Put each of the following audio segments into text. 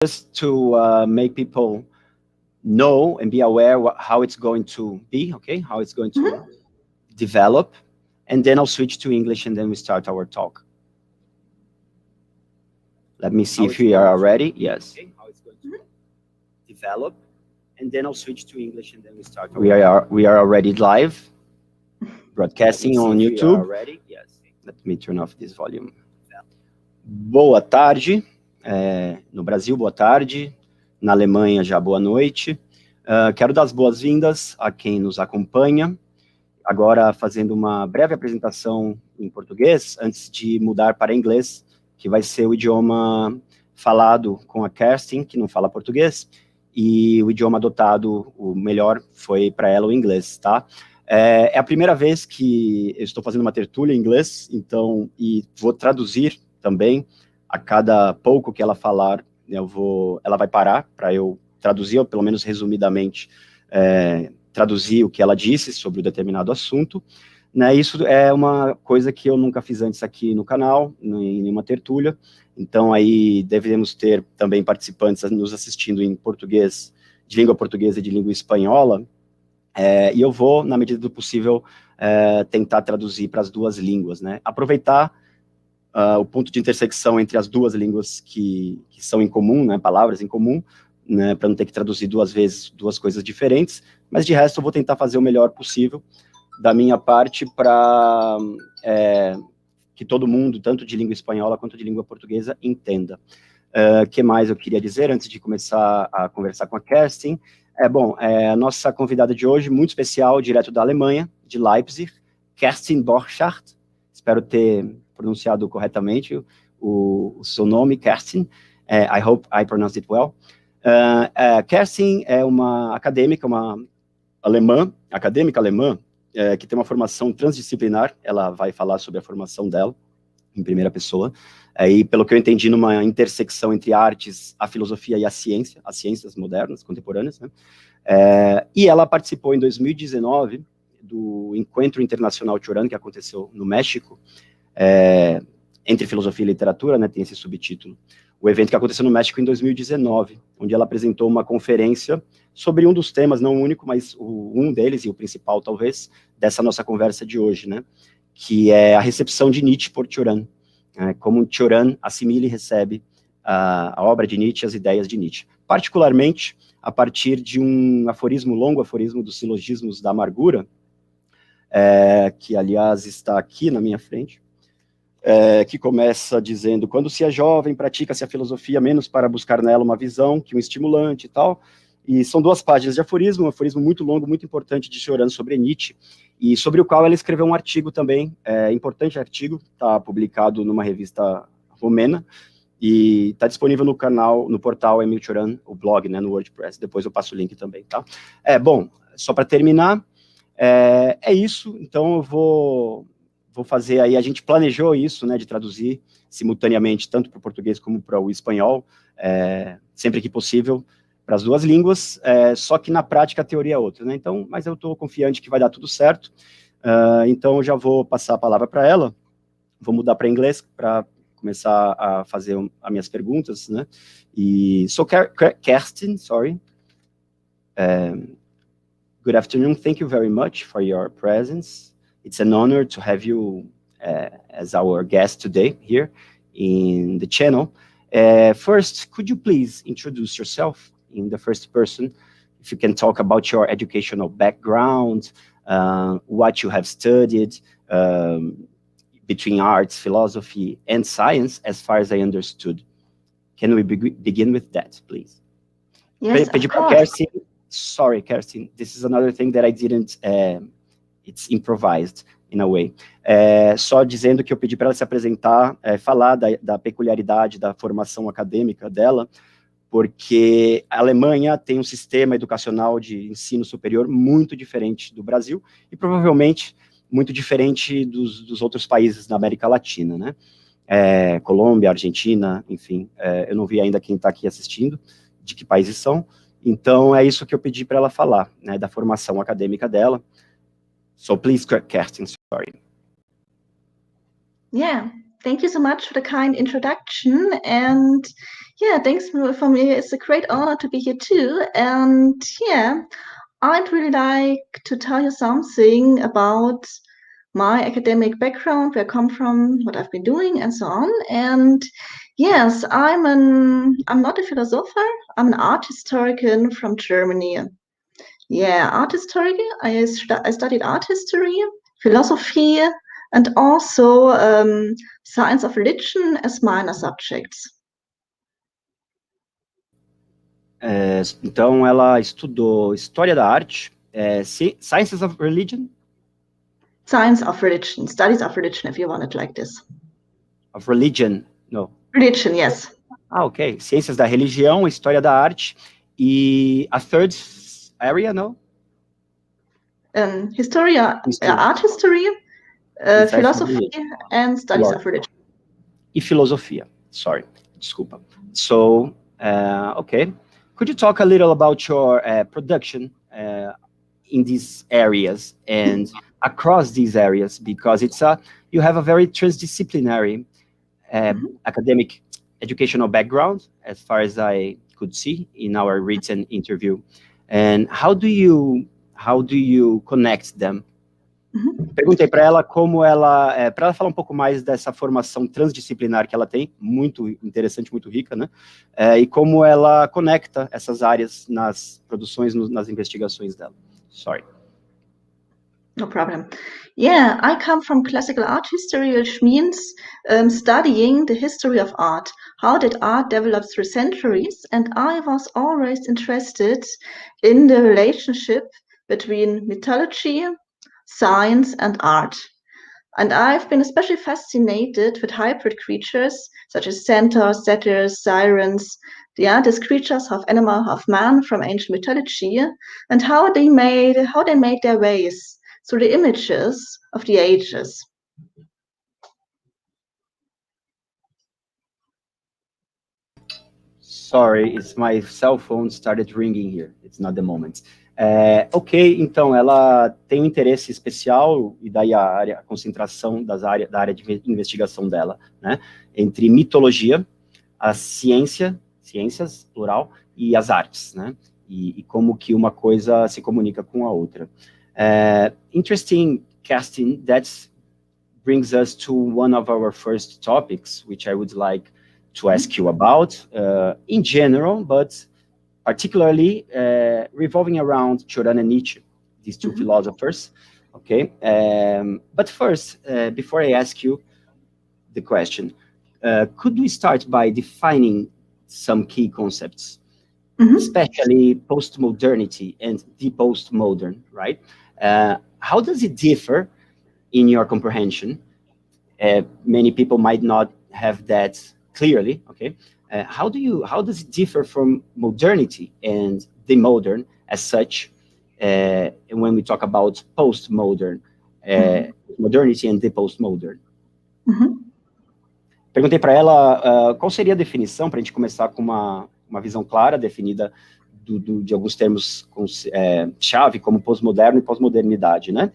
just to make people know and be aware how it's going to be, okay? How it's going to develop. And then I'll switch to English and then we start our talk. Let me see if we are ready. Yes. Okay. How it's going to develop. And then I'll switch to English and then we start. We are already live, broadcasting on YouTube. Yes. Let me turn off this volume. Boa tarde. No Brasil, boa tarde. Na Alemanha, já boa noite. Quero dar as boas-vindas a quem nos acompanha. Agora, fazendo uma breve apresentação em português, antes de mudar para inglês, que vai ser o idioma falado com a Kerstin, que não fala português, e o idioma adotado, o melhor, foi para ela o inglês, tá? É a primeira vez que eu estou fazendo uma tertúlia em inglês, então, e vou traduzir também. A cada pouco que ela falar, ela vai parar para eu traduzir, ou pelo menos resumidamente, traduzir o que ela disse sobre um determinado assunto. Né, isso é uma coisa que eu nunca fiz antes aqui no canal, em nenhuma tertúlia. Então, aí devemos ter também participantes nos assistindo em português, de língua portuguesa e de língua espanhola. E eu vou, na medida do possível, tentar traduzir para as duas línguas, né? Aproveitar o ponto de intersecção entre as duas línguas que são em comum, né, palavras em comum, né, para não ter que traduzir duas vezes duas coisas diferentes, mas de resto eu vou tentar fazer o melhor possível da minha parte para que todo mundo, tanto de língua espanhola quanto de língua portuguesa, entenda. Que mais eu queria dizer antes de começar a conversar com a Kerstin? A nossa convidada de hoje, muito especial, direto da Alemanha, de Leipzig, Kerstin Borchhardt, espero ter pronunciado corretamente o seu nome, Kerstin. I hope I pronounced it well. Kerstin é uma acadêmica, uma acadêmica alemã, que tem uma formação transdisciplinar. Ela vai falar sobre a formação dela, em primeira pessoa, e pelo que eu entendi, numa intersecção entre artes, a filosofia e a ciência, as ciências modernas, contemporâneas, né? E ela participou em 2019 do Encontro Internacional Cioran, que aconteceu no México, entre filosofia e literatura, né, tem esse subtítulo. O evento que aconteceu no México em 2019, onde ela apresentou uma conferência sobre um dos temas, não o único, mas um deles, e o principal, talvez, dessa nossa conversa de hoje, né, que é a recepção de Nietzsche por Cioran, como Cioran assimila e recebe a obra de Nietzsche, as ideias de Nietzsche, particularmente a partir de um longo aforismo dos silogismos da amargura, que, aliás, está aqui na minha frente, que começa dizendo: quando se é jovem, pratica-se a filosofia menos para buscar nela uma visão que um estimulante e tal. E são 2 páginas de aforismo, um aforismo muito longo, muito importante de Cioran sobre Nietzsche, e sobre o qual ela escreveu um artigo também, importante artigo, está publicado numa revista romena, e está disponível no canal, no portal E.M.Cioran, o blog, né, no WordPress. Depois eu passo o link também, tá? Bom, só para terminar, é isso. Então eu vou fazer aí, a gente planejou isso, né, de traduzir simultaneamente, tanto para o português como para o espanhol, sempre que possível, para as duas línguas, só que na prática a teoria é outra, né? Então, mas eu estou confiante que vai dar tudo certo. Então eu já vou passar a palavra para ela, vou mudar para inglês para começar a fazer as minhas perguntas, né? So Kerstin, sorry. Good afternoon, thank you very much for your presence. It's an honor to have you as our guest today here in the channel. First, could you please introduce yourself in the first person? If you can talk about your educational background, what you have studied between arts, philosophy, and science, as far as I understood. Can we begin with that, please? Yes, of course. Sorry, Kerstin, this is another thing that I didn't... It's improvised, in a way. Só dizendo que eu pedi para ela se apresentar, falar da peculiaridade da formação acadêmica dela, porque a Alemanha tem um sistema educacional de ensino superior muito diferente do Brasil, e provavelmente muito diferente dos outros países da América Latina, né? Colômbia, Argentina, enfim, eu não vi ainda quem está aqui assistindo, de que países são. Então, é isso que eu pedi para ela falar, né, da formação acadêmica dela. So please, Kerstin, sorry. Yeah, thank you so much for the kind introduction. And Yeah, thanks for me. It's a great honor to be here too. And yeah, I'd really like to tell you something about my academic background, where I come from, what I've been doing, and so on. And yes, I'm not a philosopher. I'm an art historian from Germany. Yeah, art historian. I studied art history, philosophy, and also science of religion as minor subjects. Então, ela estudou História da Arte, Sciences of Religion? Science of religion, studies of religion, if you want it like this. Of Religion, no. Religion, yes. Ah, ok. Ciências da Religião, História da Arte, e a third area, no? History, art history, philosophy, and studies of religion. E filosofia, sorry, desculpa. So, okay. Could you talk a little about your production in these areas and across these areas? Because you have a very transdisciplinary academic educational background, as far as I could see in our written interview. And how do you connect them? Perguntei para ela para ela falar um pouco mais dessa formação transdisciplinar que ela tem, muito interessante, muito rica, né? E como ela conecta essas áreas nas produções, nas investigações dela. Sorry. No problem. Yeah, I come from classical art history, which means studying the history of art. How did art develop through centuries? And I was always interested in the relationship between mythology, science, and art. And I've been especially fascinated with hybrid creatures such as centaurs, satyrs, sirens, these creatures half animal, half man from ancient mythology, and how they made their ways through the images of the ages. Sorry, it's my cell phone started ringing here. It's not the moment. Ok, então ela tem um interesse especial, e daí a concentração da área de investigação dela, né? Entre mitologia, a ciências, plural, e as artes, né? E como que uma coisa se comunica com a outra. Interesting, Kerstin, that brings us to one of our first topics, which I would like to ask you about, in general, but particularly revolving around Cioran and Nietzsche, these two philosophers, okay? But first, before I ask you the question, could we start by defining some key concepts, especially postmodernity and the postmodern, right? How does it differ in your comprehension? Many people might not have that clearly, okay? How does it differ from modernity and the modern as such, when we talk about postmodern, modernity and the postmodern? Perguntei para ela qual seria a definição, para a gente começar com uma visão clara, definida de alguns termos chave, como pós-moderno e pós-modernidade, né?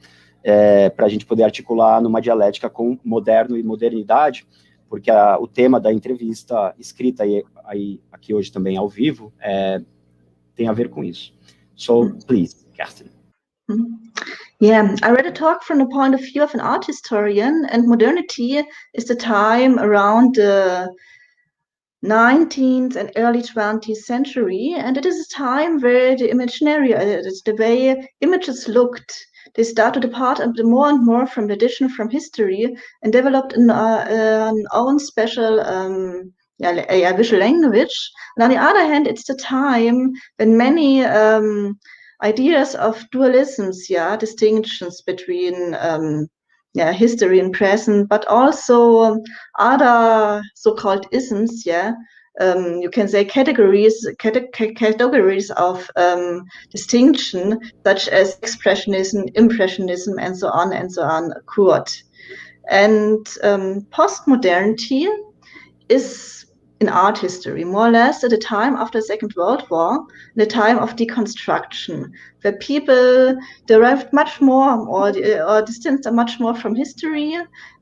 Para a gente poder articular numa dialética com moderno e modernidade, porque o tema da entrevista escrita aí aqui hoje também ao vivo tem a ver com isso. So, please, Kerstin. Yeah, I read a talk from the point of view of an art historian, and modernity is the time around the 19th and early 20th century, and it is a time where the imaginary, the way images looked, they start to depart more and more from tradition, from history, and developed an own special visual language. And on the other hand, it's the time when many ideas of dualisms, distinctions between history and present, but also other so-called isms, you can say categories of distinction, such as expressionism, impressionism, and so on, occurred. And postmodernity is in art history, more or less at the time after the Second World War, the time of deconstruction, where people derived much more or distanced much more from history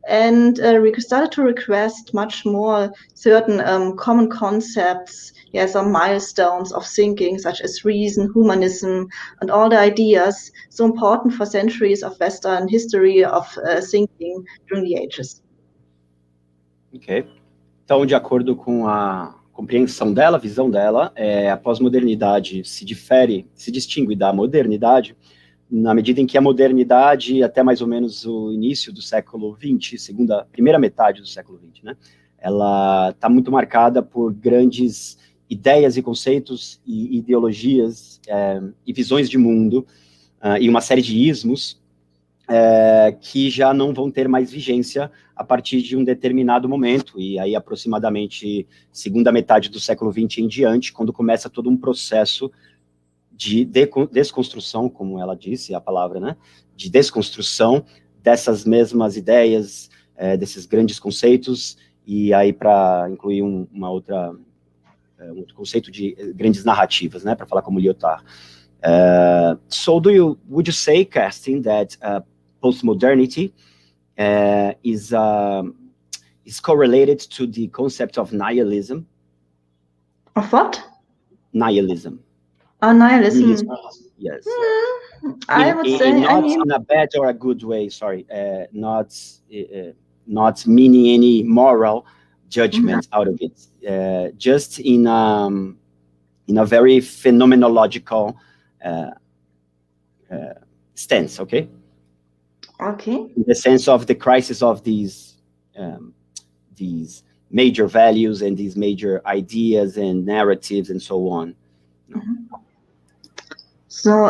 and started to request much more certain common concepts, some milestones of thinking, such as reason, humanism, and all the ideas so important for centuries of Western history of thinking during the ages. Ok. Então, de acordo com a compreensão dela, a visão dela, a pós-modernidade se distingue da modernidade, na medida em que a modernidade, até mais ou menos o início do século XX, primeira metade do século XX, né, ela está muito marcada por grandes ideias e conceitos e ideologias e visões de mundo e uma série de ismos que já não vão ter mais vigência a partir de um determinado momento, e aí aproximadamente segunda metade do século XX em diante, quando começa todo um processo de desconstrução, como ela disse, a palavra, né, de desconstrução dessas mesmas ideias, desses grandes conceitos, e aí para incluir um outro conceito de grandes narrativas, né, para falar como Lyotard. So would you say, Kerstin, that postmodernity is correlated to the concept of nihilism? Of what? Nihilism. Nihilism. Yes. I would say, not in a bad or a good way. Sorry, not meaning any moral judgment out of it. Just in a very phenomenological stance. Okay. Okay. In the sense of the crisis of these major values and these major ideas and narratives and so on. So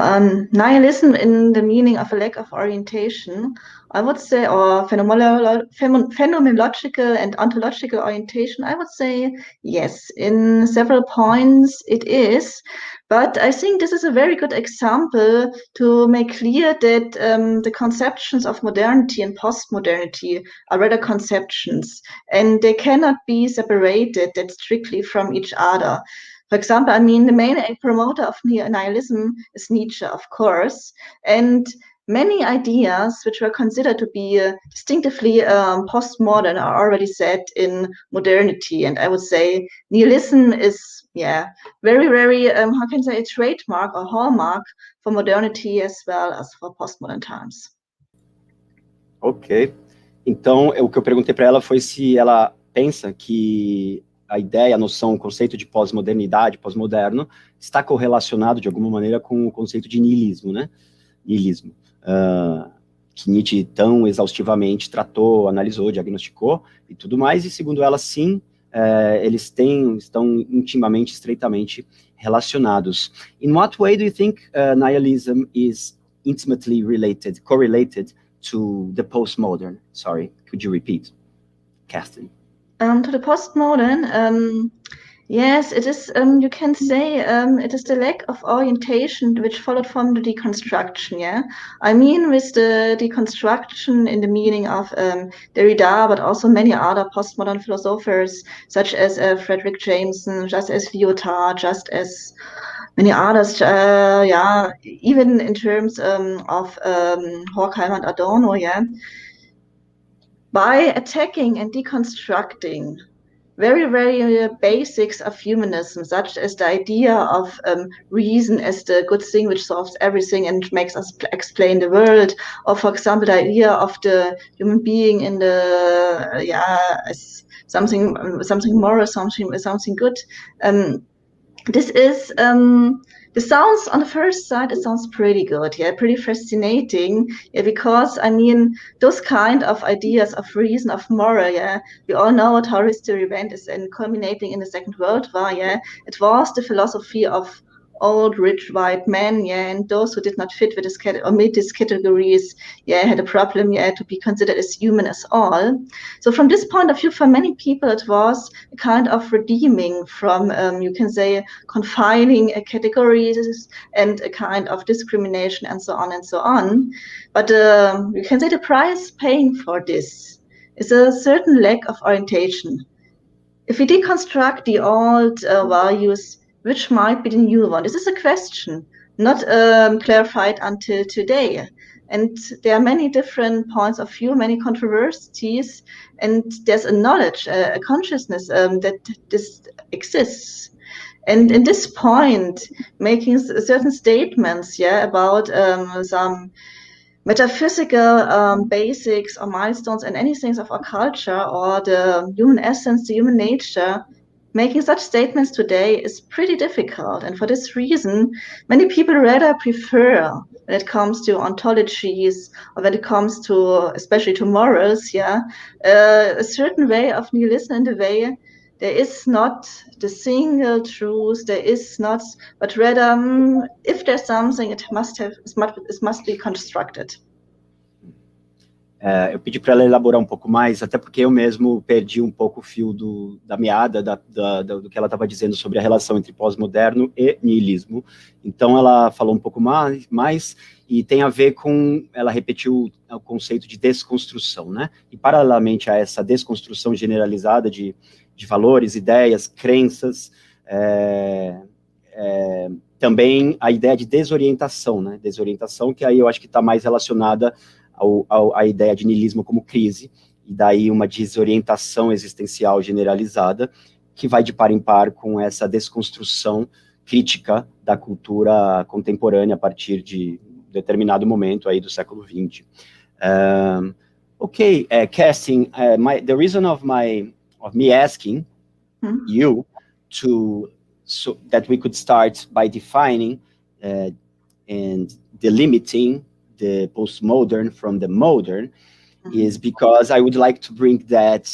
nihilism in the meaning of a lack of orientation, I would say, or phenomenological and ontological orientation, I would say yes. In several points it is, but I think this is a very good example to make clear that the conceptions of modernity and postmodernity are rather conceptions, and they cannot be separated that strictly from each other. For example, I mean, the main promoter of nihilism is Nietzsche, of course, and many ideas which were considered to be distinctively postmodern are already set in modernity. And I would say nihilism is, very, very, how can I say, a trademark or hallmark for modernity as well as for postmodern times. Ok. Então, o que eu perguntei para ela foi se ela pensa que a ideia, a noção, o conceito de pós-modernidade, pós-moderno, está correlacionado de alguma maneira com o conceito de nihilismo, né? Nihilismo, que Nietzsche tão exaustivamente tratou, analisou, diagnosticou e tudo mais, e segundo ela, sim, eles estão intimamente, estreitamente relacionados. In what way do you think nihilism is intimately correlated to the postmodern? Sorry, could you repeat, Kerstin? To the postmodern, yes, it is, you can say, it is the lack of orientation which followed from the deconstruction, yeah? I mean, with the deconstruction in the meaning of Derrida, but also many other postmodern philosophers, such as Frederick Jameson, just as Lyotard, just as many others, even in terms of Horkheimer and Adorno, by attacking and deconstructing very, very basics of humanism, such as the idea of reason as the good thing which solves everything and makes us explain the world, or for example, the idea of the human being in the as something moral, something good. This is this sounds, on the first sight, it sounds pretty good, pretty fascinating, because I mean, those kind of ideas of reason, of moral, we all know what how history went is and culminating in the Second World War, it was the philosophy of old rich white men, and those who did not fit with this or meet these categories, had a problem, to be considered as human as all. So from this point of view, for many people, it was a kind of redeeming from, you can say, confining categories and a kind of discrimination and so on and so on. But you can say the price paying for this is a certain lack of orientation. if we deconstruct the old values, which might be the new one? This is a question, not clarified until today. And there are many different points of view, many controversies, and there's a knowledge, a consciousness that this exists. And in this point, making certain statements, about some metaphysical basics or milestones and anything of our culture or the human essence, the human nature, making such statements today is pretty difficult. And for this reason, many people rather prefer, when it comes to ontologies or when it comes to, especially to morals, a certain way of nihilism, in the way there is not the single truth, there is not, but rather, if there's something, it must be constructed. Eu pedi para ela elaborar um pouco mais, até porque eu mesmo perdi um pouco o fio da meada do que ela estava dizendo sobre a relação entre pós-moderno e nihilismo. Então, ela falou um pouco mais e tem a ver com, ela repetiu o conceito de desconstrução, né? E, paralelamente a essa desconstrução generalizada de valores, ideias, crenças, também a ideia de desorientação, né? Desorientação, que aí eu acho que está mais relacionada a ideia de nihilismo como crise, e daí uma desorientação existencial generalizada, que vai de par em par com essa desconstrução crítica da cultura contemporânea a partir de determinado momento aí do século XX. Okay, Kerstin, the reason of me asking you so that we could start by defining and delimiting the postmodern from the modern is because I would like to bring that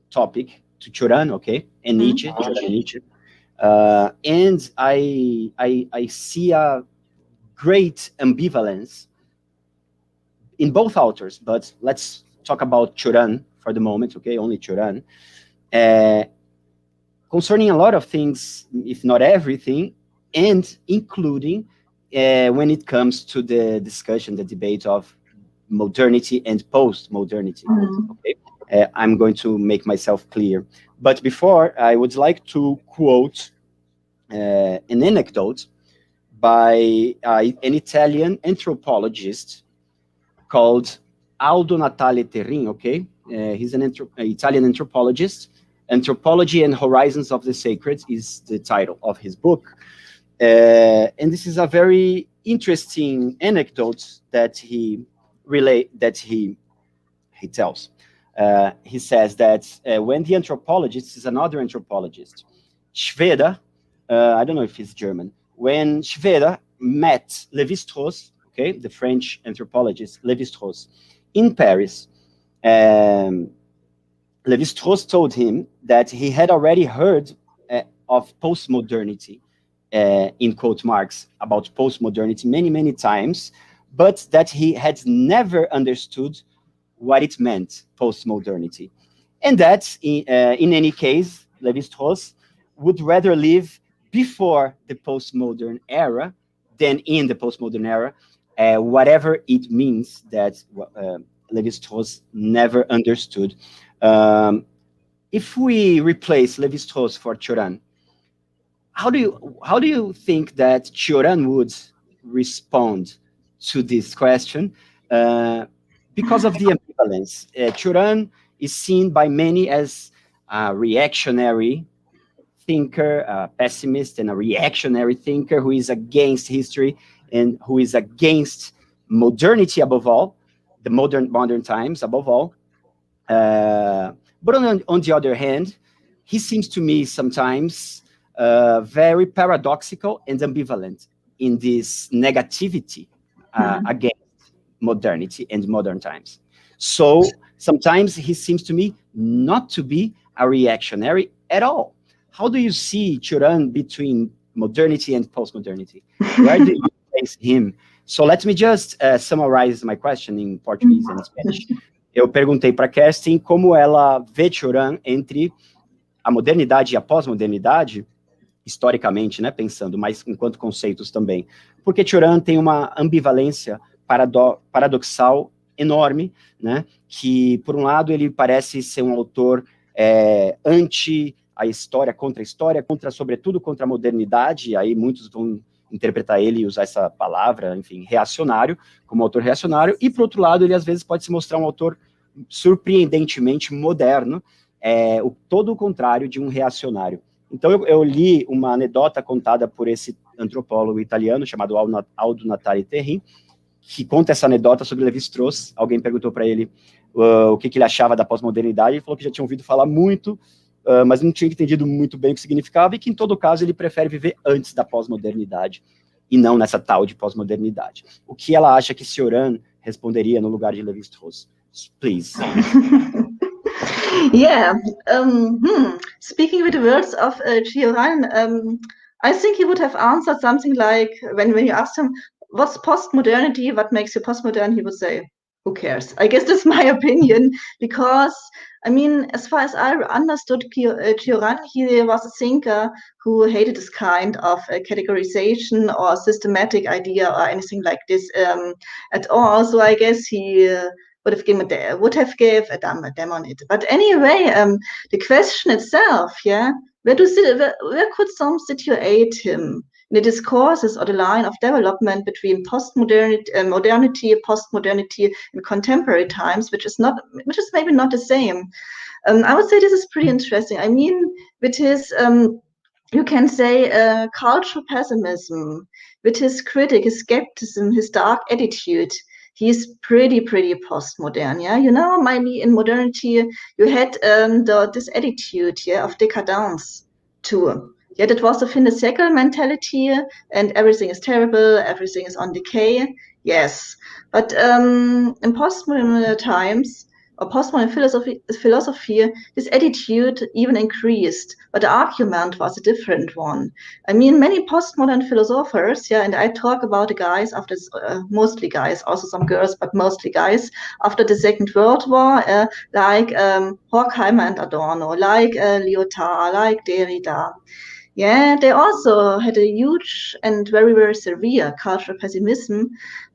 topic to Cioran, okay, and Nietzsche, and I see a great ambivalence in both authors, but let's talk about Cioran for the moment, okay, only Cioran, concerning a lot of things, if not everything, and including when it comes to the discussion, the debate of modernity and post-modernity. Okay? I'm going to make myself clear. But before, I would like to quote an anecdote by an Italian anthropologist called Aldo Natale Terrin, okay? He's an Italian anthropologist. Anthropology and Horizons of the Sacred is the title of his book. And this is a very interesting anecdote that he tells. He says that when the anthropologist is another anthropologist, Schweder, I don't know if he's German, when Schweder met Lévi-Strauss, okay, the French anthropologist Lévi-Strauss, in Paris, Lévi-Strauss told him that he had already heard of postmodernity, in quote marks, about postmodernity many times, but that he had never understood what it meant, postmodernity. And that, in any case, Lévi-Strauss would rather live before the postmodern era than in the postmodern era, whatever it means that Lévi-Strauss never understood. If we replace Lévi-Strauss for Cioran, how do you think that Cioran would respond to this question? Because of the ambivalence, Cioran is seen by many as a reactionary thinker, a pessimist, and a reactionary thinker who is against history and who is against modernity above all, the modern times above all. But on the other hand, he seems to me sometimes very paradoxical and ambivalent in this negativity against modernity and modern times. So sometimes he seems to me not to be a reactionary at all. How do you see Cioran between modernity and postmodernity? Where do you place him? So let me just summarize my question in Portuguese and Spanish. Eu perguntei para Kerstin como ela vê Cioran entre a modernidade e a pós-modernidade, historicamente, né, pensando, mas enquanto conceitos também. Porque Cioran tem uma ambivalência paradoxal enorme, né, que, por um lado, ele parece ser um autor anti a história, sobretudo contra a modernidade, aí muitos vão interpretar ele e usar essa palavra, enfim, reacionário, como autor reacionário, e, por outro lado, ele às vezes pode se mostrar um autor surpreendentemente moderno, todo o contrário de um reacionário. Então, eu li uma anedota contada por esse antropólogo italiano, chamado Aldo Natali Terrin, que conta essa anedota sobre Lévi-Strauss. Alguém perguntou para ele o que ele achava da pós-modernidade, ele falou que já tinha ouvido falar muito, mas não tinha entendido muito bem o que significava, e que, em todo caso, ele prefere viver antes da pós-modernidade, e não nessa tal de pós-modernidade. O que ela acha que Cioran responderia no lugar de Lévi-Strauss? Please. Yeah, speaking with the words of Cioran, I think he would have answered something like, when you asked him, what's postmodernity, what makes you postmodern, he would say, who cares? I guess that's my opinion, because, I mean, as far as I understood Cioran, he was a thinker who hated this kind of categorization or systematic idea or anything like this at all. So I guess he would have gave a damn on it. But anyway, the question itself, yeah, where could some situate him in the discourses or the line of development between modernity, postmodernity, and contemporary times, which is maybe not the same. I would say this is pretty interesting. I mean, with his you can say cultural pessimism, with his critic, his skepticism, his dark attitude. He's pretty postmodern, yeah. You know, maybe in modernity you had this attitude, yeah, of decadence too. Yeah, that was the philosophizcal mentality, and everything is terrible, everything is on decay. Yes, but in postmodern times or postmodern philosophy, this attitude even increased, but the argument was a different one. I mean, many postmodern philosophers, yeah, and I talk about the guys after, mostly guys, also some girls, but mostly guys, after the Second World War, like Horkheimer and Adorno, like Lyotard, like Derrida. Yeah, they also had a huge and very severe cultural pessimism,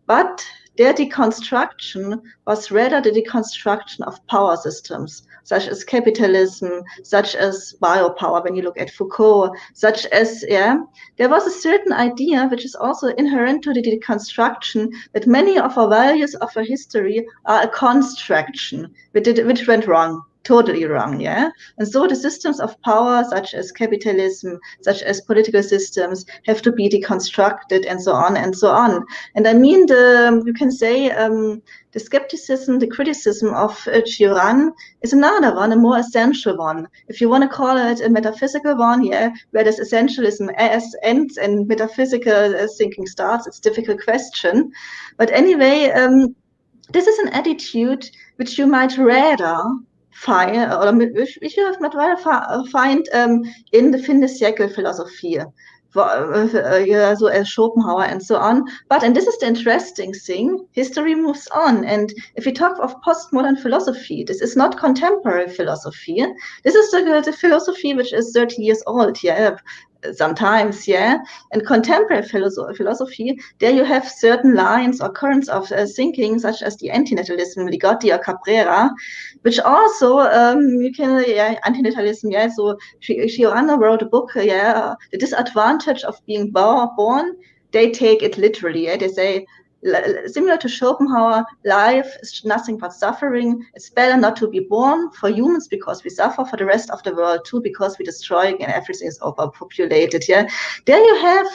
but their deconstruction was rather the deconstruction of power systems, such as capitalism, such as biopower, when you look at Foucault, such as, yeah, there was a certain idea which is also inherent to the deconstruction that many of our values of our history are a construction, which went wrong. Totally wrong, yeah? And so the systems of power, such as capitalism, such as political systems, have to be deconstructed, and so on and so on. And I mean, you can say the skepticism, the criticism of Cioran is another one, a more essential one. If you want to call it a metaphysical one, yeah, where does essentialism ends and metaphysical thinking starts, it's a difficult question. But anyway, this is an attitude which you might rather find, or which you might rather find in the philosophhical philosophy, so as Schopenhauer and so on. But, and this is the interesting thing, history moves on. And if we talk of postmodern philosophy, this is not contemporary philosophy. This is the philosophy which is 30 years old, yeah, sometimes, yeah. And contemporary philosophy, there you have certain lines or currents of thinking, such as the antinatalism, Ligotti or Cabrera, which also you can, yeah, antinatalism, yeah. So Cioran wrote a book, yeah, the disadvantage of being born. They take it literally, yeah. They say, similar to Schopenhauer, life is nothing but suffering. It's better not to be born for humans because we suffer, for the rest of the world too because we destroy and everything is overpopulated. Yeah, there you have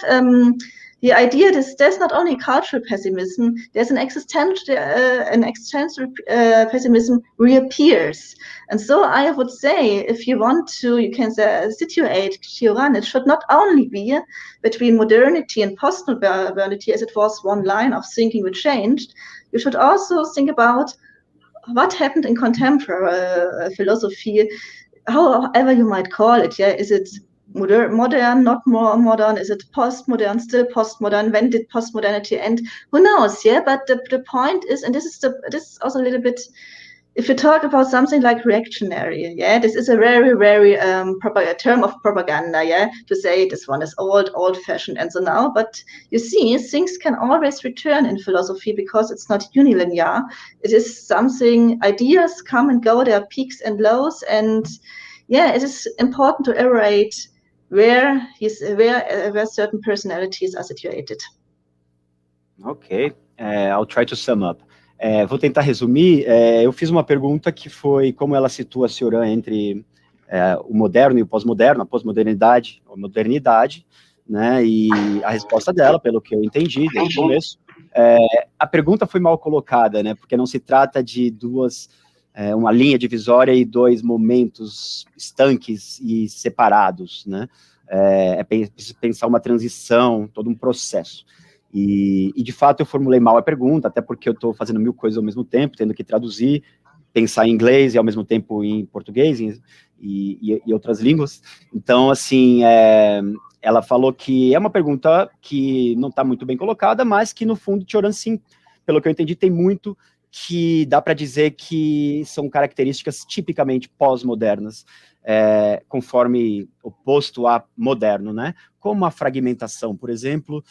the idea that there's not only cultural pessimism, there's an existential pessimism reappears. And so I would say, if you want to, you can situate Cioran, it should not only be between modernity and postmodernity, as it was one line of thinking which changed. You should also think about what happened in contemporary philosophy, however you might call it. Yeah, is it modern, not more modern? Is it postmodern, still postmodern? When did postmodernity end? Who knows? Yeah, but the point is, and this is also a little bit, if you talk about something like reactionary, yeah, this is a very, very term of propaganda, yeah, to say this one is old-fashioned and so now. But you see, things can always return in philosophy because it's not unilinear. It is something, ideas come and go, there are peaks and lows, and yeah, it is important to evaluate where certain personalities are situated. Ok, I'll try to sum up. Vou tentar resumir. Eu fiz uma pergunta que foi como ela situa Cioran entre o moderno e o pós-moderno, a pós-modernidade, a modernidade, né? E a resposta dela, pelo que eu entendi desde o começo, a pergunta foi mal colocada, né? Porque não se trata de uma linha divisória e dois momentos estanques e separados, né? É pensar uma transição, todo um processo. E, de fato, eu formulei mal a pergunta, até porque eu estou fazendo 1000 coisas ao mesmo tempo, tendo que traduzir, pensar em inglês e, ao mesmo tempo, em português e outras línguas. Então, assim, ela falou que é uma pergunta que não está muito bem colocada, mas que, no fundo, Cioran, sim, pelo que eu entendi, tem muito que dá para dizer que são características tipicamente pós-modernas, conforme oposto a moderno, né? Como a fragmentação, por exemplo,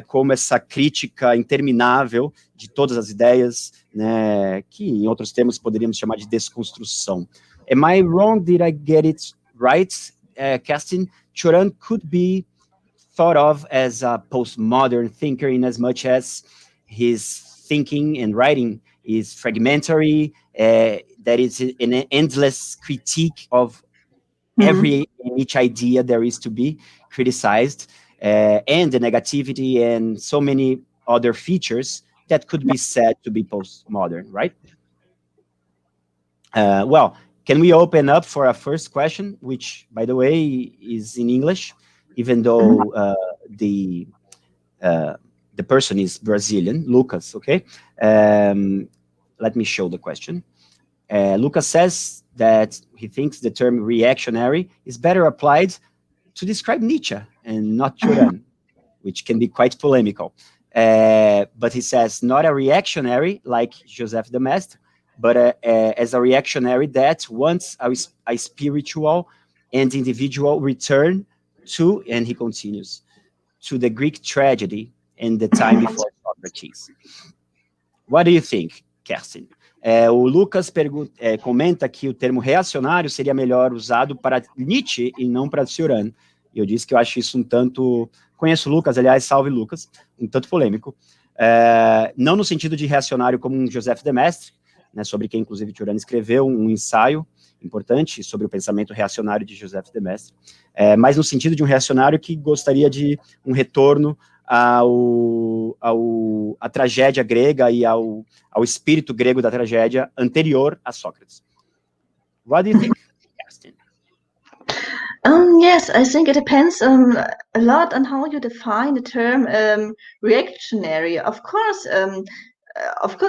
como essa crítica interminável de todas as ideias, né, que em outros termos poderíamos chamar de desconstrução. Am I wrong? Did I get it right? Kerstin, Cioran could be thought of as a postmodern thinker in as much as his thinking and writing is fragmentary, that is an endless critique of every and each idea there is to be criticized, and the negativity and so many other features that could be said to be postmodern, right? Well, can we open up for a first question, which, by the way, is in English, even though the person is Brazilian, Lucas, okay? Let me show the question. Lucas says that he thinks the term reactionary is better applied to describe Nietzsche and not Cioran, which can be quite polemical. But he says not a reactionary like Joseph de Maistre, but as a reactionary that wants a spiritual and individual return to, and he continues, to the Greek tragedy and the time before Socrates. What do you think, Kerstin? O Lucas comenta que o termo reacionário seria melhor usado para Nietzsche e não para Cioran. E eu disse que eu acho isso um tanto... Conheço o Lucas, aliás, salve Lucas, um tanto polêmico. Não no sentido de reacionário como um Joseph de Maistre, né, sobre quem, inclusive, Cioran escreveu um ensaio importante sobre o pensamento reacionário de Joseph de Maistre, mas no sentido de um reacionário que gostaria de um retorno à tragédia grega e ao espírito grego da tragédia anterior a Sócrates. What do you think, Kerstin? Yes, I think it depends a lot on how you define the term reactionary. Of course,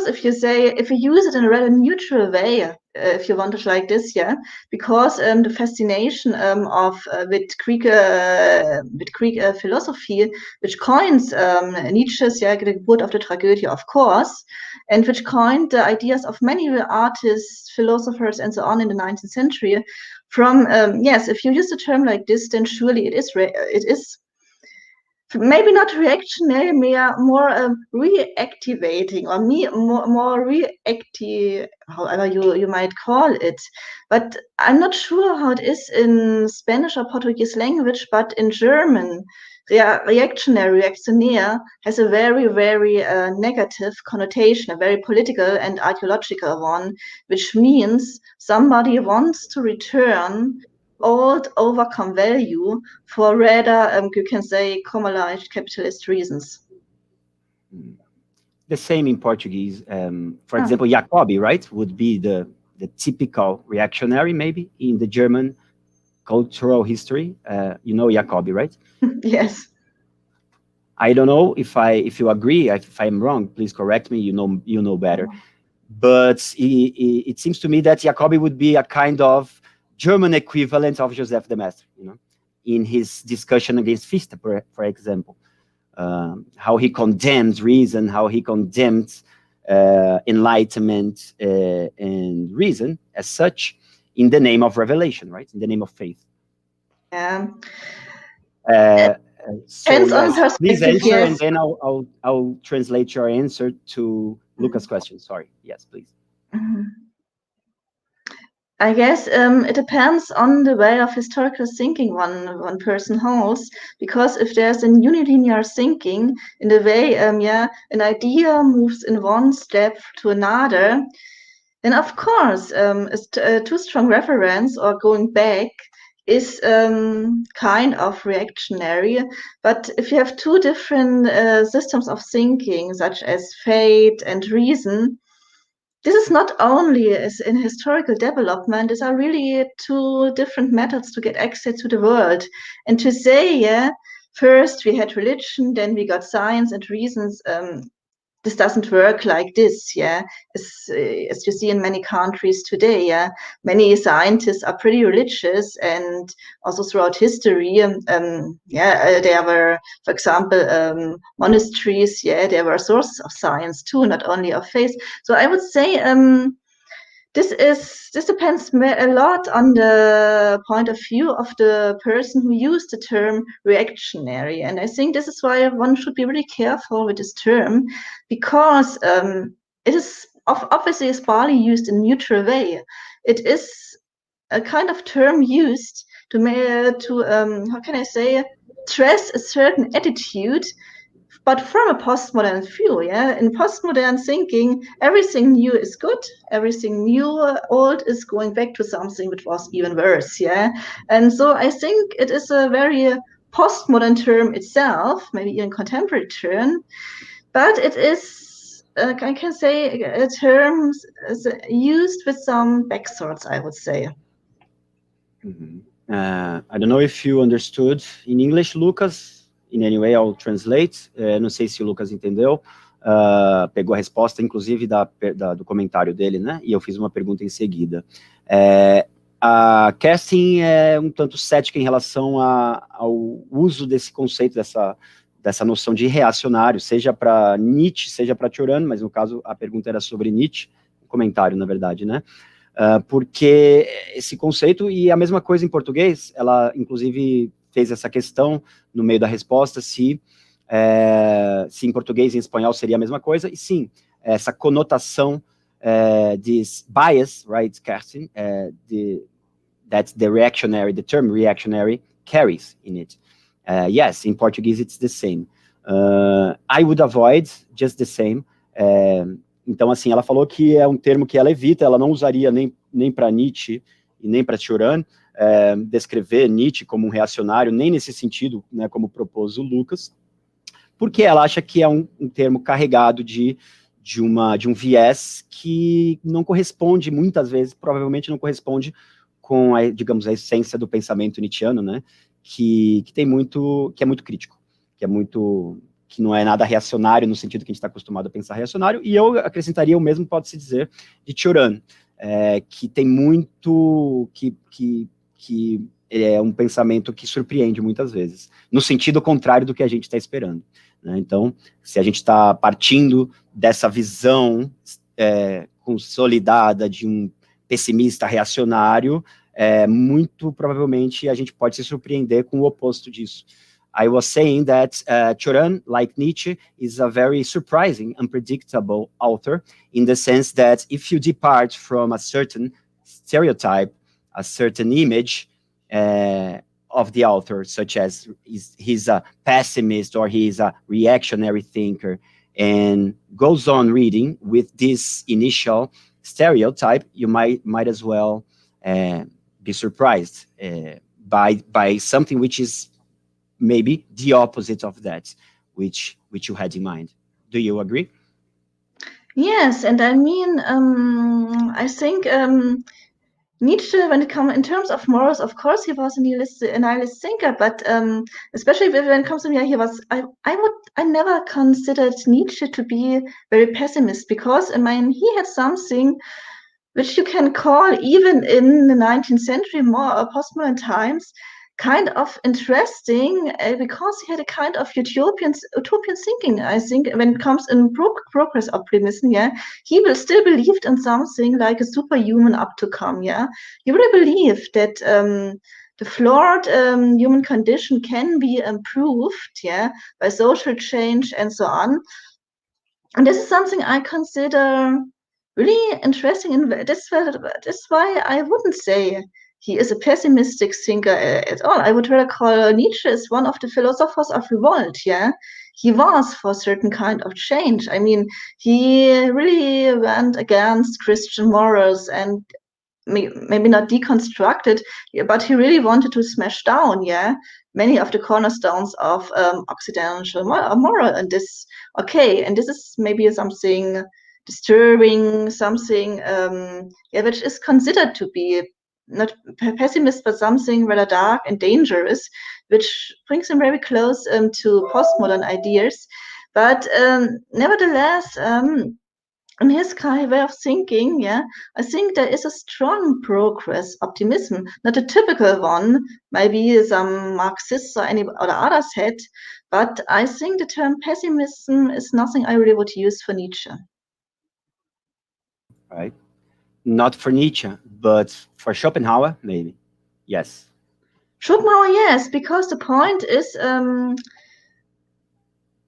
if you use it in a rather neutral way, if you want it like this, yeah, because the fascination with Greek philosophy, which coins Nietzsche's the Geburt of the Tragödie, of course, and which coined the ideas of many artists, philosophers, and so on in the 19th century. From yes, if you use the term like this, then surely it is maybe not reactionary, more reactivating, or more reactive, however you might call it. But I'm not sure how it is in Spanish or Portuguese language, but in German, reactionaire has a very, very negative connotation, a very political and ideological one, which means somebody wants to return old overcome value for rather, you can say, commercialized capitalist reasons. The same in Portuguese. For example, Jacobi, right, would be the typical reactionary, maybe, in the German cultural history. You know Jacobi, right? Yes. I don't know if you agree. If I'm wrong, please correct me. You know better. But it seems to me that Jacobi would be a kind of German equivalent of Joseph de Maistre, in his discussion against Fichte, for example, how he condemns reason, how he condemns enlightenment and reason as such, in the name of revelation, right? In the name of faith. Yeah. So Depends on yes, please perspective, answer, yes. and then I'll translate your answer to Lucas' question. Sorry. Yes, please. I guess it depends on the way of historical thinking one person holds, because if there's a unilinear thinking in the way, an idea moves in one step to another, then of course, a too strong reference or going back is kind of reactionary. But if you have two different systems of thinking, such as faith and reason, this is not only as in historical development, these are really two different methods to get access to the world. And to say, first we had religion, then we got science and reasons, this doesn't work like this, as you see in many countries today, many scientists are pretty religious, and also throughout history, there were, for example, monasteries, there were sources of science too, not only of faith. So I would say this depends a lot on the point of view of the person who used the term reactionary. And I think this is why one should be really careful with this term, because it is obviously is barely used in a neutral way. It is a kind of term used to how can I say, stress a certain attitude, but from a postmodern view. In postmodern thinking, everything new is good, everything new old is going back to something which was even worse. And so I think it is a very postmodern term itself, maybe even contemporary term, but it is I can say a term used with some backswords, I would say. I don't know if you understood in English, Lucas. In any way, I'll translate. Não sei se o Lucas entendeu. Pegou a resposta, inclusive, do comentário dele, né? E eu fiz uma pergunta em seguida. A Kerstin é um tanto cética em relação ao uso desse conceito, dessa noção de reacionário, seja para Nietzsche, seja para Cioran, mas no caso a pergunta era sobre Nietzsche, um comentário, na verdade, né? Porque esse conceito, e a mesma coisa em português, ela inclusive fez essa questão no meio da resposta, se em português e em espanhol seria a mesma coisa, e sim, essa conotação de bias, right, Kerstin, that the term reactionary carries in it. Yes, in Portuguese it's the same. I would avoid just the same. Então, assim, ela falou que é um termo que ela evita, ela não usaria nem para Nietzsche e nem para Cioran, descrever Nietzsche como um reacionário, nem nesse sentido, né, como propôs o Lucas, porque ela acha que é um termo carregado de um viés que não corresponde, muitas vezes, provavelmente não corresponde com, digamos, a essência do pensamento nietzschiano, né, que é muito crítico, que não é nada reacionário no sentido que a gente está acostumado a pensar reacionário, e eu acrescentaria o mesmo, pode-se dizer, de Cioran, que tem muito, que é um pensamento que surpreende muitas vezes, no sentido contrário do que a gente está esperando, né? Então, se a gente está partindo dessa visão consolidada de um pessimista reacionário, muito provavelmente a gente pode se surpreender com o oposto disso. I was saying that Cioran, like Nietzsche, is a very surprising, unpredictable author, in the sense that if you depart from a certain stereotype, a certain image of the author, such as he's a pessimist or he's a reactionary thinker, and goes on reading with this initial stereotype, you might as well be surprised by something which is maybe the opposite of that, which you had in mind. Do you agree? Yes, and I mean, I think Nietzsche, when it comes in terms of morals, of course, he was a nihilist thinker, but especially when it comes to he was. I never considered Nietzsche to be very pessimist, because I mean he had something which you can call, even in the 19th century, more postmodern times, kind of interesting because he had a kind of utopian thinking. I think when it comes in progress optimism, yeah, he will still believed in something like a superhuman up to come. Yeah, he really believed that the flawed human condition can be improved, yeah, by social change and so on. And this is something I consider really interesting, and that's why I wouldn't say he is a pessimistic thinker at all. I would rather call Nietzsche as one of the philosophers of revolt. Yeah, he was for a certain kind of change. I mean, he really went against Christian morals and maybe not deconstructed, but he really wanted to smash down, yeah, many of the cornerstones of Occidental moral. And this, okay, and this is maybe something disturbing, something, yeah, which is considered to be not pessimist, but something rather dark and dangerous, which brings him very close to postmodern ideas. But nevertheless, in his kind way of thinking, yeah, I think there is a strong progress optimism, not a typical one, maybe some Marxists or any or others had, but I think the term pessimism is nothing I really would use for Nietzsche. Right? Not for Nietzsche, but for Schopenhauer, maybe. Yes. Schopenhauer, yes, because the point is,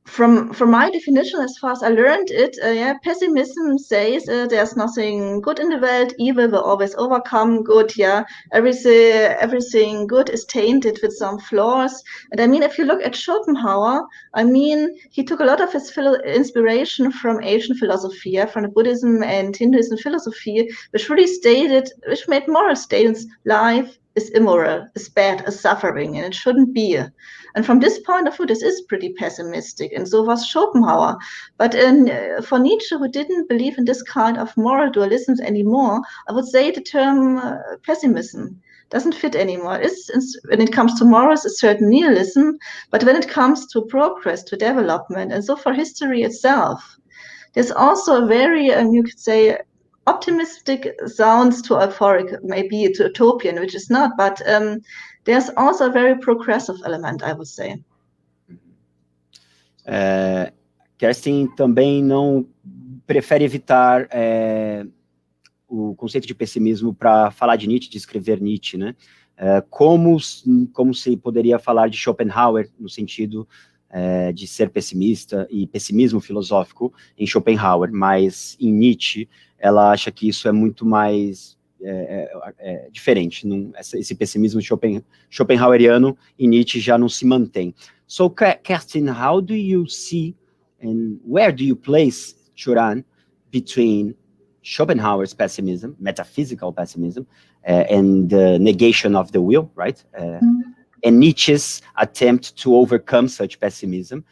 from my definition, as far as I learned it, yeah, pessimism says there's nothing good in the world, evil will always overcome good, yeah, everything good is tainted with some flaws. And I mean, if you look at Schopenhauer, I mean, he took a lot of his inspiration from Asian philosophy, yeah, from the Buddhism and Hinduism philosophy, which made moral statements: life is immoral, is bad, is suffering, and it shouldn't be. And from this point of view, this is pretty pessimistic, and so was Schopenhauer. But for Nietzsche, who didn't believe in this kind of moral dualisms anymore, I would say the term pessimism doesn't fit anymore. When it comes to morals, a certain nihilism, but when it comes to progress, to development, and so for history itself, there's also a very, you could say, optimistic sounds to euphoric, maybe to utopian, which is not, but there's also a very progressive element, I would say. Kerstin também não prefere evitar o conceito de pessimismo para falar de Nietzsche, de escrever Nietzsche, né? Como se poderia falar de Schopenhauer no sentido de ser pessimista e pessimismo filosófico em Schopenhauer, mas em Nietzsche ela acha que isso é muito mais diferente. Esse pessimismo schopenhaueriano em Nietzsche já não se mantém. So, Kerstin, how do you see and where do you place Cioran between Schopenhauer's pessimism, metaphysical pessimism, and the negation of the will, right? And Nietzsche's attempt to overcome such pessimism,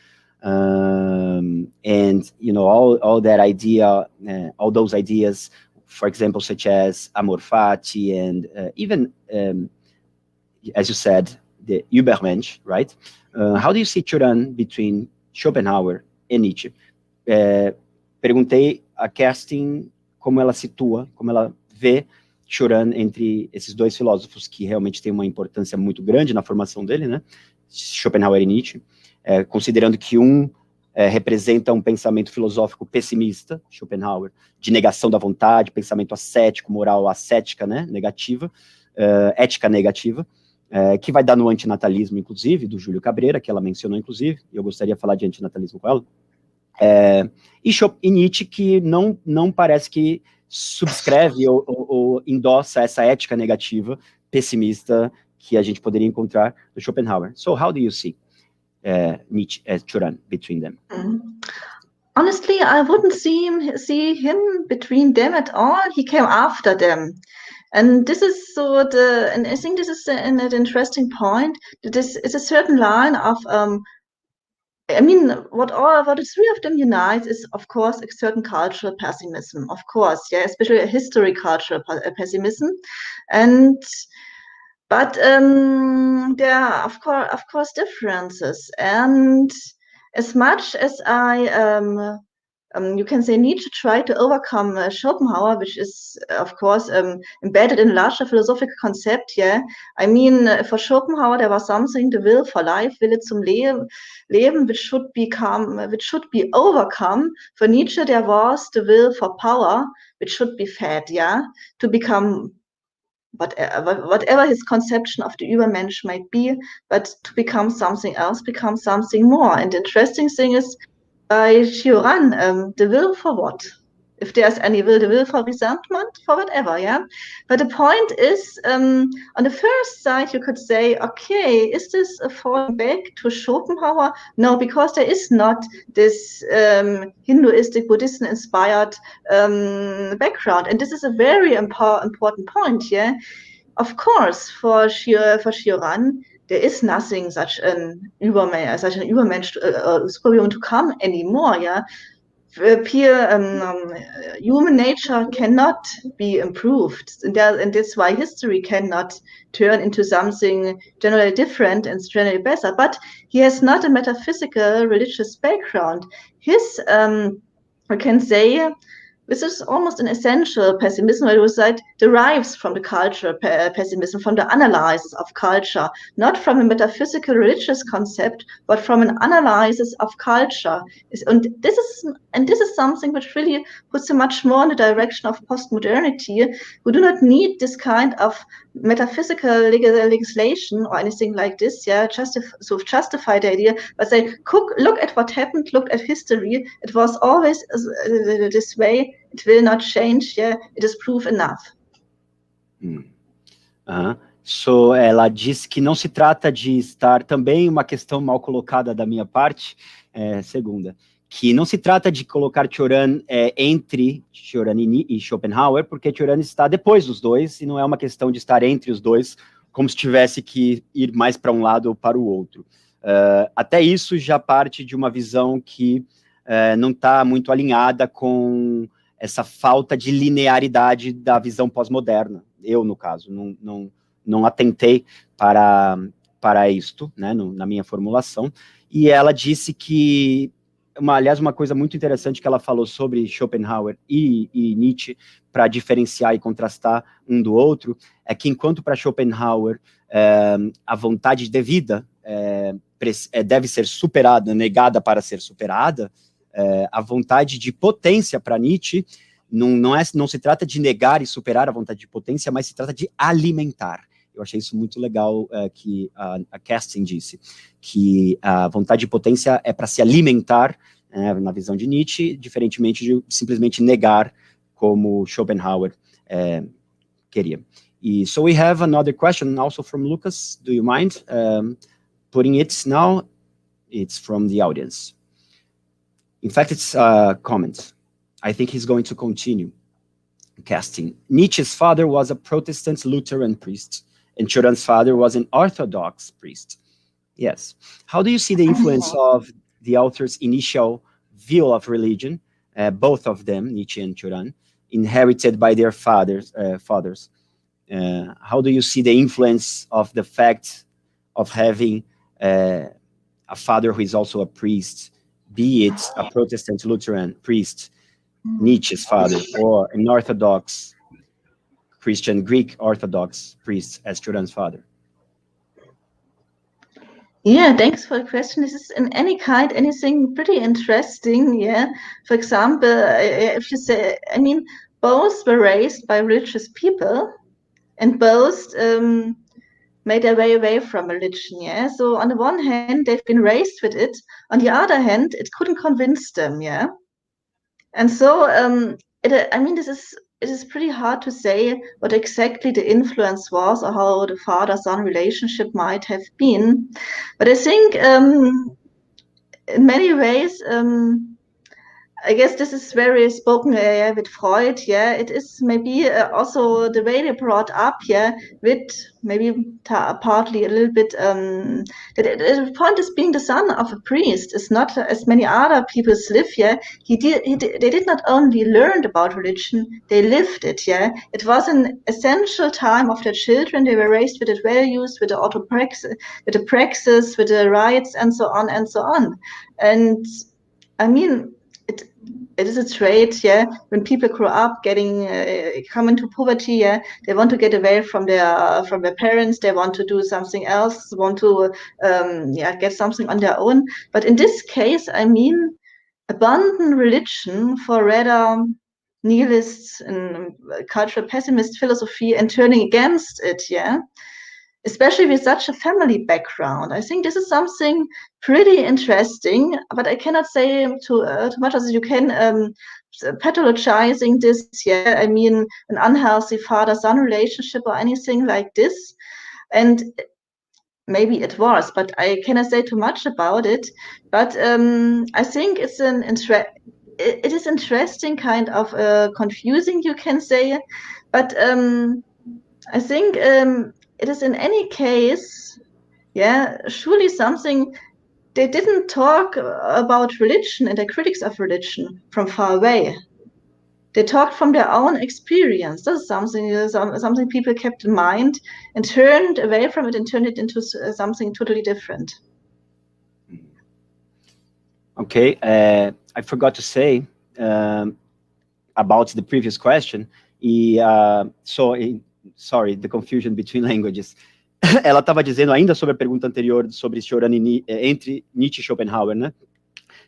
and all that idea, all those ideas, for example, such as amor fati, and even, as you said, the Übermensch, right? How do you see Cioran between Schopenhauer and Nietzsche? Perguntei a Kerstin como ela situa, como ela vê Cioran entre esses dois filósofos que realmente têm uma importância muito grande na formação dele, né? Schopenhauer e Nietzsche, considerando que um representa um pensamento filosófico pessimista, Schopenhauer, de negação da vontade, pensamento ascético, moral ascética, né? Negativa, ética negativa, que vai dar no antinatalismo, inclusive, do Júlio Cabreira, que ela mencionou, inclusive, e eu gostaria de falar de antinatalismo com ela, e Nietzsche, que não parece que subscreve ou endossa essa ética negativa, pessimista, que a gente poderia encontrar no Schopenhauer. So, how do you see Nietzsche and Cioran between them? Honestly, I wouldn't see him between them at all. He came after them. And this is and I think this is an interesting point, that this is a certain line of, I mean, what the three of them unites is, of course, a certain cultural pessimism, of course, yeah, especially a history cultural pessimism. But there are, of course, differences. And as much as I you can say Nietzsche tried to overcome Schopenhauer, which is, of course, embedded in larger philosophical concept. Yeah, I mean, for Schopenhauer, there was something, the will for life, Wille zum Leben, which should be overcome. For Nietzsche, there was the will for power, which should be fed. Yeah, to become whatever his conception of the Übermensch might be, but to become something else, become something more. And the interesting thing is, by Cioran, the will for what? If there's any will, the will for resentment, for whatever, yeah? But the point is, on the first side, you could say, okay, is this a falling back to Schopenhauer? No, because there is not this Hinduistic, Buddhism-inspired background. And this is a very important point, yeah? Of course, for Cioran, there is nothing such an Übermensch, superhuman to come anymore. Yeah, human nature cannot be improved, and that's why history cannot turn into something generally different and generally better. But he has not a metaphysical religious background. His, I can say, this is almost an essential pessimism, where it was like derives from the cultural pessimism, from the analysis of culture, not from a metaphysical religious concept, but from an analysis of culture. And this is something which really puts him much more in the direction of postmodernity, who do not need this kind of metaphysical legislation or anything like this, yeah, just to justify the idea, but say, look at what happened, look at history. It was always this way. It will not change. Yeah, it is proof enough. So, ela disse que não se trata de estar, também uma questão mal colocada da minha parte, segunda, que não se trata de colocar Cioran entre Cioran e Schopenhauer, porque Cioran está depois dos dois, e não é uma questão de estar entre os dois, como se tivesse que ir mais para um lado ou para o outro. Até isso já parte de uma visão que não está muito alinhada com essa falta de linearidade da visão pós-moderna. Eu, no caso, não atentei para isto, né, na minha formulação. E ela disse que, aliás, uma coisa muito interessante que ela falou sobre Schopenhauer e Nietzsche, para diferenciar e contrastar um do outro, é que enquanto para Schopenhauer a vontade de vida deve ser superada, negada para ser superada, a vontade de potência para Nietzsche não se trata de negar e superar a vontade de potência, mas se trata de alimentar. Eu achei isso muito legal que a Kerstin disse, que a vontade de potência é para se alimentar, na visão de Nietzsche, diferentemente de simplesmente negar, como Schopenhauer queria. So we have another question also from Lucas. Do you mind putting it now? It's from the audience. In fact, it's a comment. I think he's going to continue. Kerstin. Nietzsche's father was a Protestant Lutheran priest, and Cioran's father was an Orthodox priest. Yes. How do you see the influence of the author's initial view of religion, both of them, Nietzsche and Cioran, inherited by their fathers? How do you see the influence of the fact of having a father who is also a priest, be it a Protestant Lutheran priest, Nietzsche's father, or an Orthodox Christian Greek Orthodox priest as Cioran's father? Yeah, thanks for the question. This is in any kind, anything pretty interesting. Yeah, for example, if you say, I mean, both were raised by religious people, and both made their way away from religion. Yeah, so on the one hand, they've been raised with it. On the other hand, it couldn't convince them. Yeah, and so I mean, it is pretty hard to say what exactly the influence was or how the father-son relationship might have been. But I think in many ways, I guess this is very spoken with Freud. Yeah, it is maybe also the way they brought up. Yeah, with maybe partly a little bit. The point is being the son of a priest is not as many other people live. Yeah, they did not only learn about religion, they lived it. Yeah, it was an essential time of their children. They were raised with the values, with the orthopraxis, with the rites, and so on and so on. And I mean, it is a trait, yeah. When people grow up, come into poverty, yeah, they want to get away from their parents. They want to do something else. Want to get something on their own. But in this case, I mean, abandon religion for rather nihilist and cultural pessimist philosophy and turning against it, yeah. Especially with such a family background. I think this is something pretty interesting, but I cannot say too much as you can pathologizing this. Yeah, I mean, an unhealthy father-son relationship or anything like this. And maybe it was, but I cannot say too much about it. But I think it's it is interesting, kind of confusing, you can say. But I think it is in any case, yeah, surely something. They didn't talk about religion and the critics of religion from far away. They talked from their own experience. This is something people kept in mind and turned away from it and turned it into something totally different. Okay, I forgot to say about the previous question. Sorry, the confusion between languages. Ela estava dizendo ainda sobre a pergunta anterior sobre Cioran entre Nietzsche e Schopenhauer, né?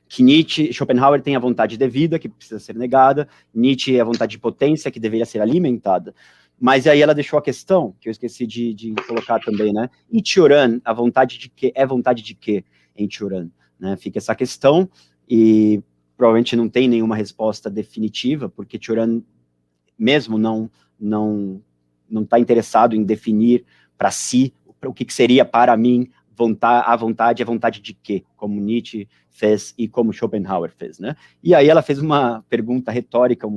Que Schopenhauer tem a vontade devida, que precisa ser negada, Nietzsche é a vontade de potência, que deveria ser alimentada. Mas aí ela deixou a questão, que eu esqueci de colocar também, né? E Cioran, a vontade de quê? É vontade de quê em Cioran? Né? Fica essa questão, e provavelmente não tem nenhuma resposta definitiva, porque Cioran mesmo não está interessado em definir para si o que seria para mim a vontade é vontade de quê? Como Nietzsche fez e como Schopenhauer fez, né? E aí ela fez uma pergunta retórica,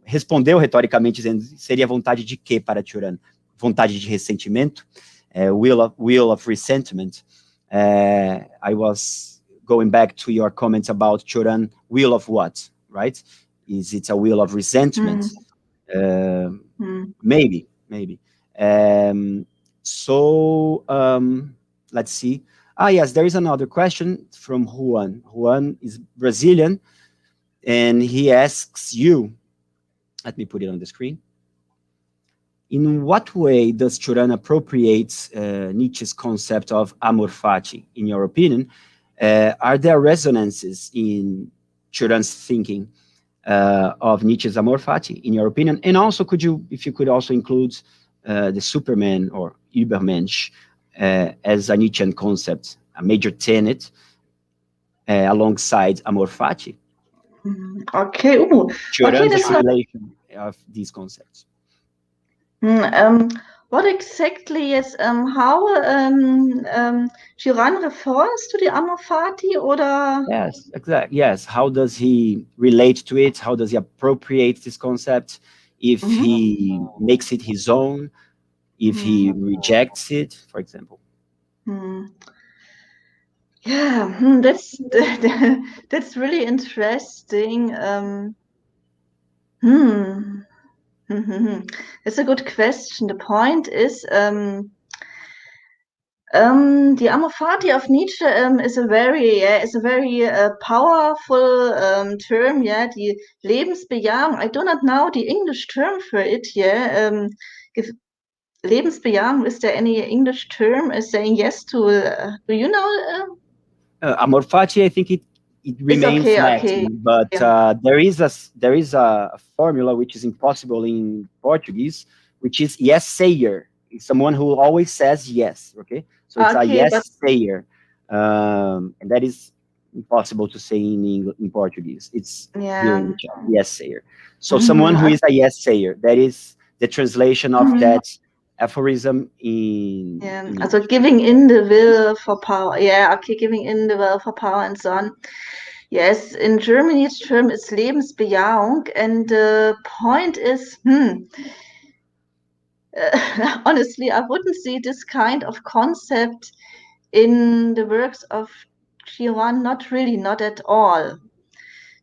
respondeu retoricamente dizendo, seria vontade de quê para Cioran? Vontade de ressentimento? Will of resentment? I was going back to your comments about Cioran, will of what, right? Is it a will of resentment? Maybe. Let's see. Yes, there is another question from Juan. Juan is Brazilian, and he asks you, let me put it on the screen. In what way does Cioran appropriate Nietzsche's concept of amor fati, in your opinion? Are there resonances in Cioran's thinking of Nietzsche's amor fati, in your opinion? And also, if you could also include the Superman or Übermensch as a Nietzschean concept, a major tenet, alongside amor fati. Okay. Cioran's relation of these concepts. What exactly is how Cioran refers to the amor fati, oder? Yes, exactly. Yes. How does he relate to it? How does he appropriate this concept? If he makes it his own, if he rejects it, for example. Yeah, that's really interesting. It's a good question. The point is, the amor fati of Nietzsche is a very powerful term. Yeah, the Lebensbejahung. I do not know the English term for it. Yeah, Lebensbejahung. Is there any English term saying yes to? Do you know? Amor fati, I think it remains Latin, but there is a formula which is impossible in Portuguese, which is yes sayer. It's someone who always says yes. Okay, so it's a yes sayer, and that is impossible to say in Portuguese. It's here in the chat, yes sayer. So someone who is a yes sayer. That is the translation of that aphorism in also giving in the will for power. Yeah, okay, giving in the will for power and so on. Yes, in Germany its term is Lebensbejahung, and the point is, honestly, I wouldn't see this kind of concept in the works of Cioran, not at all.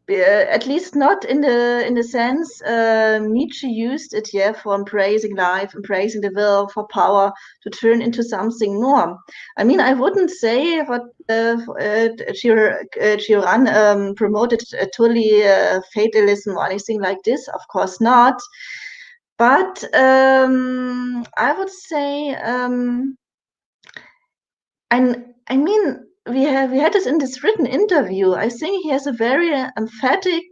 At least not in the sense Nietzsche used it, for embracing life, embracing the will for power to turn into something more. I mean, I wouldn't say what Cioran promoted totally fatalism or anything like this. Of course not. But I would say, I mean, we had this in this written interview. I think he has a very emphatic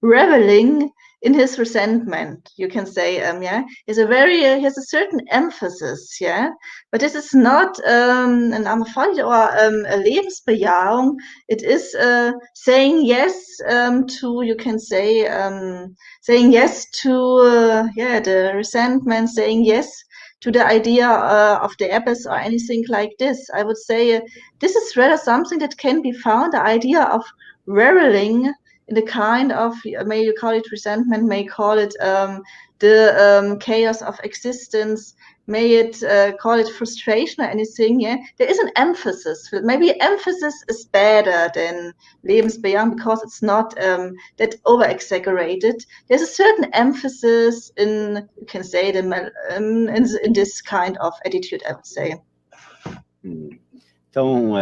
reveling in his resentment. You can say, he has a certain emphasis, But this is not an Amorphalie or a Lebensbejahung. It is saying yes to, you can say, saying yes to the resentment, saying yes to the idea of the abyss or anything like this. I would say this is rather something that can be found, the idea of reveling in the kind of, may you call it resentment, may call it the chaos of existence, may it call it frustration or anything, There is an emphasis. Maybe emphasis is better than Lebensbejahung because it's not that over-exaggerated. There's a certain emphasis in, you can say, in this kind of attitude, I would say. Então,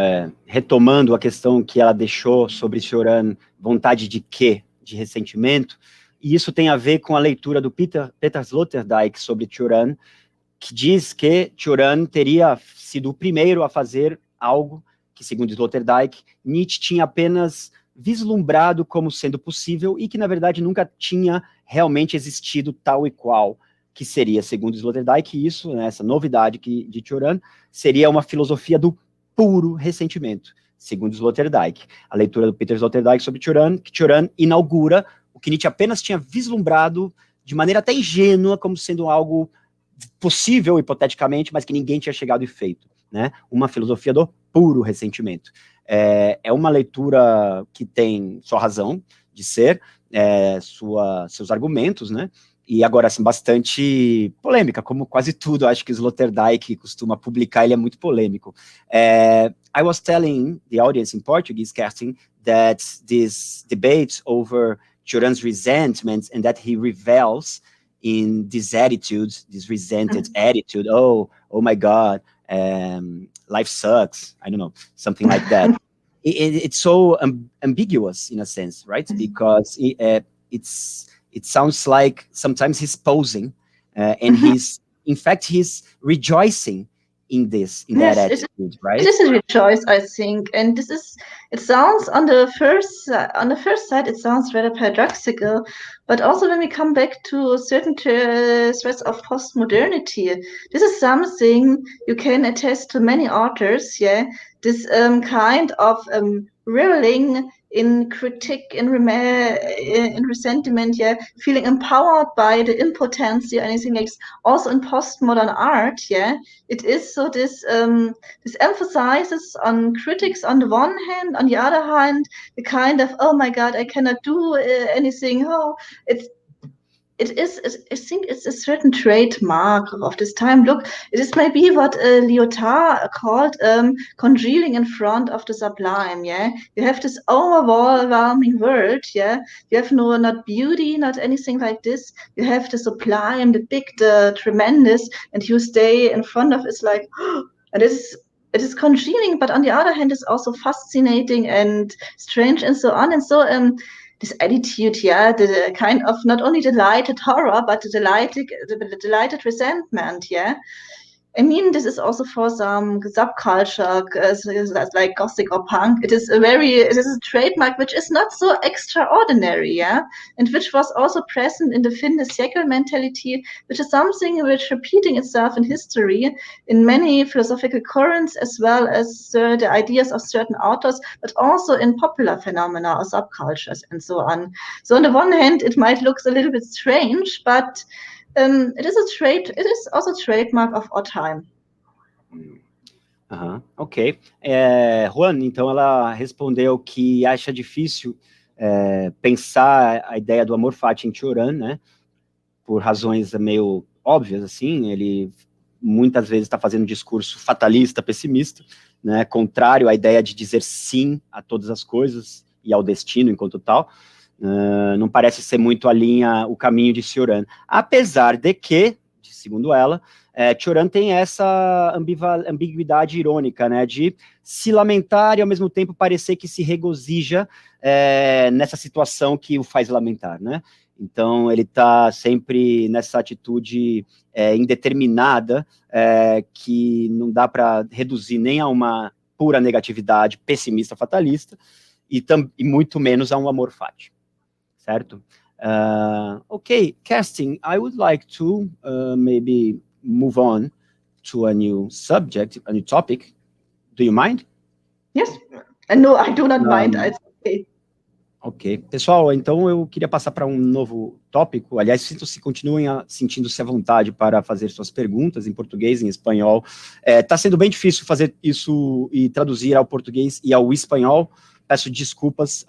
retomando a questão que ela deixou sobre Cioran, vontade de quê? De ressentimento, e isso tem a ver com a leitura do Peter Sloterdijk sobre Cioran, que diz que Cioran teria sido o primeiro a fazer algo que, segundo Sloterdijk, Nietzsche tinha apenas vislumbrado como sendo possível e que, na verdade, nunca tinha realmente existido tal e qual, que seria, segundo Sloterdijk, isso, essa novidade de Cioran, seria uma filosofia do puro ressentimento, segundo Sloterdijk. A leitura do Peter Sloterdijk sobre Cioran, que Cioran inaugura o que Nietzsche apenas tinha vislumbrado de maneira até ingênua, como sendo algo possível, hipoteticamente, mas que ninguém tinha chegado e feito, Uma filosofia do puro ressentimento. É uma leitura que tem sua razão de ser, seus argumentos, E agora, assim, bastante polêmica, como quase tudo, acho que o Sloterdijk costuma publicar, ele é muito polêmico. I was telling the audience in Portuguese, Kerstin, that this debate over Cioran's resentment and that he revels in this attitude, this resented attitude, oh my God, life sucks, I don't know, something like that. It's so ambiguous in a sense, right? Because it sounds like sometimes he's posing, and he's rejoicing in that attitude, right? It is a rejoice, I think, and it sounds on the first side, it sounds rather paradoxical, but also when we come back to certain threads of postmodernity, this is something you can attest to many authors, this kind of reveling in critique, in resentment, feeling empowered by the impotence or anything like this. Also in postmodern art, it is so this emphasizes on critics on the one hand, on the other hand, the kind of, oh my God, I cannot do anything. I think it's a certain trademark of this time. Look, it is maybe what Lyotard called congealing in front of the sublime, You have this overwhelming world, You have not beauty, not anything like this. You have the sublime, the big, the tremendous, and you stay in front of it's like, and it is congealing, but on the other hand, it's also fascinating and strange and so on. And so this attitude, the kind of not only delighted horror, but the delighted resentment, I mean, this is also for some subculture, like Gothic or punk. It is a trademark which is not so extraordinary, and which was also present in the fin de siècle mentality, which is something which repeating itself in history in many philosophical currents, as well as the ideas of certain authors, but also in popular phenomena or subcultures and so on. So on the one hand, it might look a little bit strange, but it is also a trademark of our time. Ok. Juan, então ela respondeu que acha difícil pensar a ideia do amor fati em Cioran, por razões meio óbvias, assim, ele muitas vezes está fazendo um discurso fatalista, pessimista, contrário à ideia de dizer sim a todas as coisas e ao destino enquanto tal. Não parece ser muito o caminho de Cioran. Apesar de que, segundo ela, Cioran tem essa ambiguidade irônica, né, de se lamentar e, ao mesmo tempo, parecer que se regozija nessa situação que o faz lamentar, né? Então, ele está sempre nessa atitude indeterminada, que não dá para reduzir nem a uma pura negatividade pessimista, fatalista, e muito menos a um amor fati, certo? Okay, Kerstin, I would like to maybe move on to a new subject, a new topic. Do you mind? Yes. No, I do not mind. It's okay. Ok. Pessoal, então eu queria passar para um novo tópico. Aliás, continuem sentindo-se à vontade para fazer suas perguntas em português, em espanhol. Está sendo bem difícil fazer isso e traduzir ao português e ao espanhol. Peço desculpas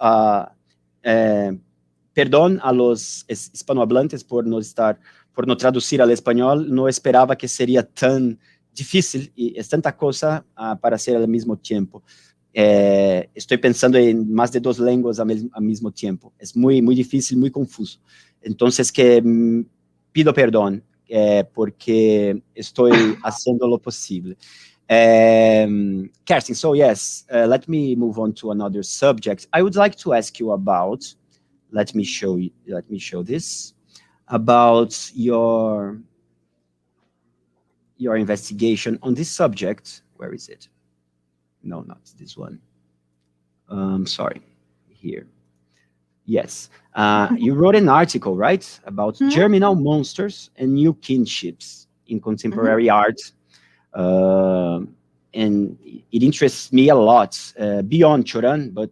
perdón a los hispanohablantes por no traducir al español. No esperaba que sería tan difícil y es tanta cosa para hacer al mismo tiempo. Estoy pensando en más de 2 lenguas al mismo tiempo. Es muy, muy difícil, muy confuso. Entonces, pido perdón porque estoy haciendo lo posible. Kerstin, so yes, let me move on to another subject. I would like to ask you about, let me show this, about your investigation on this subject. Where is it? No, not this one. Sorry, here. Yes, you wrote an article, right, about germinal monsters and new kinships in contemporary art, and it interests me a lot, beyond Cioran, but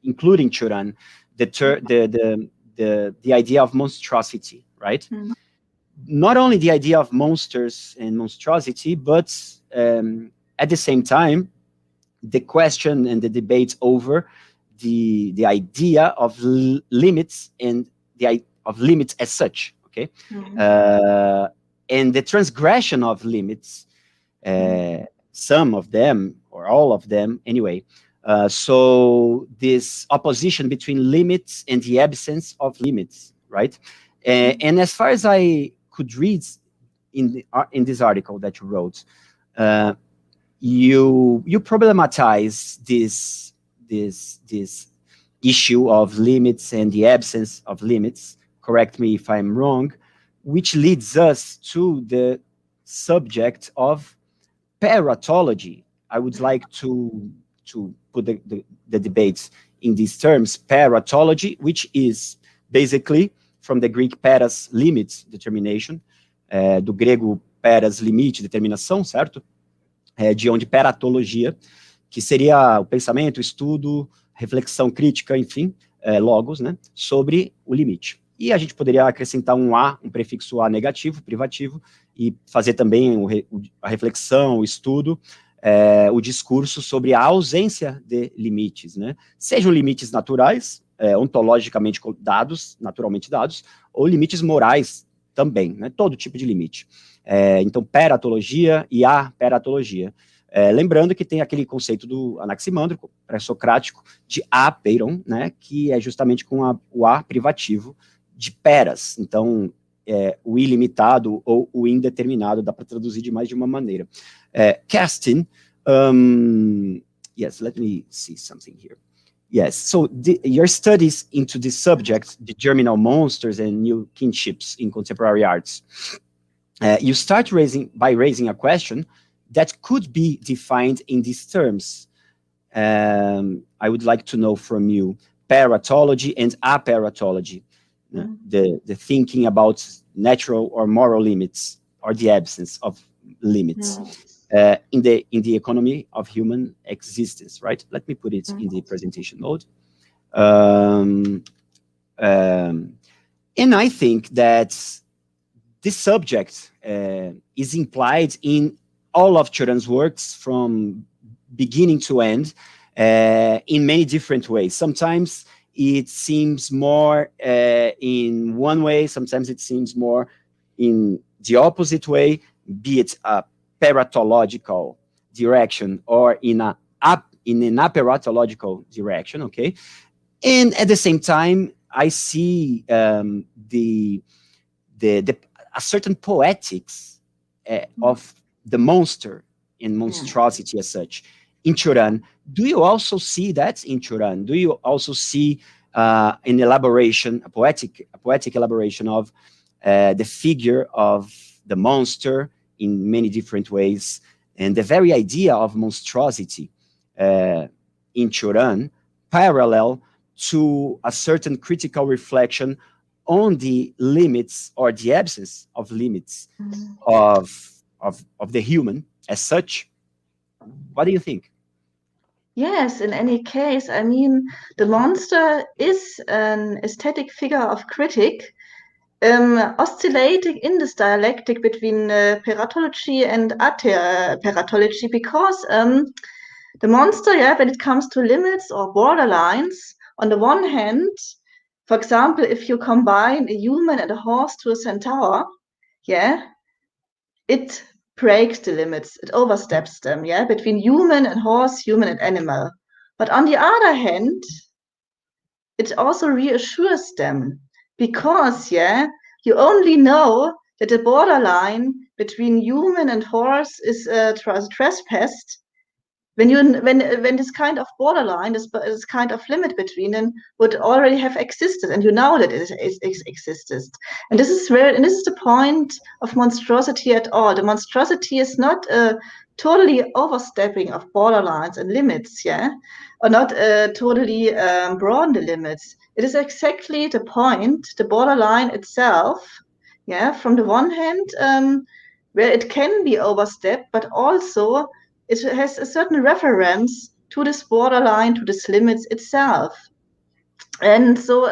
including Cioran, the idea of monstrosity, right? Not only the idea of monsters and monstrosity, but at the same time, the question and the debate over the idea of limits and of limits as such, okay? And the transgression of limits, some of them, or all of them, anyway. So this opposition between limits and the absence of limits, right? And as far as I could read in this article that you wrote, you problematize this issue of limits and the absence of limits. Correct me if I'm wrong, which leads us to the subject of paratology. I would like to put the debates in these terms. Paratology, which is basically from the Greek paras, limits, determination, do grego paras, limite, determinação, certo? De onde peratologia, que seria o pensamento, o estudo, reflexão crítica, enfim, logos, né, sobre o limite. E a gente poderia acrescentar um prefixo A negativo, privativo, e fazer também a reflexão, o estudo, o discurso sobre a ausência de limites, né? Sejam limites naturais, ontologicamente dados, naturalmente dados, ou limites morais também, né? Todo tipo de limite. Então, peratologia e aperatologia. Lembrando que tem aquele conceito do anaximandro, pré-socrático, de apeiron, né? Que é justamente com o A privativo de peras. Então, o ilimitado ou o indeterminado, dá para traduzir de mais de uma maneira. Kerstin, yes, let me see something here. Yes, so your studies into this subject, the germinal monsters and new kinships in contemporary arts, you start by raising a question that could be defined in these terms. I would like to know from you, paratology and aperatology, the thinking about natural or moral limits, or the absence of limits in the economy of human existence, right? Let me put it in the presentation mode. And I think that this subject is implied in all of Cioran's works from beginning to end in many different ways. Sometimes it seems more in one way, sometimes it seems more in the opposite way, be it a paratological direction or in an aperatological direction, okay? And at the same time, I see a certain poetics of the monster and monstrosity as such. In Cioran, do you also see that in Cioran? Do you also see an elaboration, a poetic elaboration of the figure of the monster in many different ways, and the very idea of monstrosity in Cioran, parallel to a certain critical reflection on the limits or the absence of limits of the human as such? What do you think? Yes, in any case, I mean, the monster is an aesthetic figure of critic, oscillating in this dialectic between peratology and ateratology, because the monster, yeah, when it comes to limits or borderlines, on the one hand, for example, if you combine a human and a horse to a centaur, yeah, it breaks the limits, it oversteps them, yeah, between human and horse, human and animal. But on the other hand, it also reassures them, because, yeah, you only know that the borderline between human and horse is trespassed when this kind of borderline, this kind of limit between them would already have existed, and you know that it existed. And this is the point of monstrosity at all. The monstrosity is not a totally overstepping of borderlines and limits, yeah, or not totally broaden the limits. It is exactly the point, the borderline itself, yeah, from the one hand, where it can be overstepped, but also it has a certain reference to this borderline, to this limits itself. And so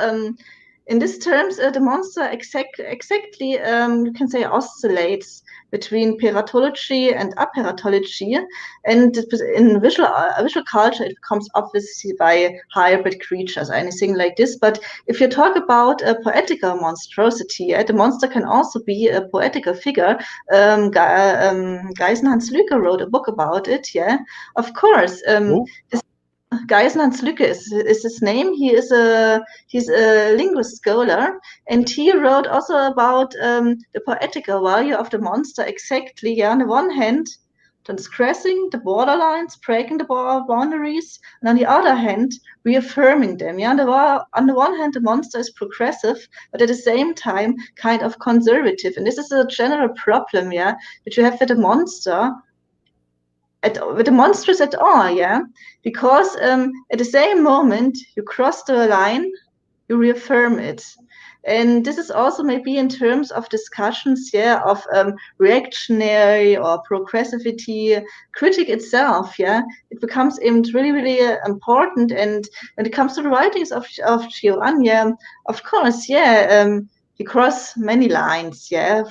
in these terms, the monster exactly, you can say, oscillates between peratology and aperatology. And in visual culture, it becomes obviously by hybrid creatures, anything like this. But if you talk about a poetical monstrosity, the monster can also be a poetical figure. Geisenhans Lücke wrote a book about it, yeah. Of course, Geisenhans Lücke is his name. He's a linguist scholar, and he wrote also about the poetical value of the monster. Exactly, yeah. On the one hand, transgressing the borderlines, breaking the boundaries, and on the other hand, reaffirming them. Yeah, on the one hand, the monster is progressive, but at the same time, kind of conservative. And this is a general problem, yeah, that you have with the monster. With the monstrous at all, yeah, because at the same moment you cross the line, you reaffirm it. And this is also maybe in terms of discussions, yeah, of reactionary or progressivity, critic itself, yeah, it becomes really, really important. And when it comes to the writings of Cioran, yeah, of course, yeah, he cross many lines, yeah,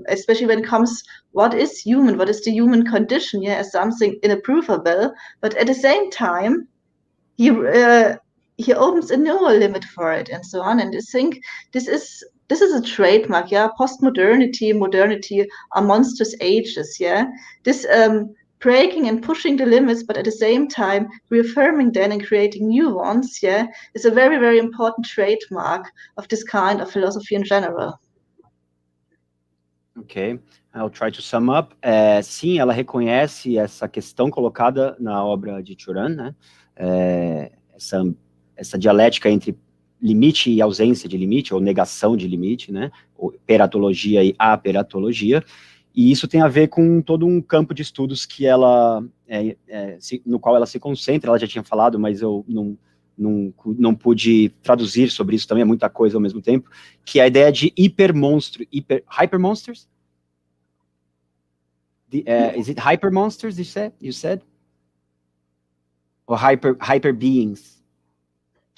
especially when it comes, what is human, what is the human condition, yeah, as something inapprovable, but at the same time, he opens a new limit for it, and so on. And I think this is a trademark, yeah. Postmodernity, modernity are monstrous ages, yeah. This breaking and pushing the limits, but at the same time reaffirming them and creating new ones, yeah, is a very, very important trademark of this kind of philosophy in general. Ok, I'll try to sum up. Sim, ela reconhece essa questão colocada na obra de Cioran, né? Essa dialética entre limite e ausência de limite, ou negação de limite, né? Ou peratologia e aperatologia. E isso tem a ver com todo um campo de estudos que ela, no qual ela se concentra. Ela já tinha falado, mas eu não pude traduzir sobre isso também, é muita coisa ao mesmo tempo, que é a ideia de hypermonsters? Is it hypermonsters, you said? Or hyper beings?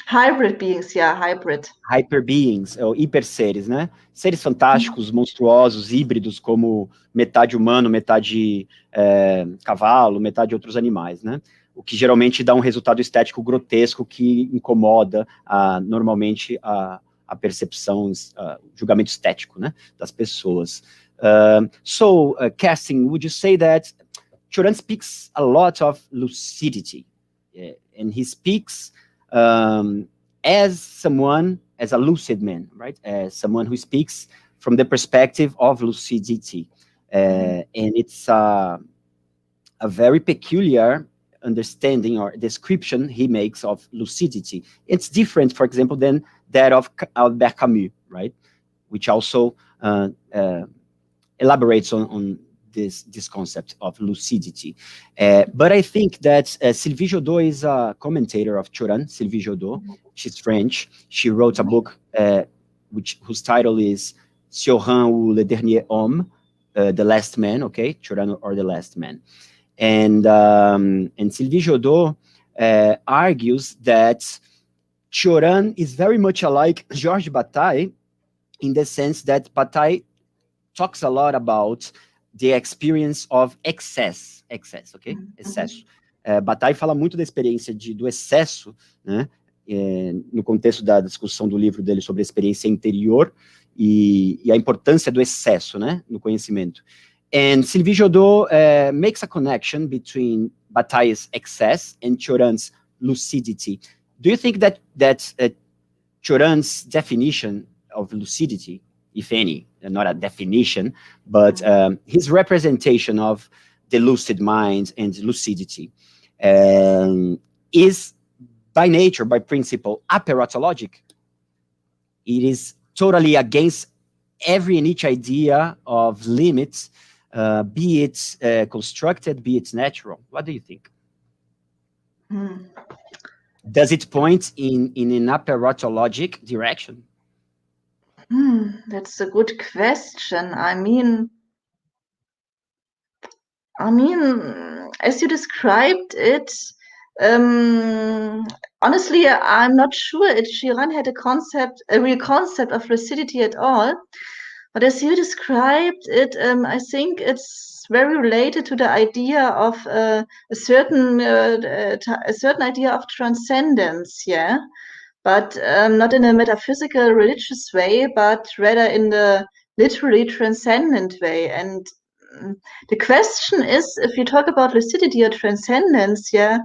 Hybrid beings, yeah, hybrid. Hyper beings, ou hiperseres, né? Seres fantásticos, monstruosos, híbridos, como metade humano, metade cavalo, metade outros animais, né? O que geralmente dá um resultado estético grotesco que incomoda normalmente a percepção, o julgamento estético, né, das pessoas. Kerstin, would you say that Cioran speaks a lot of lucidity, and he speaks as as a lucid man, right? As someone who speaks from the perspective of lucidity. And it's a very peculiar understanding or description he makes of lucidity. It's different, for example, than that of Albert Camus, right? Which also elaborates on this concept of lucidity. But I think that Sylvie Jodot is a commentator of Cioran, Sylvie Jodot. She's French. She wrote a book whose title is Cioran ou le dernier homme, the last man, okay? Cioran or the last man. And Sylvie Jodot argues that Cioran is very much alike Georges Bataille in the sense that Bataille talks a lot about the experience of excess, ok? Excesso. Bataille fala muito da experiência do excesso, né? No contexto da discussão do livro dele sobre a experiência interior e a importância do excesso, né, no conhecimento. And Sylvie Jodot makes a connection between Bataille's excess and Cioran's lucidity. Do you think that Cioran's definition of lucidity, if any, not a definition, but his representation of the lucid mind and lucidity is by nature, by principle, aperatologic? It is totally against every Nietzsche idea of limits, be it constructed, be it natural. What do you think? Does it point in an aperatologic direction? That's a good question. I mean, as you described it, honestly, I'm not sure if Cioran had a real concept of lucidity at all. But as you described it, I think it's very related to the idea of a certain idea of transcendence, yeah. But not in a metaphysical, religious way, but rather in the literally transcendent way. And the question is, if you talk about lucidity or transcendence, yeah,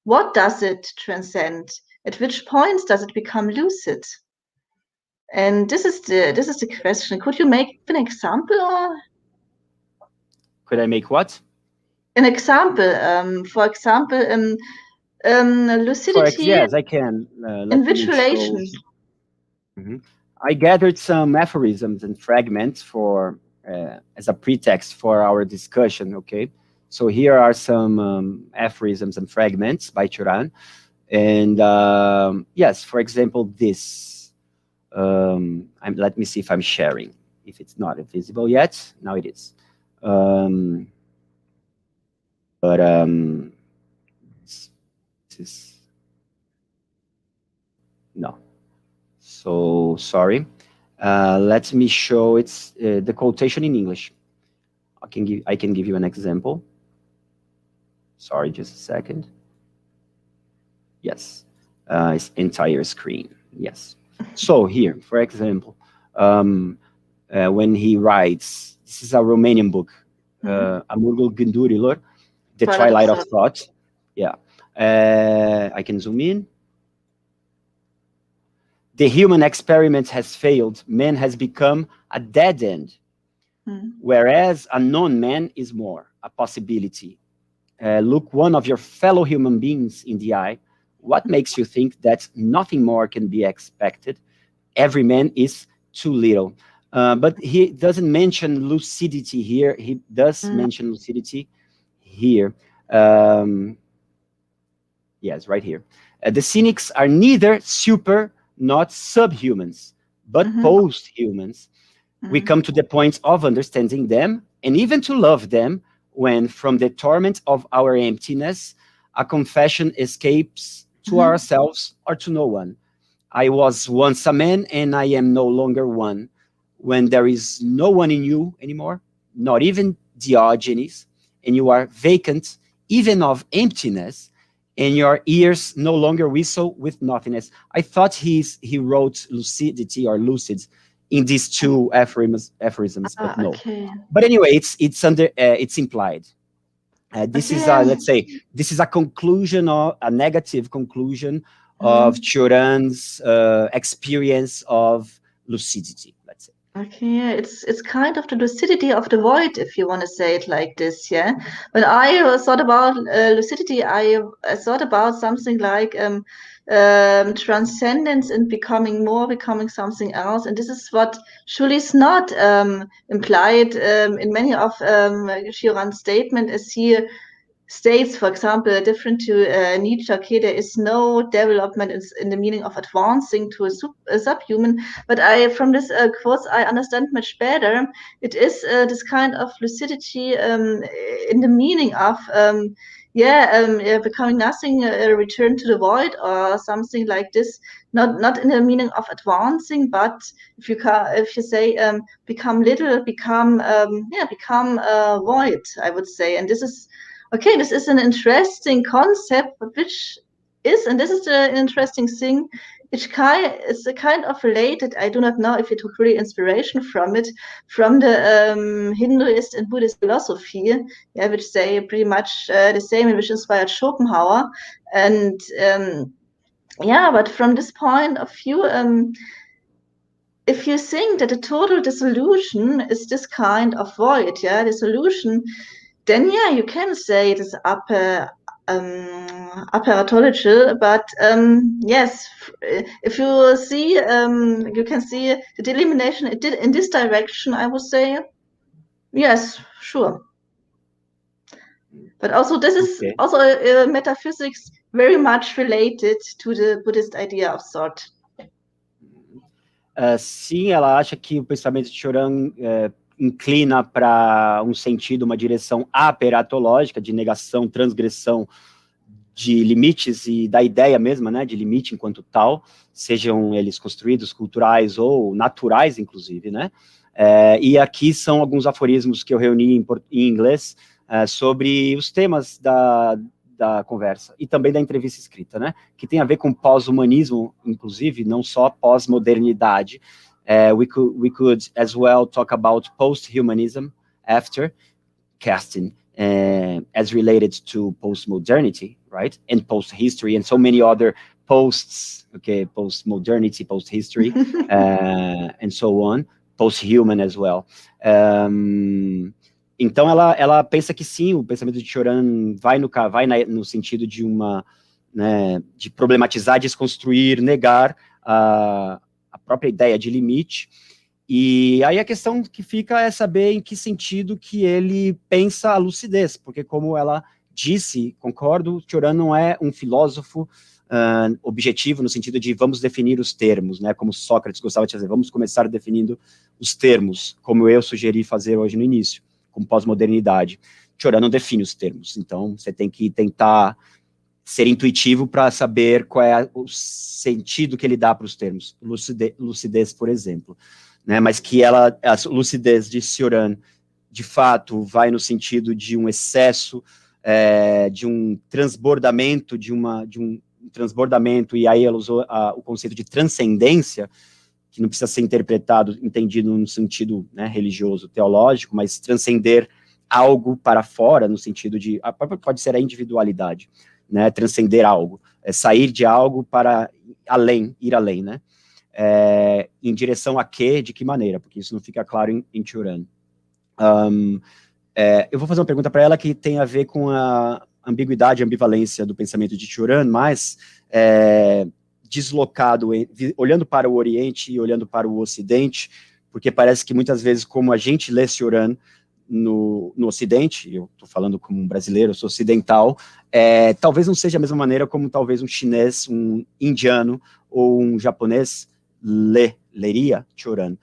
what does it transcend? At which points does it become lucid? And this is the question. Could you make an example? Or? Could I make what? An example. For example, lucidity. Yes, I can. In which relation? I gathered some aphorisms and fragments for as a pretext for our discussion. Okay, so here are some aphorisms and fragments by Cioran, and yes, for example, this. Let me see if I'm sharing. If it's not visible yet, now it is. This is no. So sorry. Let me show it's the quotation in English. I can give you an example. Sorry, just a second. Yes, it's entire screen. Yes. So here, for example, when he writes, this is a Romanian book, Amurgul Gândurilor, The Twilight of Thought. Yeah. I can zoom in. The human experiment has failed. Man has become a dead end, whereas a non-man is more, a possibility. Look one of your fellow human beings in the eye. What makes you think that nothing more can be expected? Every man is too little. But he doesn't mention lucidity here. He does mention lucidity here. Yes, right here. The cynics are neither super, not subhumans, but post-humans. We come to the point of understanding them and even to love them when from the torment of our emptiness, a confession escapes to ourselves or to no one. I was once a man and I am no longer one. When there is no one in you anymore, not even Diogenes, and you are vacant even of emptiness, and your ears no longer whistle with nothingness. I thought he wrote lucidity or lucid in these two aphorisms, but no. Okay. But anyway, it's implied. This is let's say this is a conclusion or a negative conclusion of Cioran's experience of lucidity, let's say. Okay, it's kind of the lucidity of the void, if you want to say it like this, yeah. When I thought about lucidity, I thought about something like transcendence and becoming more, becoming something else, and this is what surely is not implied in many of Cioran's statement, as he states, for example, different to Nietzsche, okay, there is no development in the meaning of advancing to a subhuman. But from this quotes, I understand much better. It is this kind of lucidity in the meaning of, becoming nothing, return to the void, or something like this. Not in the meaning of advancing, but if you say become little, become void, I would say, and this is. Okay, this is an interesting concept, but and this is the interesting thing, it's a kind of related. I do not know if it took really inspiration from it, from the Hinduist and Buddhist philosophy, yeah, which say pretty much the same, and which inspired Schopenhauer. And but from this point of view, if you think that a total dissolution is this kind of void, yeah, dissolution, then yeah, you can say it is apparatological, but yes, if you see, you can see the delimitation it did in this direction, I would say, yes, sure. But also this is also metaphysics very much related to the Buddhist idea of thought. Sim, ela acha que o pensamento de Cioran inclina para um sentido, uma direção aperatológica, de negação, transgressão de limites e da ideia mesma, né, de limite enquanto tal, sejam eles construídos, culturais ou naturais, inclusive, né? E aqui são alguns aforismos que eu reuni em inglês sobre os temas da conversa e também da entrevista escrita, né? Que tem a ver com pós-humanismo, inclusive, não só pós-modernidade. We could as well talk about post-humanism after Kerstin, as related to postmodernity, right? And post-history and so many other posts, okay, post-modernity, post-history, and so on, post-human as well. Então, ela pensa que sim, o pensamento de Cioran vai no sentido de de problematizar, desconstruir, negar a própria ideia de limite. E aí a questão que fica é saber em que sentido que ele pensa a lucidez, porque como ela disse, concordo, Cioran não é um filósofo objetivo no sentido de vamos definir os termos, né, como Sócrates gostava de fazer, vamos começar definindo os termos, como eu sugeri fazer hoje no início, como pós-modernidade. Cioran não define os termos, então você tem que tentar ser intuitivo para saber qual é o sentido que ele dá para os termos, lucidez, por exemplo, né, mas que a lucidez de Cioran, de fato, vai no sentido de um excesso, de um transbordamento, de um transbordamento, e aí ela usou o conceito de transcendência, que não precisa ser entendido no sentido, né, religioso, teológico, mas transcender algo para fora, no sentido de, pode ser a individualidade, né, transcender algo, sair de algo para ir além, né, em direção a quê, de que maneira, porque isso não fica claro em Cioran. Eu vou fazer uma pergunta para ela que tem a ver com a ambiguidade, a ambivalência do pensamento de Cioran, mas deslocado, olhando para o Oriente e olhando para o Ocidente, porque parece que muitas vezes, como a gente lê Cioran no Ocidente, eu estou falando como um brasileiro, eu sou ocidental, talvez não seja a mesma maneira como talvez um chinês, um indiano ou um japonês leria Cioran.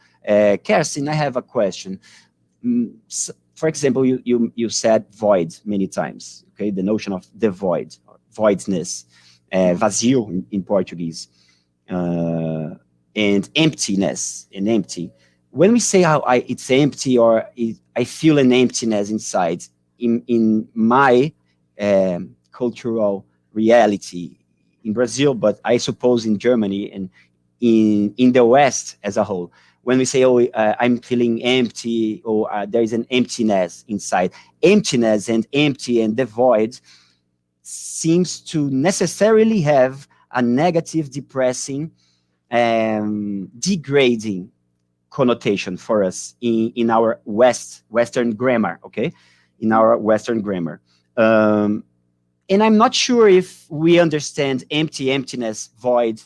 Kerstin, I have a question. For example, you said void many times, okay? The notion of the void, voidness, vazio in Portuguese, and emptiness, and empty. When we say how it's empty or I feel an emptiness inside, in my cultural reality in Brazil, but I suppose in Germany and in the West as a whole, when we say, I'm feeling empty, or there is an emptiness inside. Emptiness and empty and the void seems to necessarily have a negative, depressing, degrading connotation for us in our Western grammar, okay? In our Western grammar. And I'm not sure if we understand empty, emptiness, void,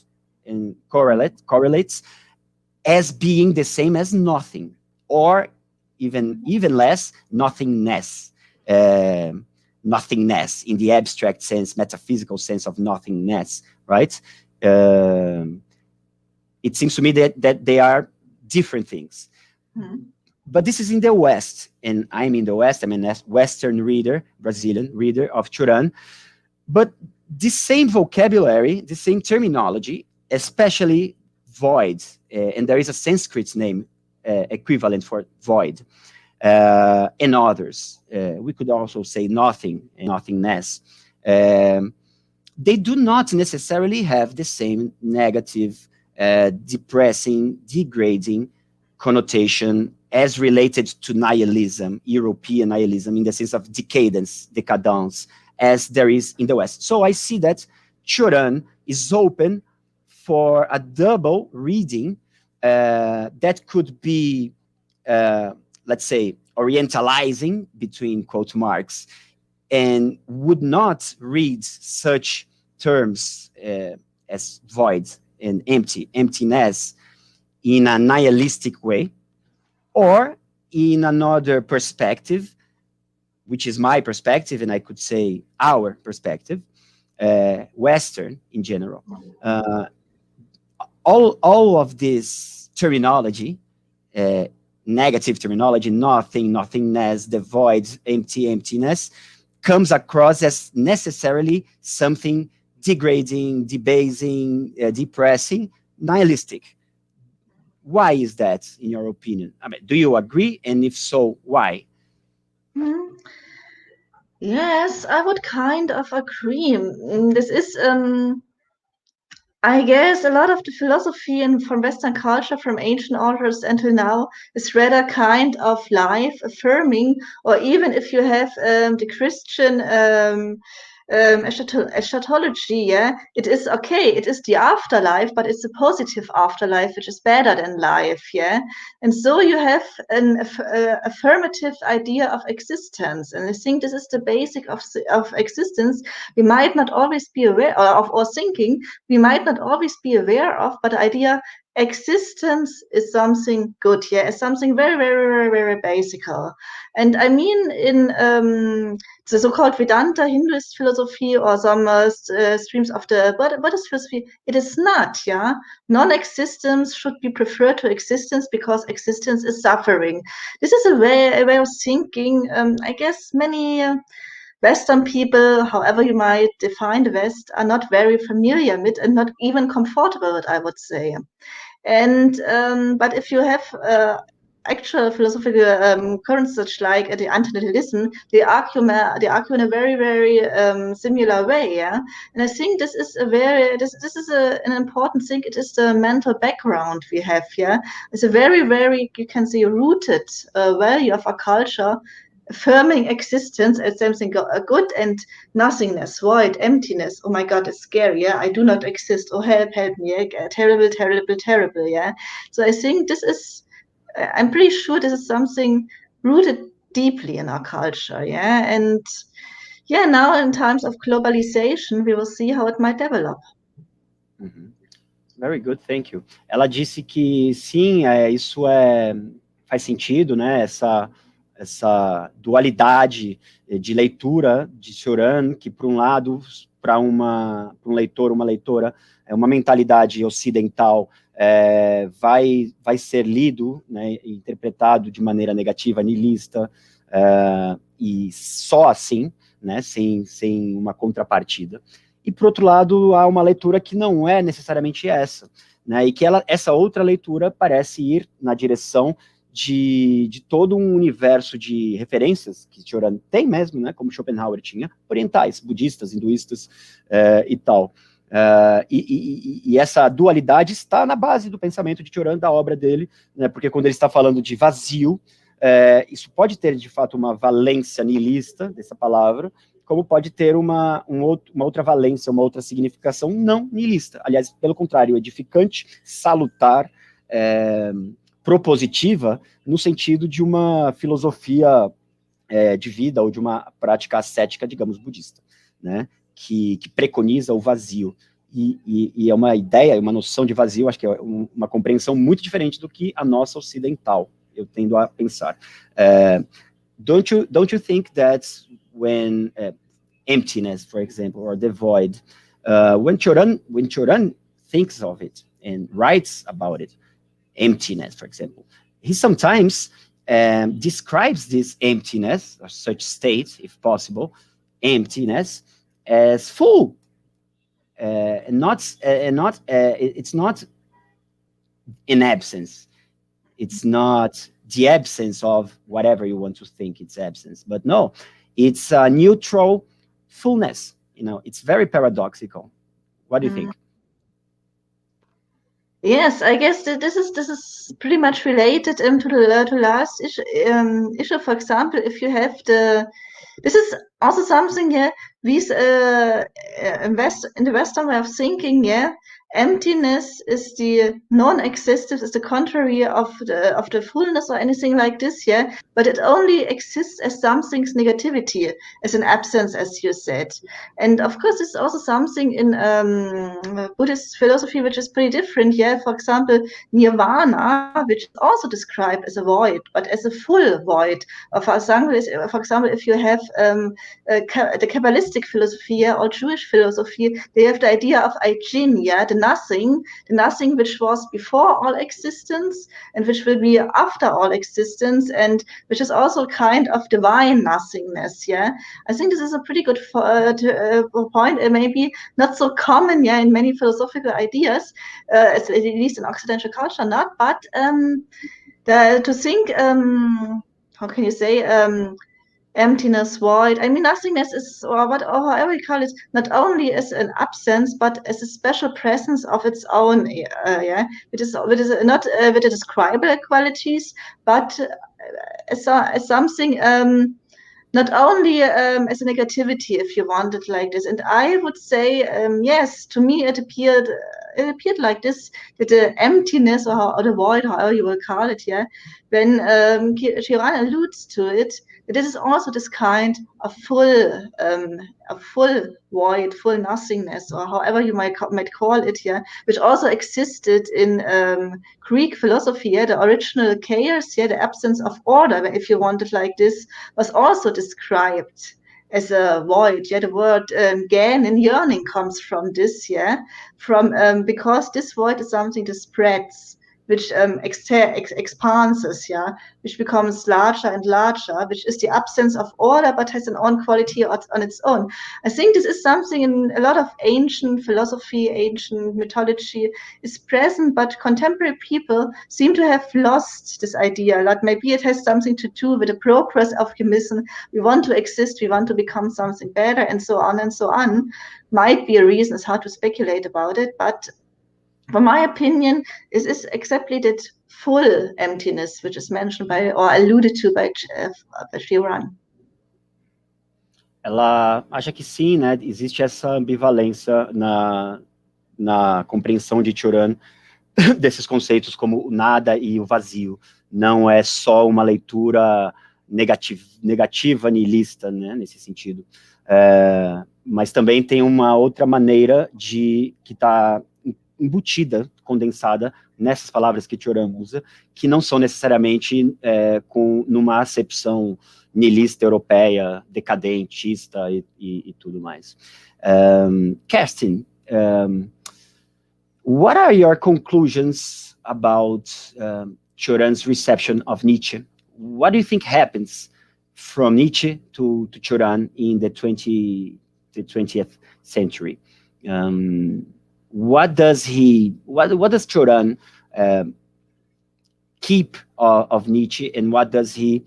and correlates as being the same as nothing, or even less, nothingness. Nothingness in the abstract sense, metaphysical sense of nothingness, right? It seems to me that they are different things. Mm-hmm. But this is in the West, and I'm in the West. I'm a Western reader, Brazilian reader of Cioran. But the same vocabulary, the same terminology, especially void, and there is a Sanskrit name equivalent for void, and others. We could also say nothing and nothingness. They do not necessarily have the same negative, depressing, degrading connotation as related to nihilism, European nihilism, in the sense of decadence, as there is in the West. So I see that Cioran is open for a double reading that could be, let's say, orientalizing, between quote marks, and would not read such terms as void and emptiness in a nihilistic way, or in another perspective, which is my perspective, and I could say our perspective, Western in general. All of this terminology, negative terminology, nothing, nothingness, the void, empty, emptiness, comes across as necessarily something degrading, debasing, depressing, nihilistic. Why is that, in your opinion? I mean, do you agree? And if so, why? Mm-hmm. Yes, I would kind of agree. This is, I guess, a lot of the philosophy from Western culture, from ancient authors until now, is rather kind of life affirming, or even if you have the Christian eschatology, yeah, it is okay. It is the afterlife, but it's a positive afterlife, which is better than life, yeah. And so you have an affirmative idea of existence, and I think this is the basic of existence. We might not always be aware of, or thinking we might not always be aware of, but the idea existence is something good, yeah, it's something very, very, very, very basic. And I mean, in the so-called Vedanta Hinduist philosophy, or some streams of the Buddhist philosophy, it is not, yeah. Non-existence should be preferred to existence because existence is suffering. This is a way of thinking. I guess many Western people, however you might define the West, are not very familiar with and not even comfortable with, I would say. And but if you have actual philosophical currents such like the anti-Nihilism, they argue in a very, very similar way, yeah. And I think this is an important thing. It is the mental background we have, yeah. It's a very, very, you can say, rooted value of our culture, affirming existence as something good, and nothingness, void, emptiness. Oh my God, it's scary. Yeah, I do not exist. Oh, help me. Yeah? Terrible, terrible, terrible. Yeah. So I think this is, I'm pretty sure this is something rooted deeply in our culture. Yeah. And yeah, now in times of globalization, we will see how it might develop. Very good, thank you. Ela disse que sim, isso faz sentido, né? Essa dualidade de leitura de Cioran, que por um lado, para um leitor, uma leitora, uma mentalidade ocidental, vai ser lido, né, interpretado de maneira negativa, nihilista, e só assim, né, sem uma contrapartida. E, por outro lado, há uma leitura que não é necessariamente essa, né, e que essa outra leitura parece ir na direção de todo um universo de referências que Cioran tem mesmo, né, como Schopenhauer tinha, orientais, budistas, hinduístas e tal. E essa dualidade está na base do pensamento de Cioran, da obra dele, né, porque quando ele está falando de vazio, isso pode ter, de fato, uma valência nihilista dessa palavra, como pode ter uma outra valência, uma outra significação não nihilista. Aliás, pelo contrário, edificante, salutar, propositiva, no sentido de uma filosofia de vida ou de uma prática ascética, digamos, budista, né? Que preconiza o vazio. E é uma ideia, uma noção de vazio, acho que é uma compreensão muito diferente do que a nossa ocidental, eu tendo a pensar. Don't you think that when emptiness, for example, or the void, when Cioran thinks of it and writes about it, emptiness, for example, he sometimes describes this emptiness, or such state, if possible, emptiness, as full. It's not in absence. It's not the absence of whatever you want to think it's absence, but no, it's a neutral fullness. It's very paradoxical. What do you think? Yes, I guess that this is pretty much related to the last issue. For example, if you have this is also something, these in the Western way of thinking, emptiness is the non-existence, is the contrary of the fullness or anything like this, but it only exists as something's negativity, as an absence, as you said. And of course, it's also something in Buddhist philosophy which is pretty different. For example, nirvana, which is also described as a void, but as a full void. For example, if you have the Kabbalistic philosophy or Jewish philosophy, they have the idea of Aijin, the nothing which was before all existence and which will be after all existence, and which is also kind of divine nothingness. I think this is a pretty good point, and maybe not so common, in many philosophical ideas, at least in Occidental culture, not. But to think, how can you say? Emptiness, void. I mean, nothingness is, or however you call it, not only as an absence, but as a special presence of its own. It is not with the describable qualities, but as something. Not only as a negativity, if you want it like this. And I would say, yes, to me it appeared like this, that the emptiness or the void, however you will call it, when Cioran alludes to it, that this is also this kind of full void, full nothingness, or however you might call it, which also existed in Greek philosophy, the original chaos, the absence of order, if you want it like this, was also described as a void. The word gan in yearning comes from this, because this void is something that spreads, which expands, which becomes larger and larger, which is the absence of order, but has an own quality on its own. I think this is something in a lot of ancient philosophy, ancient mythology is present, but contemporary people seem to have lost this idea a lot. Maybe it has something to do with the progress of humanism. We want to exist, we want to become something better, and so on and so on. Might be a reason. It's hard to speculate about it, but from my opinion, it is exactly that full emptiness which is mentioned by, or alluded to by Cioran. Ela acha que sim, né? Existe essa ambivalência na compreensão de Cioran desses conceitos como o nada e o vazio. Não é só uma leitura negativa, nihilista, né? Nesse sentido. Mas também tem uma outra maneira que está embutida, condensada nessas palavras que Cioran usa, que não são necessariamente numa acepção nihilista europeia, decadentista e tudo mais. Kerstin, what are your conclusions about Cioran's reception of Nietzsche? What do you think happens from Nietzsche to Cioran in the 20th century? What does Cioran keep of Nietzsche, and what does he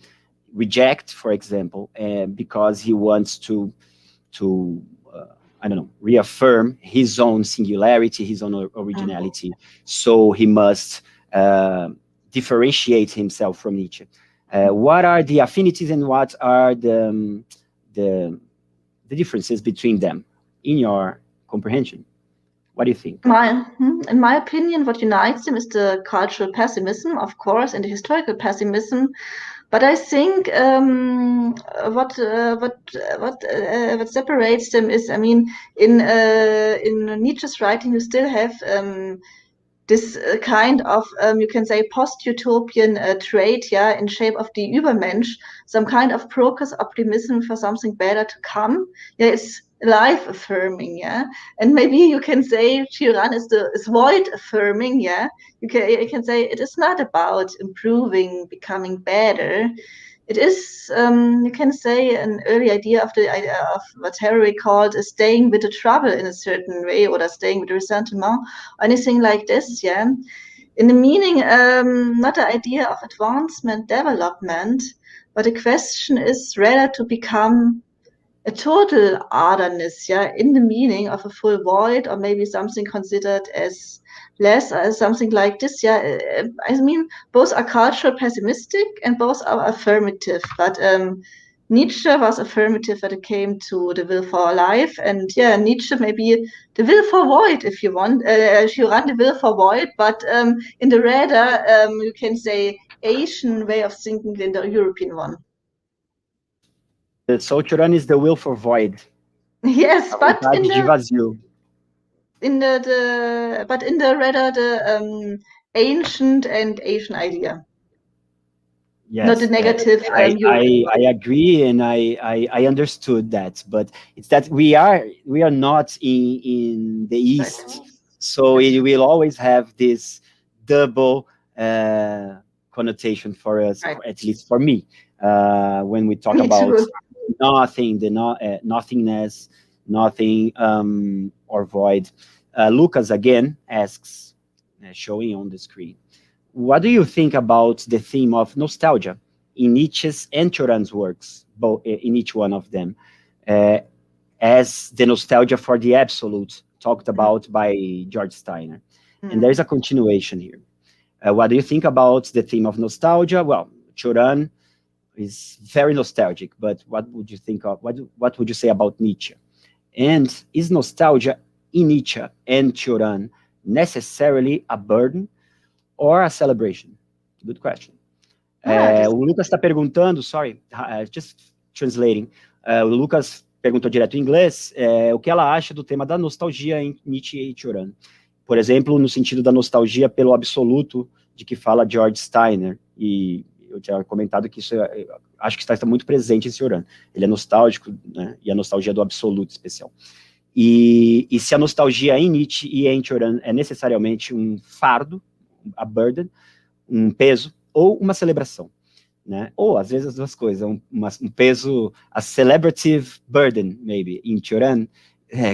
reject, for example, because he wants to I don't know, reaffirm his own singularity, his own originality, so he must differentiate himself from Nietzsche. What are the affinities and what are the the differences between them in your comprehension? What do you think? In my opinion, what unites them is the cultural pessimism, of course, and the historical pessimism. But I think what separates them is, I mean, in Nietzsche's writing, you still have this kind of, you can say, post-utopian trait, yeah, in shape of the Übermensch, some kind of progress optimism for something better to come. Yeah, it's life affirming, yeah, and maybe you can say Cioran is void affirming, yeah. You can say it is not about improving, becoming better. It is, you can say, an early idea of what Harry called staying with the trouble in a certain way, or staying with the ressentiment, anything like this, yeah. In the meaning, not the idea of advancement, development, but the question is rather to become a total otherness, yeah, in the meaning of a full void, or maybe something considered as less, something like this, yeah. I mean, both are cultural pessimistic and both are affirmative, but Nietzsche was affirmative when it came to the will for life, and yeah, Nietzsche maybe the will for void, if you want, Cioran the will for void, but in the rather, you can say, Asian way of thinking than the European one. So Cioran is the will for void. Yes, but in the rather the ancient and Asian idea. Yes, not the negative. I agree, and I understood that, but it's that we are not in the East, Right. so it will always have this double connotation for us, Right. at least for me, when we talk Me about too. nothing, nothingness, nothing, or void. Lucas again asks, showing on the screen, what do you think about the theme of nostalgia in Nietzsche's and Cioran's works, both in each one of them, as the nostalgia for the absolute talked about by George Steiner? And there is a continuation here. What do you think about the theme of nostalgia? Well, Cioran is very nostalgic, but what would you think of? What would you say about Nietzsche? And is nostalgia in Nietzsche and Cioran necessarily a burden or a celebration? Good question. O Lucas está perguntando, sorry, just translating. O Lucas perguntou direto em inglês o que ela acha do tema da nostalgia em Nietzsche e Cioran. Por exemplo, no sentido da nostalgia pelo absoluto de que fala George Steiner. E eu tinha comentado que isso acho que está muito presente em Cioran. Ele é nostálgico, né? E a nostalgia do absoluto especial. E se a nostalgia em Nietzsche e em Cioran é necessariamente um fardo, a burden, um peso, ou uma celebração, né? Ou, às vezes, as duas coisas, um peso, a celebrative burden, maybe, in Cioran,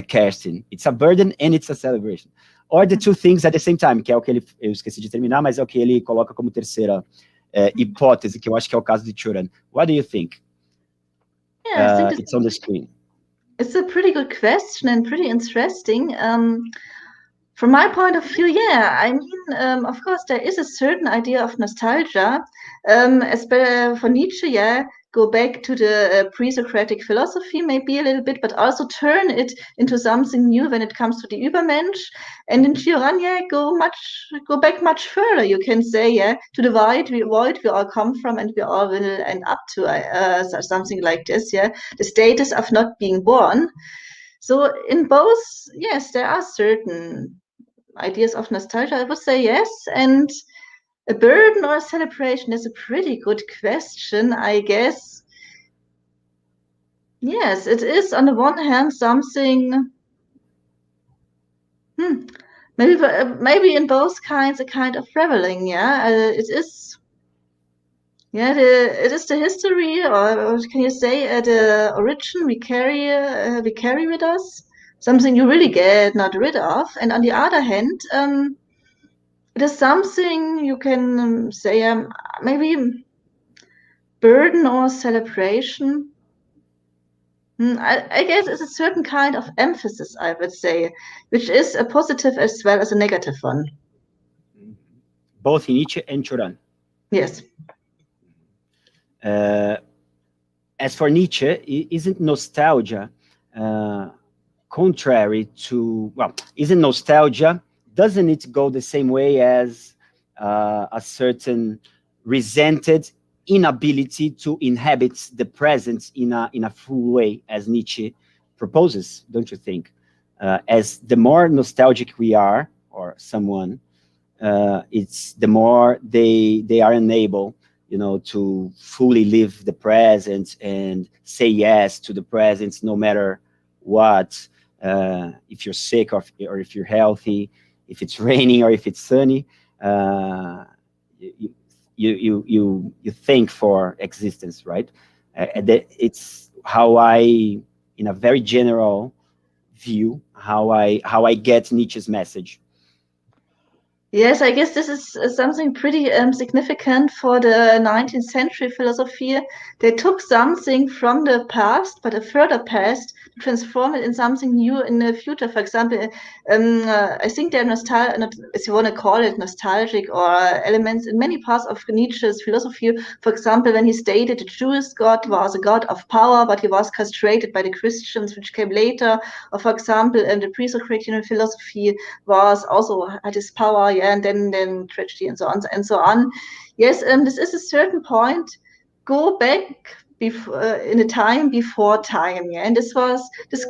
Kerstin. It's a burden and it's a celebration. Or the two things at the same time, que é o que eu esqueci de terminar, mas é o que ele coloca como terceira hipótese, que eu acho que é o caso de Cioran. What do you think? Yeah, I think it's on the screen. It's a pretty good question and pretty interesting. From my point of view, yeah, I mean, of course, there is a certain idea of nostalgia. For Nietzsche, yeah, go back to the pre-Socratic philosophy maybe a little bit, but also turn it into something new when it comes to the Übermensch. And in Cioran, yeah, go back much further, you can say, yeah, to the void we all come from and we all will end up to, something like this, yeah, the status of not being born. So in both, yes, there are certain ideas of nostalgia, I would say yes. And a burden or a celebration is a pretty good question, I guess. Yes, it is on the one hand something, maybe in both kinds a kind of reveling, yeah. It is, yeah, it is the history, or can you say the origin we carry with us, something you really get not rid of. And on the other hand, it is something you can say maybe burden or celebration. I guess it's a certain kind of emphasis, I would say, which is a positive as well as a negative one. Both in Nietzsche and Cioran. Yes. As for Nietzsche, isn't nostalgia contrary to, well, isn't nostalgia, doesn't it go the same way as a certain resented inability to inhabit the present in a full way, as Nietzsche proposes, don't you think? As the more nostalgic we are, or someone, it's the more they are unable, to fully live the present and say yes to the present, no matter what. If you're sick or if you're healthy, if it's raining or if it's sunny, you think for existence, right? It's how I, in a very general view, how I get Nietzsche's message. Yes, I guess this is something pretty significant for the 19th century philosophy. They took something from the past, but a further past, to transform it in something new in the future. For example, I think they're if you want to call it nostalgic, or elements in many parts of Nietzsche's philosophy. For example, when he stated the Jewish God was a god of power, but he was castrated by the Christians, which came later. Or for example, the pre-Socratic philosophy was also had this power, and then tragedy and so on and so on. Yes, this is a certain point. Go back before in a time before time, yeah. And this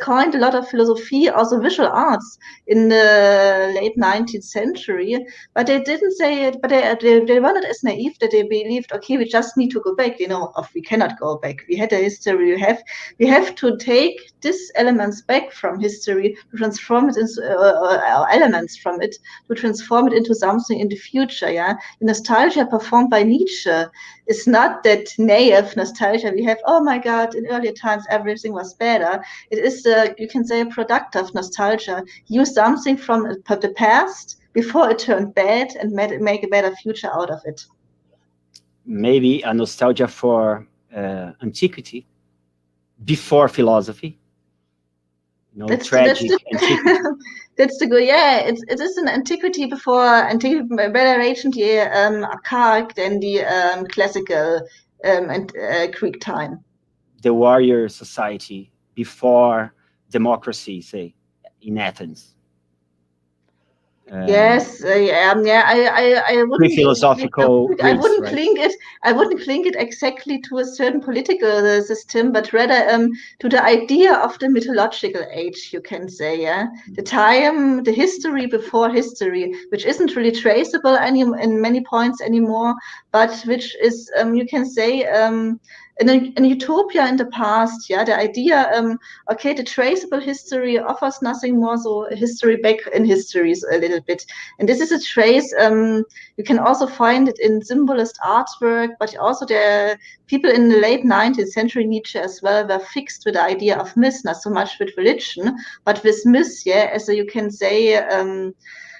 coined a lot of philosophy, also visual arts, in the late 19th century. But they didn't say it. But they were not as naive that they believed, okay, we just need to go back. We cannot go back. We had a history. We have to take these elements back from history to transform it into elements from it to transform it into something in the future. Yeah, the nostalgia performed by Nietzsche is not that naive nostalgia we have. Oh my God, in earlier times everything was better. It is, you can say, a productive nostalgia. Use something from the past before it turned bad and make a better future out of it. Maybe a nostalgia for antiquity before philosophy. Tragic antiquity. That's the good. Yeah, it is an antiquity before antiquity, better ancient, archaic than the classical and Greek time. The warrior society before democracy, say, in Athens. Yes, yeah. I wouldn't. Pre-philosophical Greece, I wouldn't right? link it. I wouldn't link it exactly to a certain political system, but rather to the idea of the mythological age. You can say, yeah, the time, the history before history, which isn't really traceable in many points anymore, but which is, you can say, in a utopia in the past. Yeah, the idea, okay, the traceable history offers nothing more, so history back in history is a little bit. And this is a trace, you can also find it in symbolist artwork, but also the people in the late 19th century, Nietzsche as well, were fixed with the idea of myth, not so much with religion, but with myth, yeah, as you can say,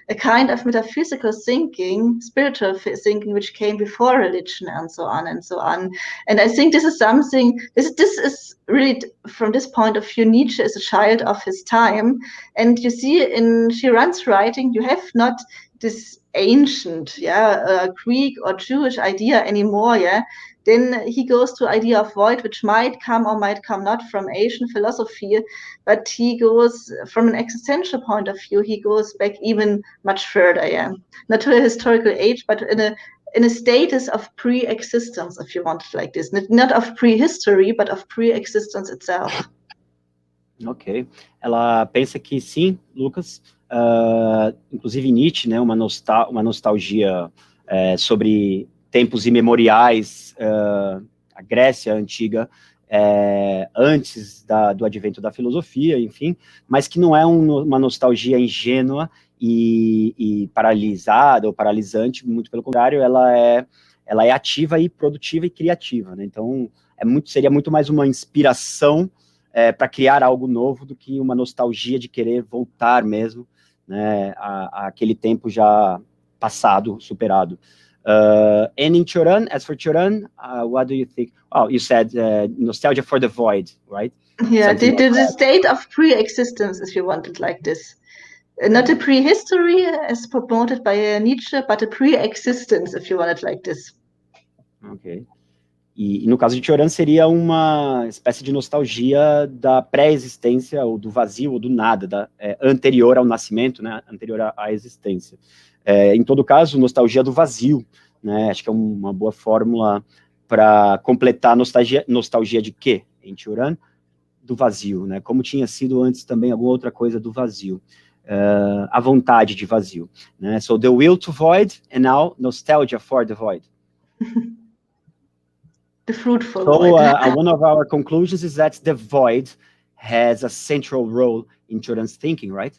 a kind of metaphysical thinking, spiritual thinking, which came before religion, and so on and so on. And I think this is something, this is really, from this point of view, Nietzsche is a child of his time. And you see in Cioran's writing, you have not this ancient, Greek or Jewish idea anymore, yeah. Then he goes to idea of void, which might come or might come not from Asian philosophy, but he goes from an existential point of view. He goes back even much further, yeah, not to a historical age, but in a status of pre-existence, if you want it like this, not of prehistory, but of pre-existence itself. Ok. Ela pensa que sim, Lucas. Inclusive Nietzsche, né, uma nostalgia sobre tempos imemoriais, a Grécia antiga, antes do advento da filosofia, enfim, mas que não é uma nostalgia ingênua e paralisada ou paralisante, muito pelo contrário, ela é ativa e produtiva e criativa, né? Então, seria muito mais uma inspiração para criar algo novo do que uma nostalgia de querer voltar mesmo, né, àquele tempo já passado, superado. And in Cioran, as for Cioran, what do you think? Oh, you said nostalgia for the void, right? Yeah, the state of pre-existence, if you want it like this. Not a prehistory as promoted by Nietzsche, but a pre-existence, if you want it like this. Ok. E no caso de Cioran seria uma espécie de nostalgia da pré-existência, ou do vazio, ou do nada, anterior ao nascimento, né, anterior à existência. Em todo caso, nostalgia do vazio, né, acho que é uma boa fórmula para completar nostalgia de quê? Em Cioran, do vazio, né, como tinha sido antes também alguma outra coisa do vazio, a vontade de vazio, né, so the will to void, and now nostalgia for the void. The fruitful So void. one of our conclusions is that the void has a central role in Cioran's thinking, right?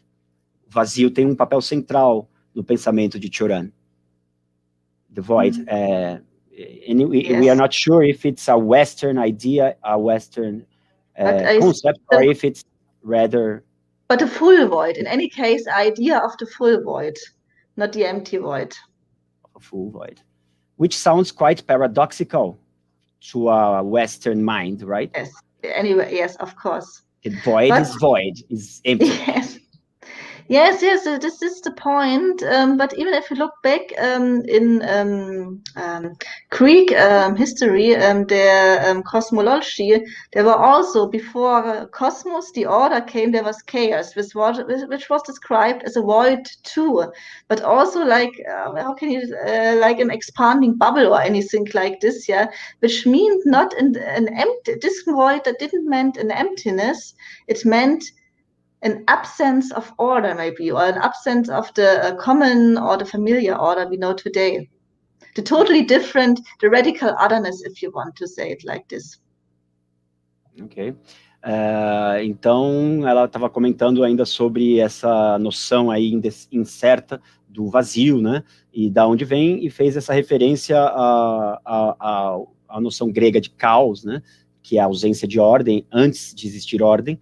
O vazio tem papel central no pensamento de Cioran. The void. And we are not sure if it's a Western idea, a Western concept, or if it's rather... But a full void. In any case, idea of the full void, not the empty void. A full void. Which sounds quite paradoxical to a Western mind, right? Yes. Anyway, yes, of course. The void is void, is empty. Yes. Yes, this is the point. But even if you look back in Greek history, their cosmology, there were also, before cosmos, the order came, there was chaos, which was described as a void too. But also, like, how can you, like an expanding bubble or anything like this, yeah? Which means not an empty, this void that didn't mean an emptiness, it meant an absence of order, maybe, or an absence of the common or the familiar order we know today. The totally different, the radical otherness, if you want to say it like this. Ok. Então, ela estava comentando ainda sobre essa noção aí incerta do vazio, né? E da onde vem, e fez essa referência à noção grega de caos, né? Que é a ausência de ordem, antes de existir ordem,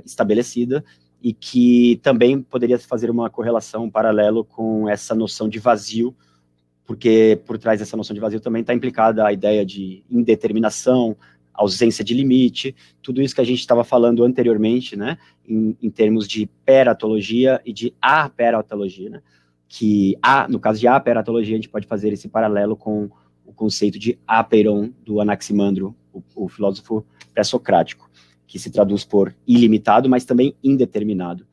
estabelecida, e que também poderia fazer uma correlação, um paralelo com essa noção de vazio, porque por trás dessa noção de vazio também está implicada a ideia de indeterminação, ausência de limite, tudo isso que a gente estava falando anteriormente, né, em termos de peratologia e de aperatologia, né, que no caso de aperatologia, a gente pode fazer esse paralelo com o conceito de apeiron do Anaximandro, o filósofo pré-socrático, que se traduz por ilimitado, mas também indeterminado,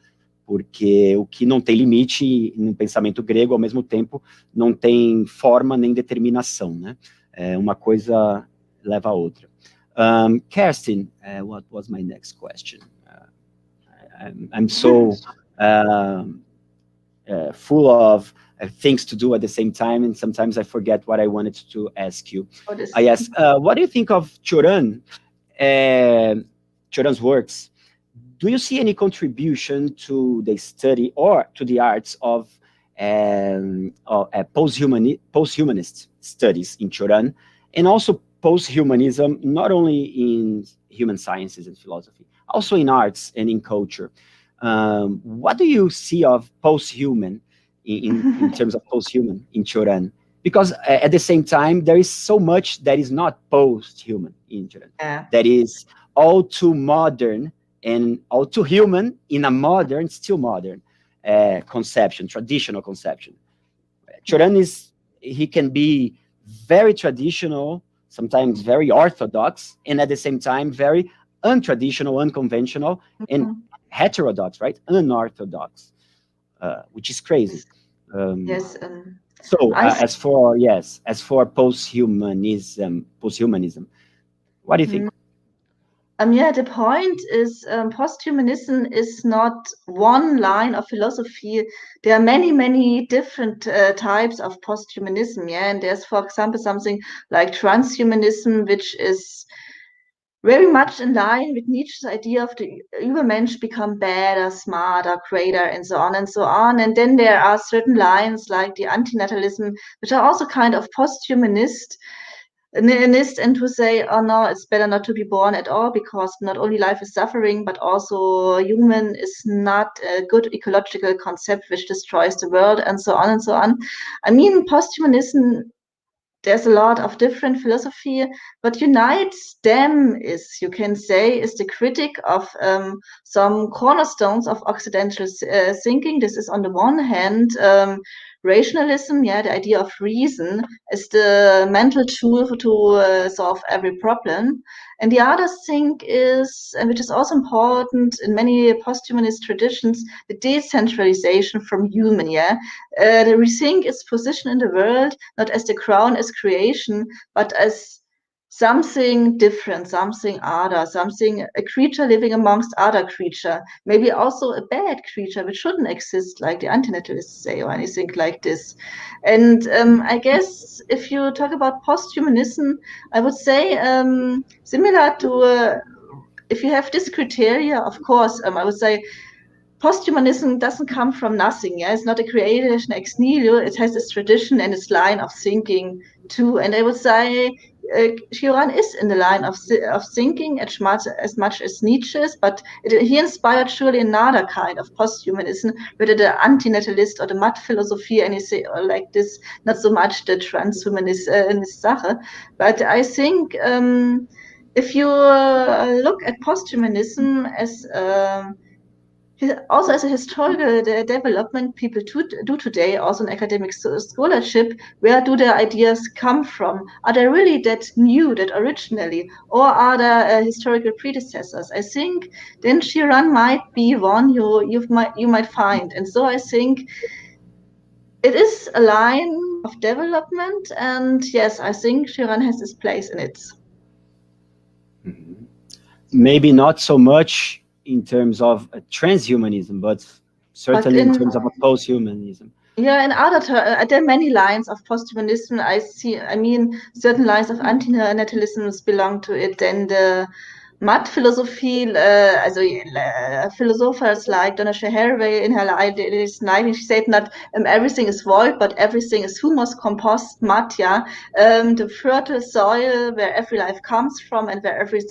porque o que não tem limite no pensamento grego, ao mesmo tempo, não tem forma nem determinação, né? Uma coisa leva a outra. Kerstin, what was my next question? I'm so full of things to do at the same time, and sometimes I forget what I wanted to ask you. Yes, what do you think of Cioran? Cioran's works, do you see any contribution to the study or to the arts of post-humanist studies in Cioran, and also post-humanism, not only in human sciences and philosophy, also in arts and in culture? What do you see of post-human in terms of post-human in Cioran? Because at the same time, there is so much that is not post-human in Cioran, that is all too modern and all too human in a modern, still modern conception, traditional conception. Cioran he can be very traditional, sometimes very orthodox, and at the same time, very untraditional, unconventional, and heterodox, right? Unorthodox, which is crazy. Yes. So as for posthumanism, what do you think? Yeah, the point is posthumanism is not one line of philosophy. There are many, many different types of posthumanism, yeah, and there's, for example, something like transhumanism, which is very much in line with Nietzsche's idea of the Übermensch become better, smarter, greater, and so on and so on. And then there are certain lines like the antinatalism, which are also kind of posthumanist, and who say, oh no, it's better not to be born at all, because not only life is suffering, but also human is not a good ecological concept which destroys the world, and so on and so on. I mean, posthumanism, there's a lot of different philosophy. What unites them is, you can say, is the critic of some cornerstones of Occidental thinking. This is on the one hand rationalism, yeah, the idea of reason is the mental tool to solve every problem. And the other thing is, and which is also important in many posthumanist traditions, the decentralization from human, yeah. The rethink its position in the world, not as the crown as creation, but as something different, something other, something, a creature living amongst other creature, maybe also a bad creature which shouldn't exist, like the antinatalists say, or anything like this. And I guess if you talk about posthumanism, I would say similar to if you have this criteria, of course, I would say posthumanism doesn't come from nothing. Yeah, it's not a creation ex nihilo. It has its tradition and its line of thinking too. And I would say Cioran is in the line of thinking as much as Nietzsche is, but he inspired surely another kind of posthumanism, whether the antinatalist or the mud philosophy, anything like this, not so much the transhumanist Sache. But I think if you look at posthumanism as also as a historical development people do today, also in academic scholarship, where do the ideas come from? Are they really that new, that originally, or are there historical predecessors? I think then Cioran might be one you might find, and so I think it is a line of development, and yes, I think Cioran has his place in it. Maybe not so much in terms of transhumanism, but certainly in terms of a posthumanism. Yeah, in other there are many lines of posthumanism. I mean, certain lines of antinatalism belong to it. Then the mud philosophy, also philosophers like Donna Haraway in her life, she said not everything is void, but everything is humus, compost, mud, yeah. The fertile soil where every life comes from and where every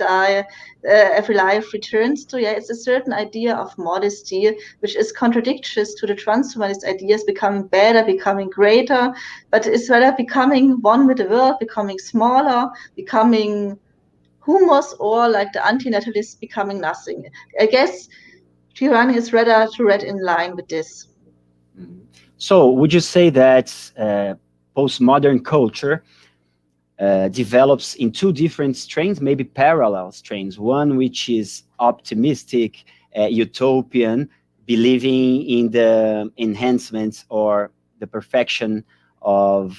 life returns to. Yeah, it's a certain idea of modesty, which is contradictory to the transhumanist ideas, becoming better, becoming greater, but it's rather becoming one with the world, becoming smaller, becoming humus, or like the antinatalists becoming nothing. I guess Cioran is rather to read in line with this. So would you say that postmodern culture develops in two different strains, maybe parallel strains, one which is optimistic, utopian, believing in the enhancement or the perfection of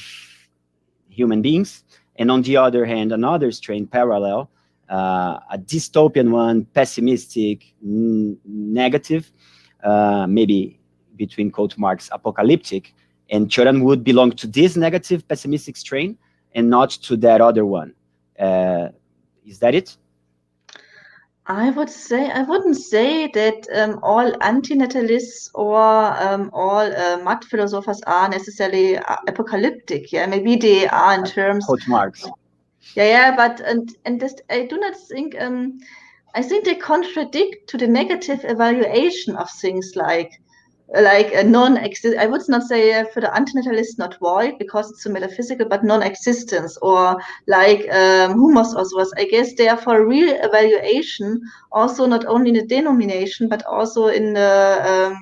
human beings, and on the other hand, another strain, parallel, a dystopian one, pessimistic, negative, maybe between quote marks, apocalyptic, and Cioran would belong to this negative, pessimistic strain and not to that other one. Is that it? I wouldn't say that all antinatalists or all mud philosophers are necessarily apocalyptic. Yeah, maybe they are in terms. Quote marks. Yeah, but and this, I do not think. I think they contradict to the negative evaluation of things like a non-exist. I would not say for the antinatalist not void because it's a metaphysical, but non-existence, or like humus or so. I guess they are for real evaluation, also not only in the denomination but also in the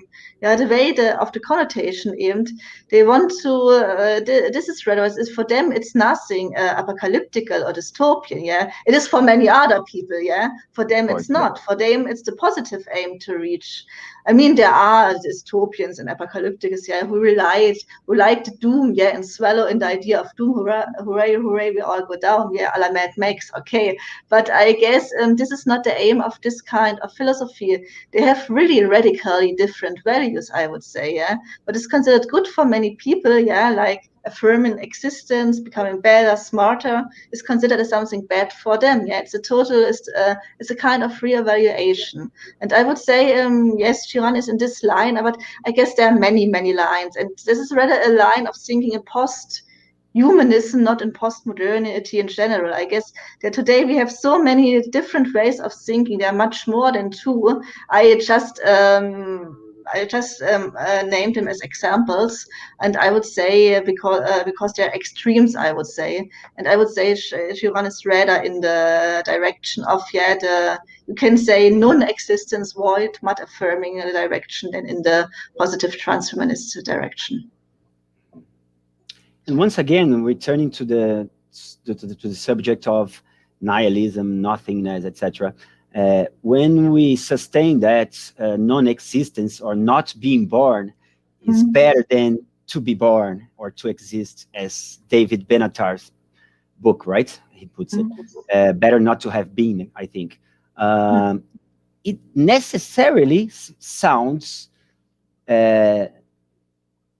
way of the connotation. Even they want to. This is rather is for them. It's nothing apocalyptical or dystopian. Yeah, it is for many other people. Yeah, for them it's not. For them it's the positive aim to reach. I mean, there are dystopians and apocalyptics, yeah, who like the doom, yeah, and swallow in the idea of doom, hooray, hooray, we all go down, yeah, a la Mad Max, okay. But I guess this is not the aim of this kind of philosophy. They have really radically different values, I would say, yeah. But it's considered good for many people, yeah, like affirming existence, becoming better, smarter, is considered as something bad for them. Yeah, it's a kind of reevaluation. And I would say, yes, Cioran is in this line, but I guess there are many, many lines. And this is rather a line of thinking in post-humanism, not in postmodernity in general. I guess that today we have so many different ways of thinking. There are much more than two. I just named them as examples, and I would say because they're extremes, I would say, and I would say Cioran is rather in the direction of you can say non-existence, void, mud affirming direction than in the positive transhumanist direction. And once again, returning to the subject of nihilism, nothingness, etc. When we sustain that non-existence or not being born is better than to be born or to exist, as David Benatar's book, right? He puts it. Better not to have been, I think. It necessarily sounds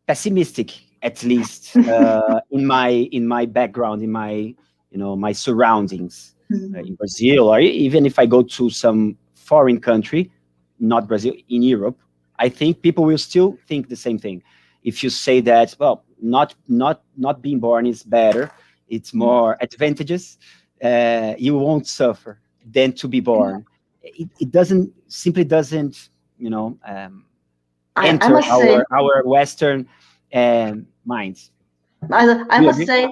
pessimistic, at least in my background, in my my surroundings in Brazil, or even if I go to some foreign country, not Brazil, in Europe, I think people will still think the same thing. If you say that, well, not being born is better, it's more advantageous, you won't suffer than to be born. It simply doesn't, I enter must say, our Western minds. I Do you must agree? say,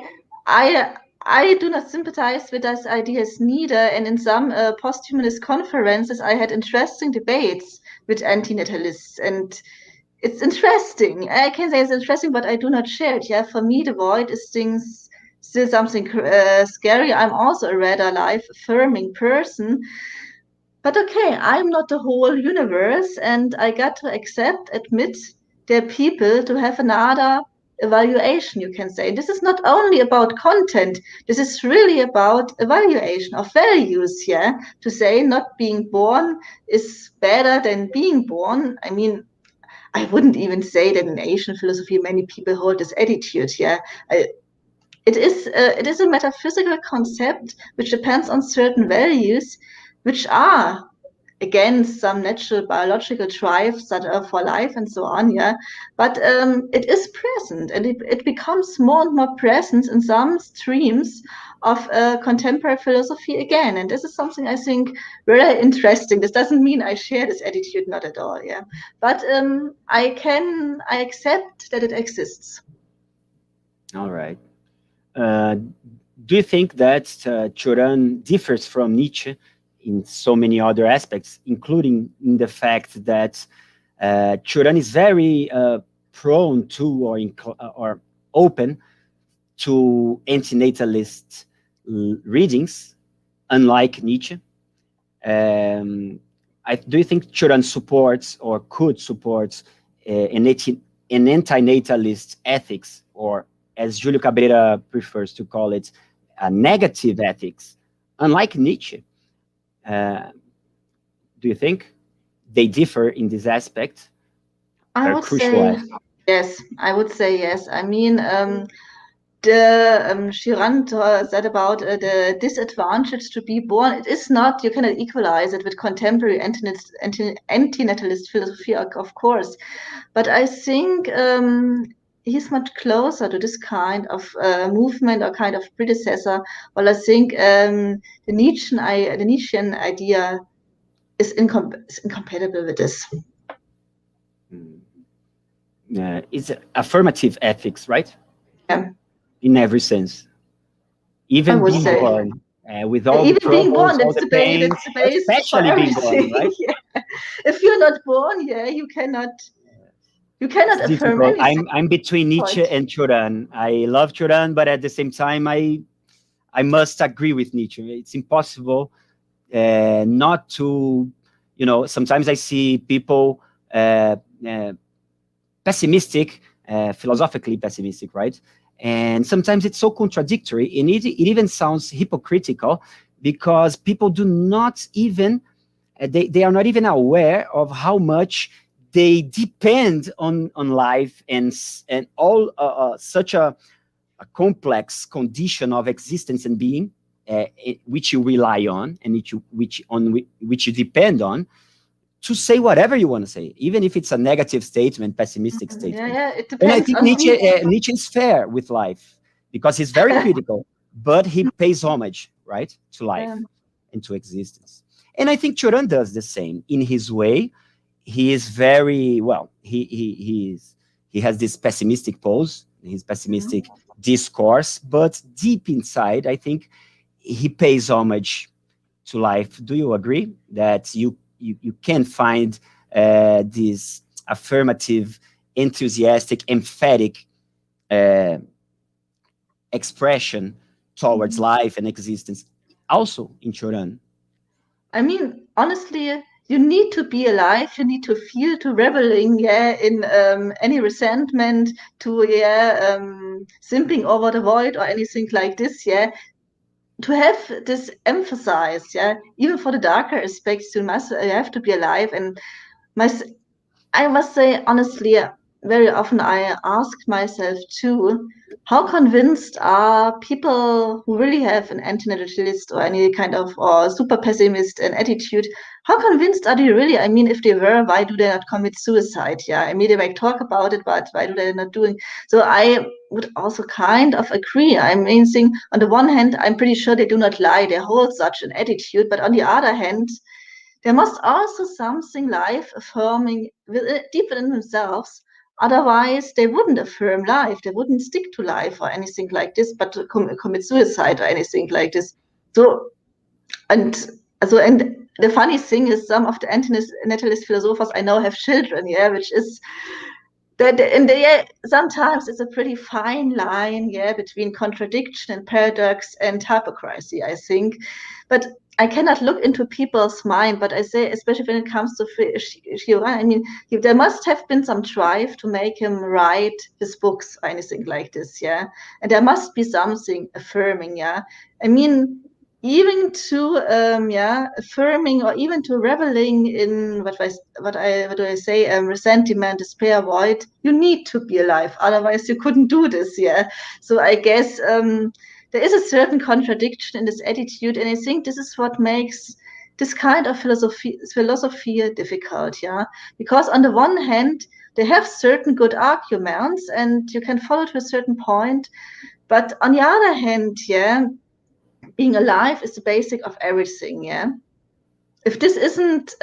I do not sympathize with those ideas neither. And in some post-humanist conferences, I had interesting debates with anti-natalists, and it's interesting. I can say it's interesting, but I do not share it. Yeah, for me, the void is things still something scary. I'm also a rather life-affirming person. But okay, I'm not the whole universe, and I got to admit there are people to have another evaluation, you can say. This is not only about content, this is really about evaluation of values, yeah? To say not being born is better than being born. I mean, I wouldn't even say that in Asian philosophy many people hold this attitude, yeah? It is a metaphysical concept which depends on certain values, which are against some natural biological drives that are for life and so on, yeah. But it is present, and it becomes more and more present in some streams of contemporary philosophy again. And this is something I think very interesting. This doesn't mean I share this attitude, not at all, yeah. But I accept that it exists. All right. Do you think that Cioran differs from Nietzsche in so many other aspects, including in the fact that Cioran is very prone to or open to antinatalist readings, unlike Nietzsche? Do you think Cioran supports or could support an antinatalist ethics, or as Julio Cabrera prefers to call it, a negative ethics, unlike Nietzsche? Do you think they differ in this aspect? I Very would crucial say aspect. yes. I would say yes. I mean, the Cioran said about the disadvantage to be born. It is not, you cannot equalize it with contemporary antinatalist philosophy, of course. But I think he's much closer to this kind of movement or kind of predecessor. Well, I think the Nietzschean idea is incompatible with this. It's affirmative ethics, right? Yeah, In every sense, I even would being say. born, with And all the even being born, troubles, all that's the the base, pains, for especially being born, everything. right? Yeah. If you're not born, yeah, you cannot It's affirm difficult. anything. I'm between Nietzsche Right. and Cioran. I love Cioran, but at the same time, I must agree with Nietzsche. It's impossible not to, sometimes I see people pessimistic, philosophically pessimistic, right? And sometimes it's so contradictory, and it even sounds hypocritical, because people do not even, they are not even aware of how much they depend on life and all such a complex condition of existence and being, which you rely on and which you depend on to say whatever you want to say, even if it's a negative statement, pessimistic Yeah, statement. yeah. It And I depends think on who. Nietzsche is fair with life, because he's very critical, but he pays homage, right, to life Um, and to existence. And I think Cioran does the same in his way. He is very well. He has this pessimistic pose, his pessimistic discourse, but deep inside, I think he pays homage to life. Do you agree that you can find this affirmative, enthusiastic, emphatic expression towards life and existence, also in Cioran. I mean, honestly, you need to be alive. You need to feel, to reveling, in any resentment, to simping over the void or anything like this, to have this emphasized, even for the darker aspects, you have to be alive. And I must say, honestly, very often I ask myself too, how convinced are people who really have an anti-natalist or any kind of or super pessimist an attitude? How convinced are they really? I mean, if they were, why do they not commit suicide? I mean, they might talk about it, but why do they not doing? So I would also kind of agree. I mean, on the one hand, I'm pretty sure they do not lie. They hold such an attitude, but on the other hand, there must also something life affirming deep in themselves. Otherwise, they wouldn't affirm life. They wouldn't stick to life or anything like this, but to commit suicide or anything like this. And the funny thing is, some of the anti-natalist philosophers I know have children, which is that, and sometimes it's a pretty fine line, between contradiction and paradox and hypocrisy, I think. But I cannot look into people's mind, but I say, especially when it comes to Cioran, I mean, there must have been some drive to make him write his books or anything like this, and there must be something affirming, I mean, even to affirming or even to reveling in what do I say, resentment, despair, void, you need to be alive, otherwise you couldn't do this. So I guess there is a certain contradiction in this attitude, and I think this is what makes this kind of philosophy difficult, because on the one hand they have certain good arguments and you can follow to a certain point, but on the other hand, being alive is the basic of everything, if this isn't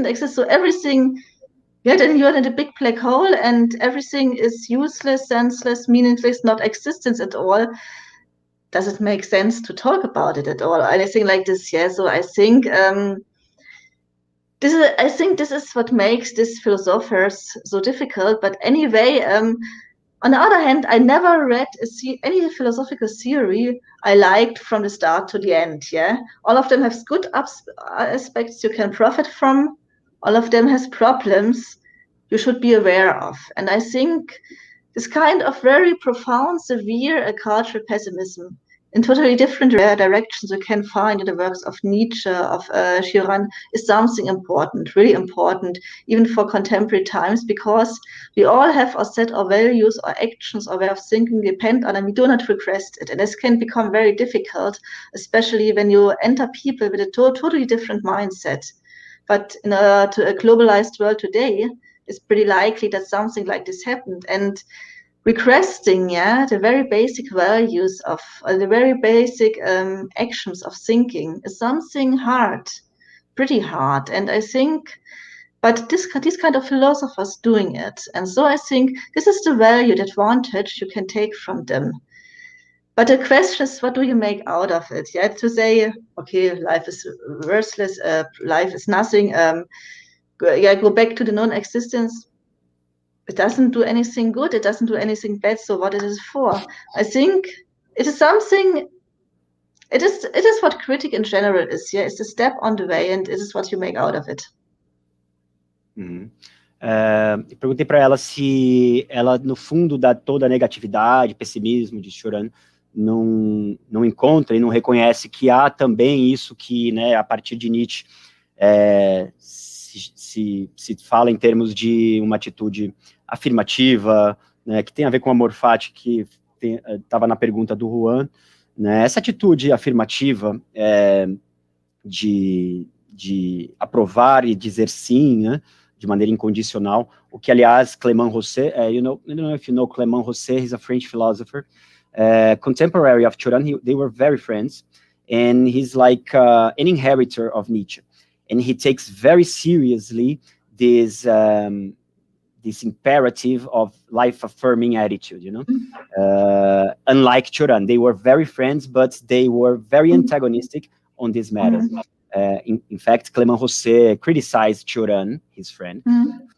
exist, so everything, then you're in a big black hole and everything is useless, senseless, meaningless, not existence at all. Does it make sense to talk about it at all, or anything like this? So I think this is what makes these philosophers so difficult. But anyway, on the other hand, I never read any philosophical theory I liked from the start to the end, All of them have good aspects you can profit from. All of them has problems you should be aware of. And I think this kind of very profound, severe cultural pessimism in totally different directions you can find in the works of Nietzsche, of Cioran, is something important, really important, even for contemporary times, because we all have a set of values or actions or way of thinking depend on, and we do not regress it. And this can become very difficult, especially when you enter people with a totally different mindset. But to a globalized world today, it's pretty likely that something like this happened. And requesting, the very basic values of the very basic actions of thinking is something hard, pretty hard. And I think, but these kind of philosophers doing it. And so I think this is the value, the advantage you can take from them. But the question is, what do you make out of it? To say, okay, life is worthless, life is nothing, go back to the non-existence. It doesn't do anything good, it doesn't do anything bad, so what is it for? I think it is something, it is what critic in general is, it's a step on the way, and it is what you make out of it. Perguntei para ela se ela, no fundo, da toda a negatividade, pessimismo de Cioran, não encontra e não reconhece que há também isso que, a partir de Nietzsche, se fala em termos de uma atitude afirmativa, que tem a ver com amor fati, que estava na pergunta do Juan, essa atitude afirmativa de aprovar e dizer sim, de maneira incondicional, o que, aliás, Clément Rosset, I don't know if you know Clément Rosset, he's a French philosopher, contemporary of Cioran, they were very friends, and he's like an inheritor of Nietzsche, and he takes very seriously this imperative of life-affirming attitude, unlike Cioran, they were very friends, but they were very antagonistic on this matter. In fact, Clément Rosset criticized Cioran, his friend,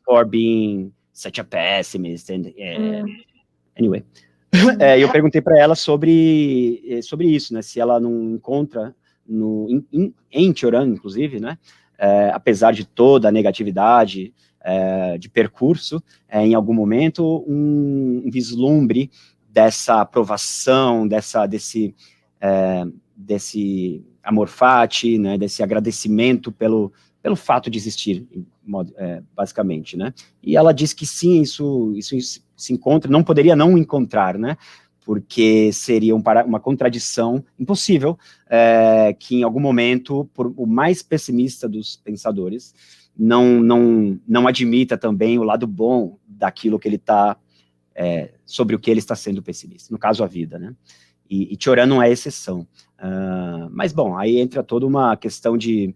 for being such a pessimist. And anyway, Eu perguntei para ela sobre isso, né? Se ela não encontra em Cioran, inclusive, né? Apesar de toda a negatividade de percurso, em algum momento um vislumbre dessa aprovação, desse amor fati, né? Desse agradecimento pelo fato de existir, basicamente, né? E ela diz que sim, isso se encontra, não poderia não encontrar, né? Porque seria uma contradição impossível, que em algum momento, por o mais pessimista dos pensadores, não admita também o lado bom daquilo que ele está, sobre o que ele está sendo pessimista, no caso a vida, né? E Cioran não é exceção. Mas, bom, aí entra toda uma questão de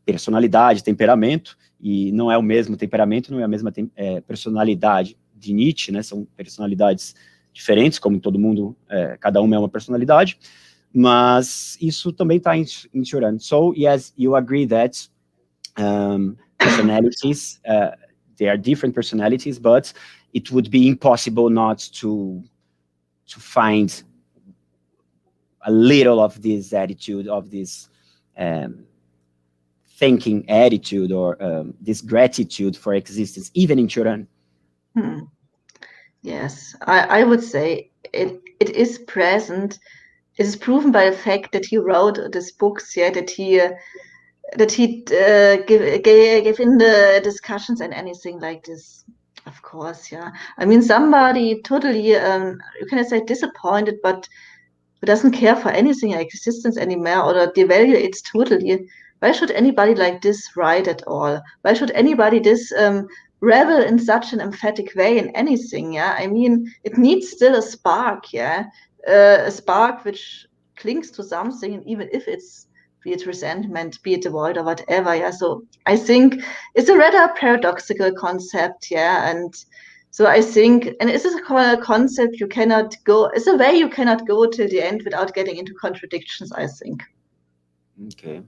personalidade, temperamento, e não é o mesmo temperamento, não é a mesma personalidade de Nietzsche, né? São personalidades diferentes, como todo mundo, cada uma é uma personalidade, mas isso também está em Cioran. So, yes, you agree that personalities, they are different personalities, but it would be impossible not to find a little of this attitude, of this thinking attitude, or this gratitude for existence, even in Cioran. Yes, I would say it is present. It is proven by the fact that he wrote these books, yeah, that he gave in the discussions and anything like this. Of course, yeah. I mean, somebody totally, you can say disappointed, but who doesn't care for anything like existence anymore or devaluates totally. Why should anybody like this write at all? Why should anybody this revel in such an emphatic way in anything? Yeah, I mean, it needs still a spark. Yeah, a spark which clings to something, even if it's, be it resentment, be it the void or whatever. Yeah, so I think it's a rather paradoxical concept. Yeah, and so I think, and this is a concept you cannot go, it's a way you cannot go till the end without getting into contradictions, I think. Okay.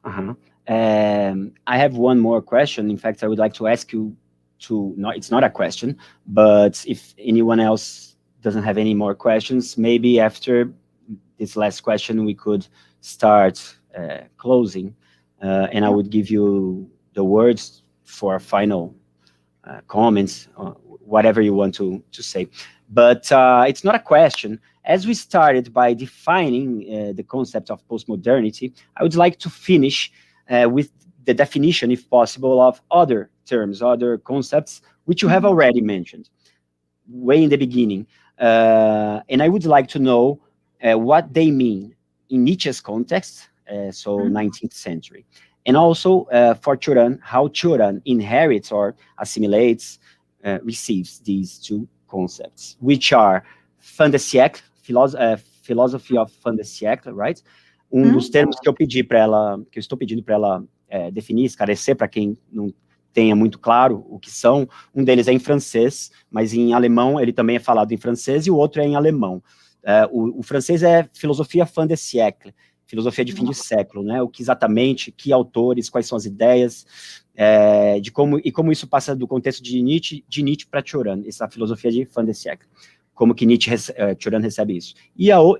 I have one more question. In fact, I would like to ask you it's not a question, but if anyone else doesn't have any more questions, maybe after this last question, we could start closing, and I would give you the words for final comments, whatever you want to say. But it's not a question. As we started by defining the concept of postmodernity, I would like to finish with the definition, if possible, of other terms, other concepts, which you have already mentioned way in the beginning. And I would like to know what they mean in Nietzsche's context, so 19th century. And also for Cioran, how Cioran inherits or assimilates, receives these two concepts, which are fin de siècle, philosophy of fin de siècle, right? Dos termos que eu estou pedindo para ela definir, esclarecer para quem não tenha muito claro o que são. Um deles é em francês, mas em alemão ele também é falado em francês, e o outro é em alemão. O francês é filosofia fin de siècle, filosofia de fim de século, né? O que exatamente, que autores, quais são as ideias, como isso passa do contexto de Nietzsche para Cioran, essa filosofia de fin de siècle. Como que Cioran recebe isso.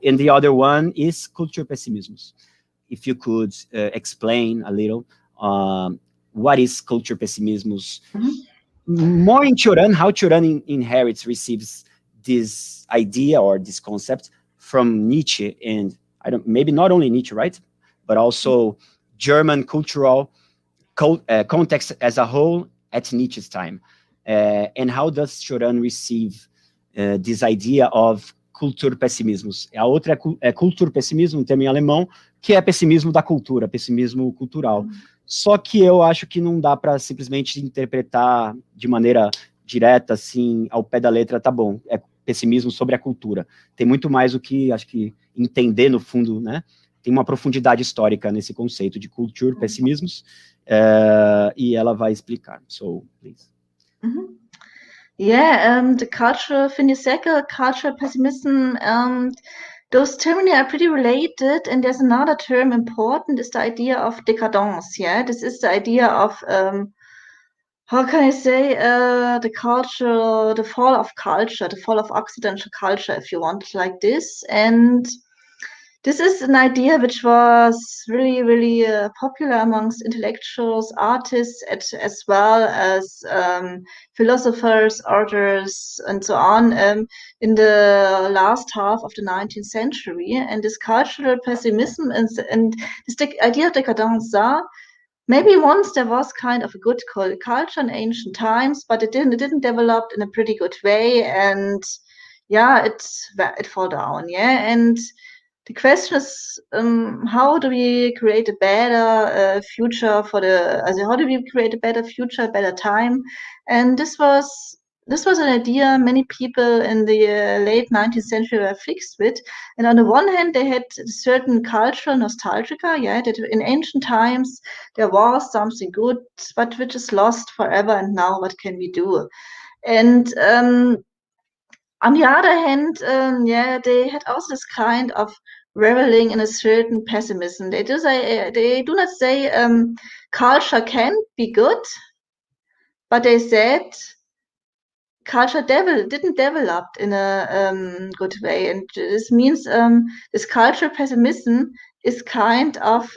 And the other one is culture pessimismus. If you could explain a little what is culture pessimismus, more in Cioran, how Cioran receives this idea or this concept from Nietzsche, and maybe not only Nietzsche, right, but also German cultural context as a whole at Nietzsche's time. And how does Cioran receive this idea of Kulturpessimismus? A outra é Kulturpessimismus, um termo em alemão, que é pessimismo da cultura, pessimismo cultural. Só que eu acho que não dá para simplesmente interpretar de maneira direta, assim, ao pé da letra, tá bom, é pessimismo sobre a cultura. Tem muito mais o que, acho que, entender no fundo, né? Tem uma profundidade histórica nesse conceito de Kulturpessimismus, e ela vai explicar. So, please. Yeah, the cultural finisseckel, cultural pessimism, those terms are pretty related, and there's another term important, is the idea of décadence. Yeah, this is the idea of how can I say, the culture, the fall of culture, the fall of Occidental culture, if you want it like this. And this is an idea which was really, really popular amongst intellectuals, artists, as well as philosophers, authors, and so on, in the last half of the 19th century. And this cultural pessimism and this idea of decadence, maybe once there was kind of a good culture in ancient times, but it didn't develop in a pretty good way, and yeah, it fell down, yeah. And the question is, how do we create a better future for how do we create a better future, a better time? And this was an idea many people in the late 19th century were fixed with. And on the one hand, they had a certain cultural nostalgia, yeah, that in ancient times there was something good, but which is lost forever, and now what can we do? And on the other hand, yeah, they had also this kind of reveling in a certain pessimism. They do not say culture can be good, but they said culture didn't develop in a good way, and this means this cultural pessimism is kind of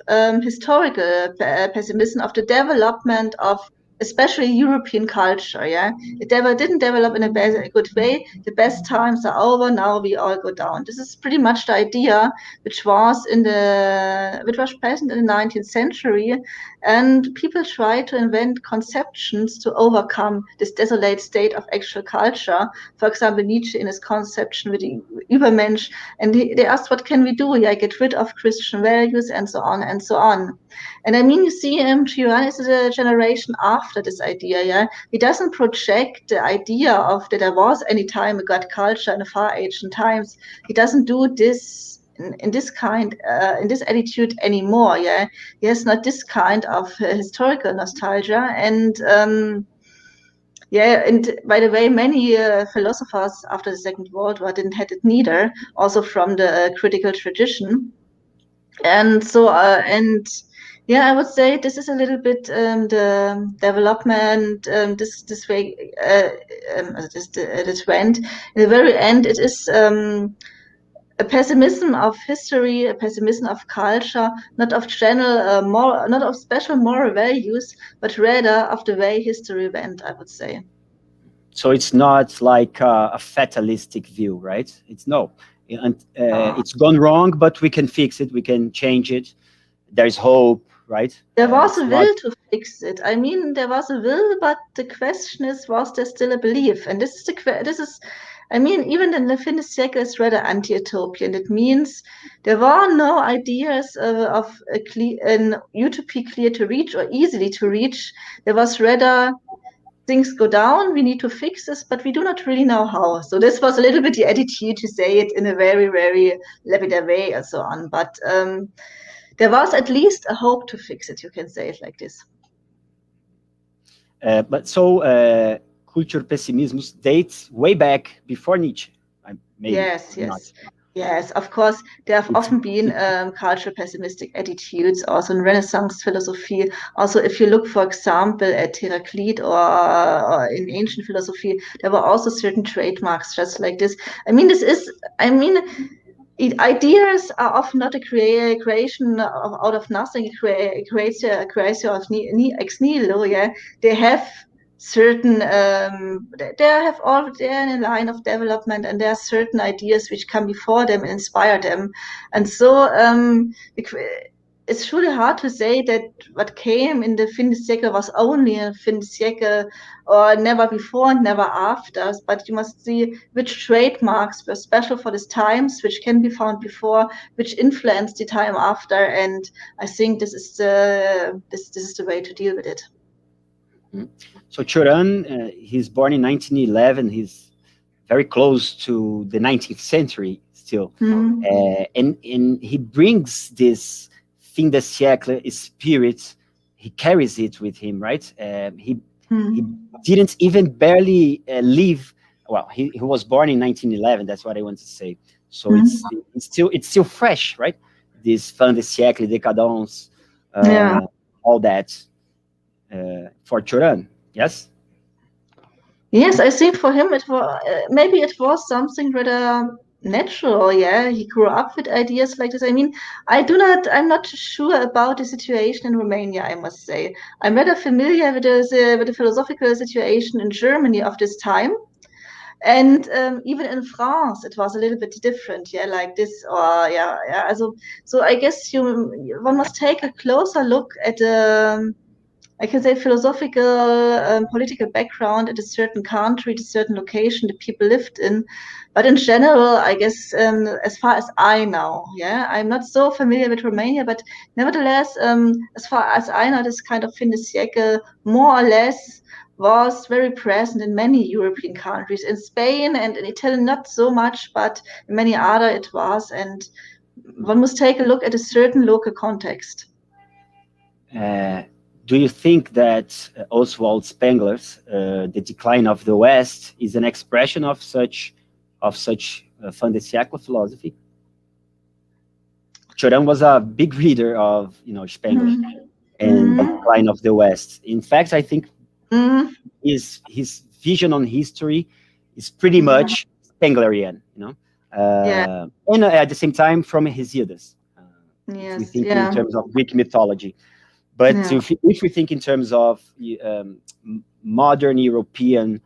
historical pessimism of the development of especially European culture. Yeah, it didn't develop in a good way. The best times are over. Now we all go down. This is pretty much the idea which was present in the 19th century, and people try to invent conceptions to overcome this desolate state of actual culture. For example, Nietzsche in his conception with the Übermensch, and they asked, what can we do? Yeah, get rid of Christian values and so on and so on. And I mean, you see, Cioran is a generation after this idea. Yeah, he doesn't project the idea of that there was any time a god culture in the far ancient times. He doesn't do this in this attitude anymore. Yeah, he has not this kind of historical nostalgia. And yeah, and by the way, many philosophers after the Second World War didn't have it neither, also from the critical tradition. And so and yeah, I would say this is a little bit the development, this way, this went. In the very end, it is a pessimism of history, a pessimism of culture, not of general, not of special moral values, but rather of the way history went, I would say. So it's not like a fatalistic view, right? It's no, and it's gone wrong, but we can fix it. We can change it. There's hope, right? There was a will to fix it. I mean, there was a will, but the question is, was there still a belief? And this is, I mean, even in the Finnish is rather anti-utopian. It means there were no ideas of an utopia clear to reach or easily to reach. There was rather things go down, we need to fix this, but we do not really know how. So this was a little bit the attitude to say it in a very, very lapidary way and so on. But there was at least a hope to fix it. You can say it like this. But so culture pessimism dates way back before Nietzsche. Maybe yes, yes. Not. Yes, of course, there have often been cultural pessimistic attitudes also in Renaissance philosophy. Also, if you look, for example, at Heraclit or in ancient philosophy, there were also certain trademarks just like this. I mean, ideas are often not a creation out of nothing, a creation of ex nihilo. Yeah, they have certain they're in a line of development, and there are certain ideas which come before them and inspire them. And so it's truly hard to say that what came in the fin de siècle was only a fin de siècle, or never before and never after, but you must see which trademarks were special for these times, which can be found before, which influenced the time after. And I think this is the way to deal with it. So Cioran, he's born in 1911. He's very close to the 19th century still. And he brings this fin de siècle spirit. He carries it with him, right? He didn't even barely live. Well, he was born in 1911. That's what I want to say. So it's still fresh, right? This fin de siècle, décadence, all that for Cioran. Yes? Yes, I think for him it was maybe it was something rather natural. Yeah, he grew up with ideas like this. I mean, I'm not sure about the situation in Romania, I must say. I'm rather familiar with the philosophical situation in Germany of this time. And even in France, it was a little bit different, yeah, like this, or yeah. So I guess one must take a closer look at I can say philosophical, political background at a certain country, a certain location the people lived in. But in general, I guess, as far as I know, yeah, I'm not so familiar with Romania, but nevertheless, as far as I know, this kind of fin de siècle, more or less, was very present in many European countries. In Spain and in Italy, not so much, but in many other it was. And one must take a look at a certain local context. Do you think that Oswald Spengler's The Decline of the West is an expression of such fin de siècle philosophy? Cioran was a big reader of Spengler and The Decline of the West. In fact, I think his vision on history is pretty much Spenglerian, and at the same time from Hesiodus. If we think in terms of Greek mythology. But if we think in terms of modern European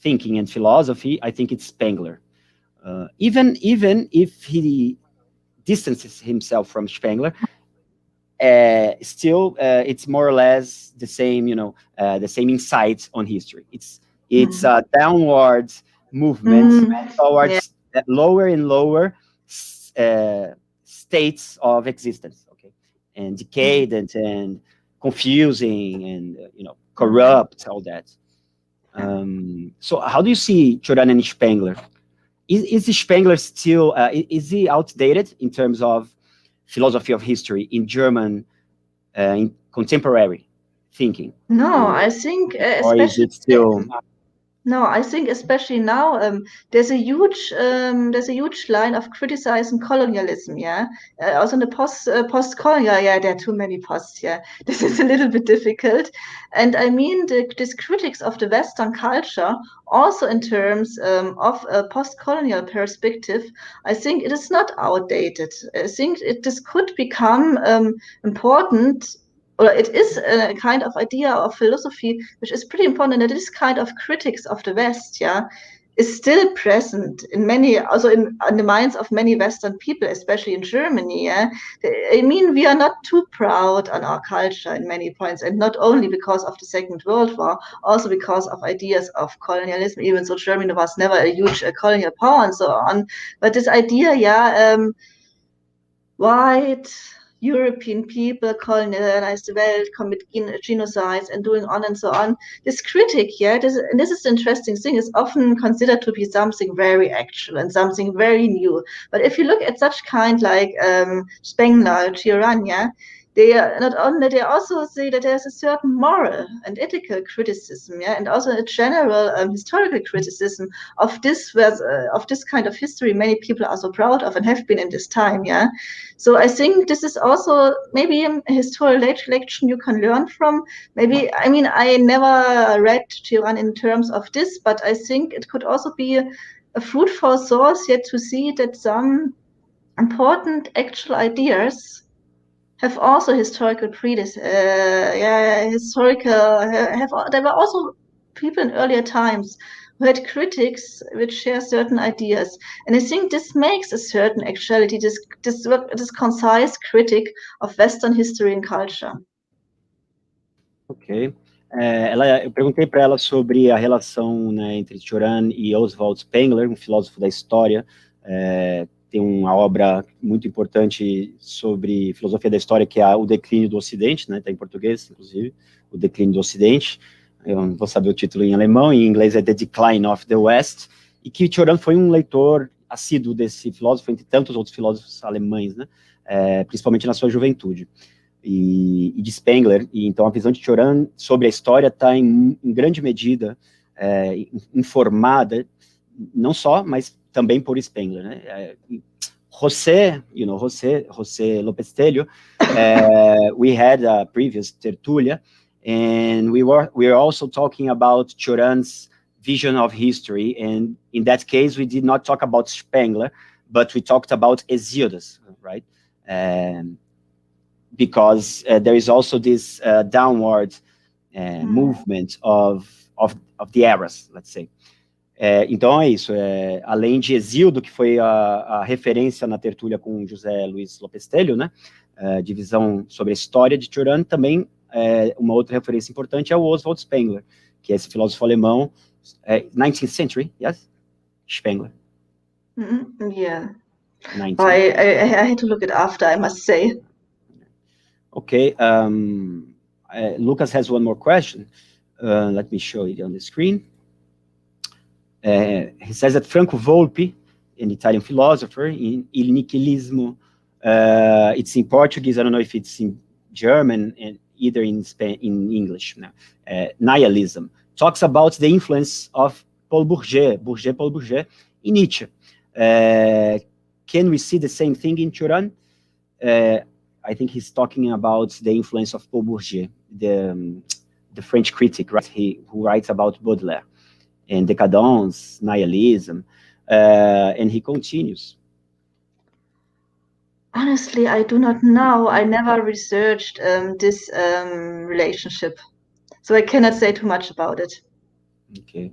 thinking and philosophy, I think it's Spengler. Even if he distances himself from Spengler, still it's more or less the same, the same insight on history. It's a downward movement towards lower and lower states of existence, okay, and decadent and confusing and corrupt, all that. So how do you see Cioran and Spengler? Is Spengler still is he outdated in terms of philosophy of history in German in contemporary thinking? No, I think or is it still? No, I think especially now there's a huge line of criticizing colonialism. Yeah, also in the post-colonial. Yeah, there are too many posts. Yeah, this is a little bit difficult. And I mean, this critics of the Western culture, also in terms of a post-colonial perspective, I think it is not outdated. I think this could become important, or it is a kind of idea of philosophy which is pretty important, that this kind of critics of the West, yeah, is still present in many, also in the minds of many Western people, especially in Germany. Yeah, I mean, we are not too proud on our culture in many points, and not only because of the Second World War, also because of ideas of colonialism. Even so, Germany was never a huge colonial power and so on. But this idea, yeah, white European people colonize the world, commit genocides, and doing on and so on. This critic, yeah, and this is the interesting thing, is often considered to be something very actual and something very new. But if you look at such kind like Spengler, Cioran, yeah, they also say that there's a certain moral and ethical criticism, yeah, and also a general historical criticism of this kind of history many people are so proud of and have been in this time, yeah. So I think this is also maybe a historical lection you can learn from. Maybe, I mean, I never read Cioran in terms of this, but I think it could also be a fruitful source yet to see that some important actual ideas have also historical there were also people in earlier times who had critics which share certain ideas, and I think this makes a certain actuality, this concise critic of Western history and culture. Ok. Eu perguntei para ela sobre a relação, né, entre Cioran e Oswald Spengler, um filósofo da história. Tem uma obra muito importante sobre filosofia da história, que é O Declínio do Ocidente, né, está em português, inclusive, O Declínio do Ocidente. Eu não vou saber o título em alemão, em inglês é The Decline of the West, e que Cioran foi um leitor assíduo desse filósofo, entre tantos outros filósofos alemães, né, principalmente na sua juventude. E de Spengler, e então a visão de Cioran sobre a história está em grande medida informada, não só, mas também por Spengler, né? José Lopez Telho, we had a previous tertulia, And we were also talking about Cioran's vision of history, and in that case, we did not talk about Spengler, but we talked about Hesiodus, right? Because there is also this downward movement of the eras, let's say. Então é isso, além de Hesíodo, que foi a referência na tertúlia com José Luiz Lopestelho, né, divisão sobre a história de Cioran, também uma outra referência importante é o Oswald Spengler, que é esse filósofo alemão, 19th century, yes? Spengler. Yeah. I had to look it after, I must say. Okay, Lucas has one more question. Let me show it on the screen. He says that Franco Volpi, an Italian philosopher, in Il Nihilismo, it's in Portuguese, I don't know if it's in German, and either in English, Nihilism, talks about the influence of Paul Bourget in Nietzsche. Can we see the same thing in Cioran? I think he's talking about the influence of Paul Bourget, the French critic, right? Who writes about Baudelaire and decadence, nihilism, and he continues. Honestly, I do not know. I never researched this relationship, so I cannot say too much about it. Okay.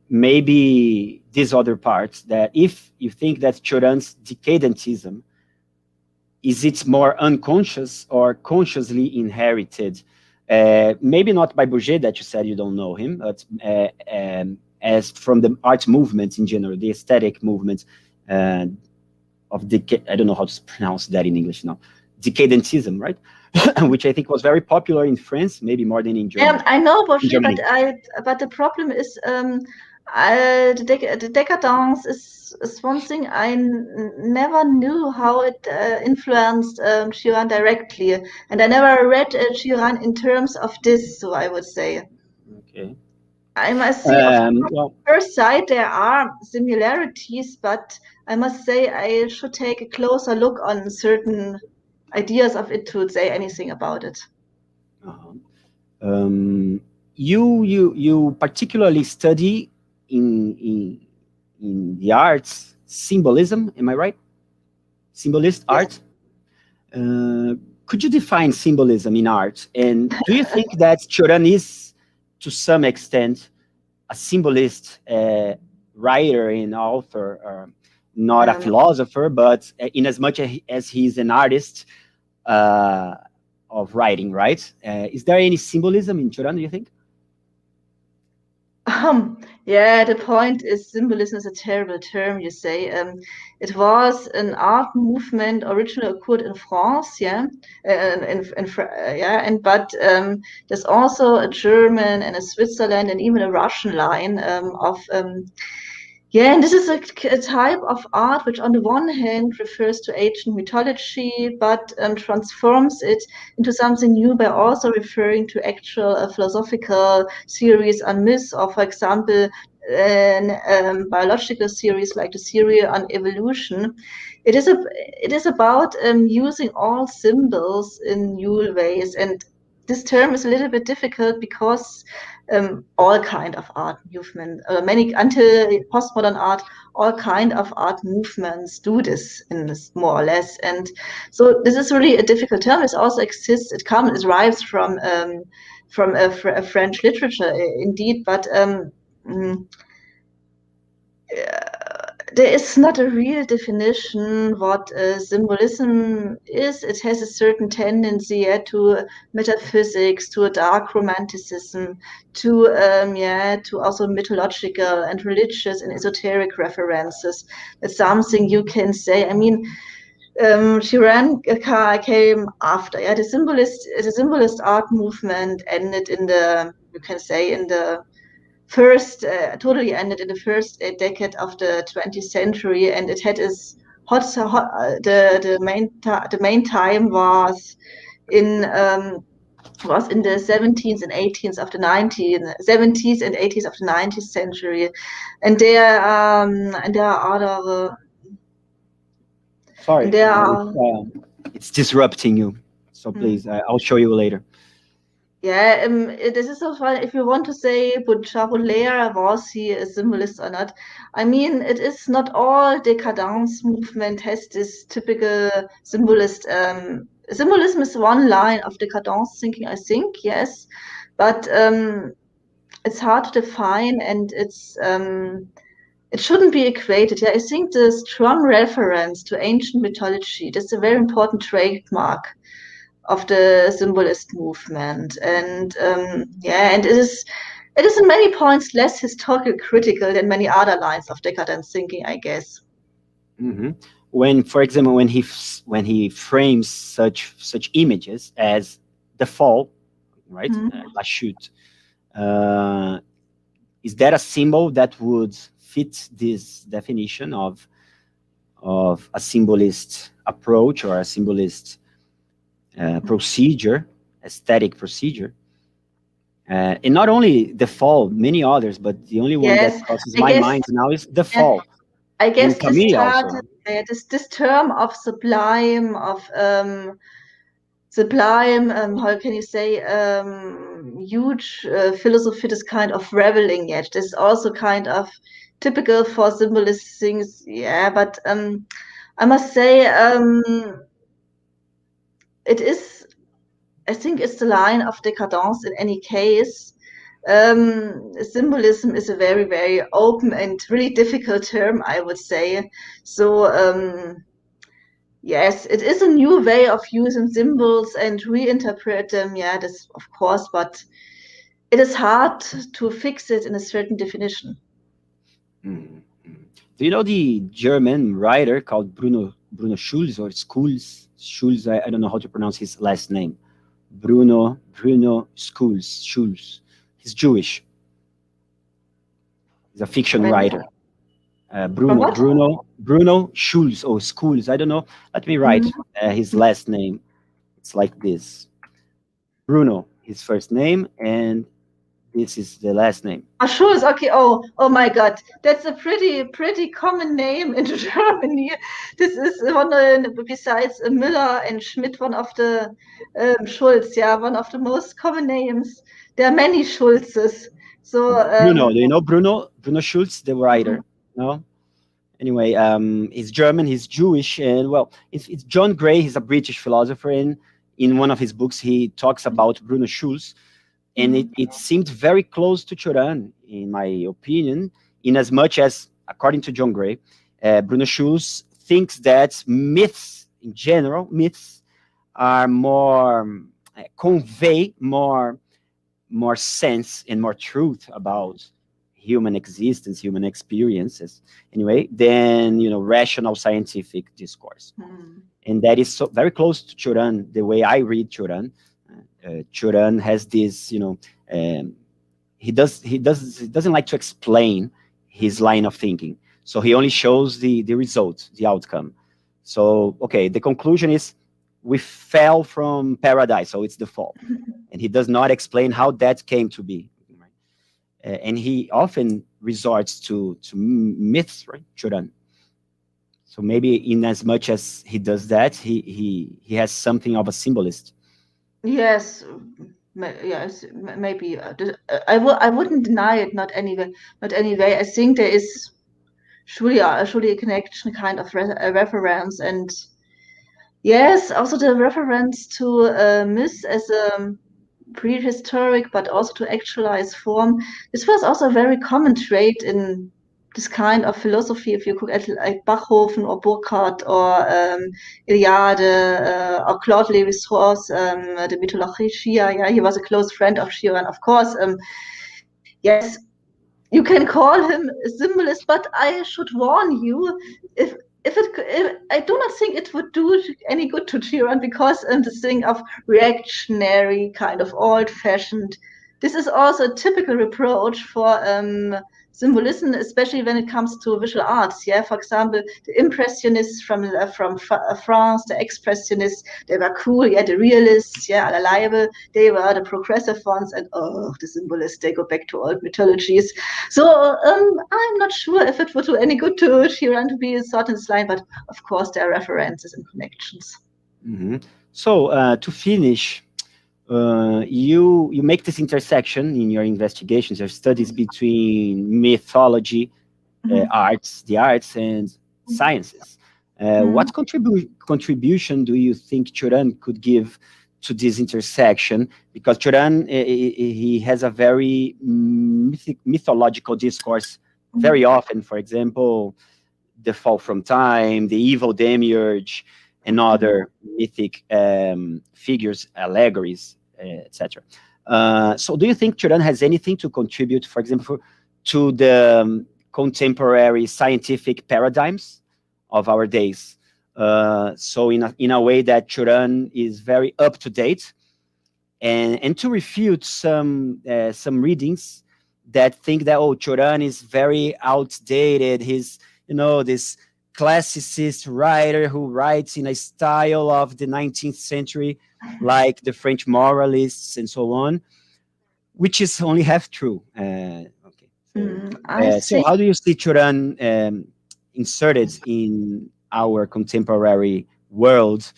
Maybe these other parts, that if you think that Cioran's decadentism, is it more unconscious or consciously inherited? Maybe not by Bourget, that you said you don't know him, but as from the art movement in general, the aesthetic movement of I don't know how to pronounce that in English now, decadentism, right? Which I think was very popular in France, maybe more than in Germany. I know Bourget, but the problem is the decadence is one thing I never knew how it influenced Cioran directly, and I never read Cioran in terms of this, so I would say. Okay. I must say, well, first sight, there are similarities, but I must say I should take a closer look on certain ideas of it to say anything about it. You particularly study in the arts symbolism, am I right? Symbolist art. Could you define symbolism in art? And do you think that Cioran is, to some extent, a symbolist writer and author, not a philosopher, but in as much as he's an artist of writing, right? Is there any symbolism in Cioran, do you think? Yeah, the point is symbolism is a terrible term, you say. It was an art movement originally occurred in France, yeah, but there's also a German and a Switzerland and even a Russian line of and this is a type of art which on the one hand refers to ancient mythology, but transforms it into something new by also referring to actual philosophical theories on myths, or for example, biological theories like the theory on evolution. It is about using all symbols in new ways, and this term is a little bit difficult because all kind of art movement, until postmodern art, all kind of art movements do this in this more or less, and so this is really a difficult term. It also exists. It derives from a French literature, indeed, but there is not a real definition what symbolism is. It has a certain tendency to metaphysics, to a dark romanticism, to also mythological and religious and esoteric references. It's something you can say. I mean, Cioran came after. Yeah, the symbolist art movement ended in the, you can say, in the totally ended in the first decade of the 20th century, and it had its the main time was in the 70s and 80s of the 70s and 80s of the 19th century, and there are other. Sorry, it's disrupting you. So please, I'll show you later. Yeah, this is so fun. If you want to say Baudelaire, was he a symbolist or not? I mean, it is not all decadence movement has this typical symbolist. Symbolism is one line of decadence thinking, I think, yes, but it's hard to define, and it shouldn't be equated. Yeah, I think the strong reference to ancient mythology, that's a very important trademark of the symbolist movement. And yeah, and it is in many points less historical critical than many other lines of decadent thinking, I guess. When, for example, when he frames such images as the fall, right, la chute, is that a symbol that would fit this definition of a symbolist approach or a symbolist procedure, aesthetic procedure? And not only the fall, many others, but the only one that crosses my mind now is the fall. I guess and Camille also. This term of sublime, how can you say, huge philosophy, this kind of reveling yet. This is also kind of typical for symbolist things. Yeah, but I must say, it is, I think it's the line of decadence in any case. Symbolism is a very, very open and really difficult term, I would say. So, yes, it is a new way of using symbols and reinterpret them. Yeah, this of course, but it is hard to fix it in a certain definition. Do you know the German writer called Bruno Schulz or Schulz? I don't know how to pronounce his last name. Bruno Schulz. He's Jewish. He's a fiction writer. Bruno Schulz or Schools. I don't know. Let me write his last name. It's like this. Bruno, his first name, and this is the last name. Schulz. Okay. Oh my God, that's a pretty common name in Germany. This is one besides Müller and Schmidt, one of the Schulz. Yeah, one of the most common names. There are many Schulzes. So Bruno, do you know Bruno Schulz, the writer? No. Anyway, he's German, he's Jewish, and well, it's John Gray. He's a British philosopher, and in one of his books, he talks about Bruno Schulz, and it seemed very close to Cioran, in my opinion, in as much as, according to John Gray, Bruno Schulz thinks that myths, in general, are more, convey more sense and more truth about human existence, human experiences, anyway, than rational scientific discourse. And that is so very close to Cioran, the way I read Cioran. Cioran has this, he doesn't like to explain his line of thinking, so he only shows the result, the outcome. So okay, the conclusion is we fell from paradise, so it's the fall, and he does not explain how that came to be. And he often resorts to myths, right, Cioran? So maybe in as much as he does that, he has something of a symbolist. Yes, yes, maybe. I wouldn't deny it. Not anyway. I think there is surely a connection, kind of a reference, and yes, also the reference to myth as a prehistoric, but also to actualized form. This was also a very common trait in this kind of philosophy. If you look at like Bachhofen or Borchhardt or Iliade or Claude Lévi-Strauss, the Mythologia. Yeah, he was a close friend of Cioran, of course. Yes, you can call him a symbolist, but I should warn you, if I do not think it would do any good to Cioran, because the thing of reactionary, kind of old-fashioned. This is also a typical reproach for symbolism, especially when it comes to visual arts. Yeah, for example, the Impressionists from France, the Expressionists, they were cool. Yeah, the Realists, yeah, à la Leibe, they were the progressive ones, and the symbolists, they go back to old mythologies. So I'm not sure if it would do any good to Cioran to be a certain line, but of course there are references and connections. So to finish, you make this intersection in your investigations, your studies between mythology, the arts, and sciences. What contribution do you think Cioran could give to this intersection? Because Cioran, he has a very mythological discourse very often. For example, the fall from time, the evil demiurge, and other mythic figures, allegories, etc. So do you think Cioran has anything to contribute, for example, to the contemporary scientific paradigms of our days? So in a way that Cioran is very up to date, and to refute some readings that think that, oh, Cioran is very outdated. He's, this classicist writer who writes in a style of the 19th century, like the French moralists and so on, which is only half true. So how do you see Cioran inserted in our contemporary world,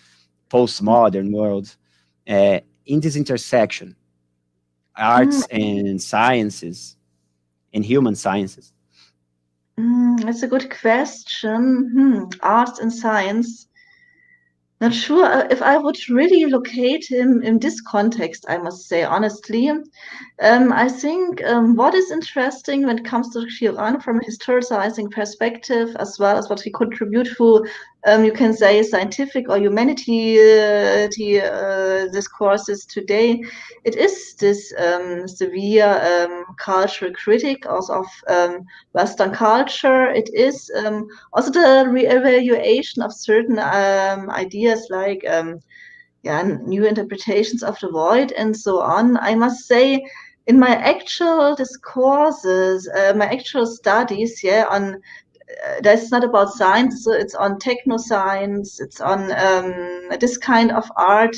postmodern world, in this intersection, arts and sciences and human sciences? That's a good question. Arts and science. Not sure if I would really locate him in this context, I must say, honestly. I think what is interesting when it comes to Cioran from a historicizing perspective, as well as what he contribute to, you can say, scientific or humanity discourses today, it is this severe cultural critic also of Western culture. It is also the re-evaluation of certain ideas like new interpretations of the void and so on. I must say, in my actual discourses, my actual studies, on that's not about science, so it's on techno-science, it's on this kind of art.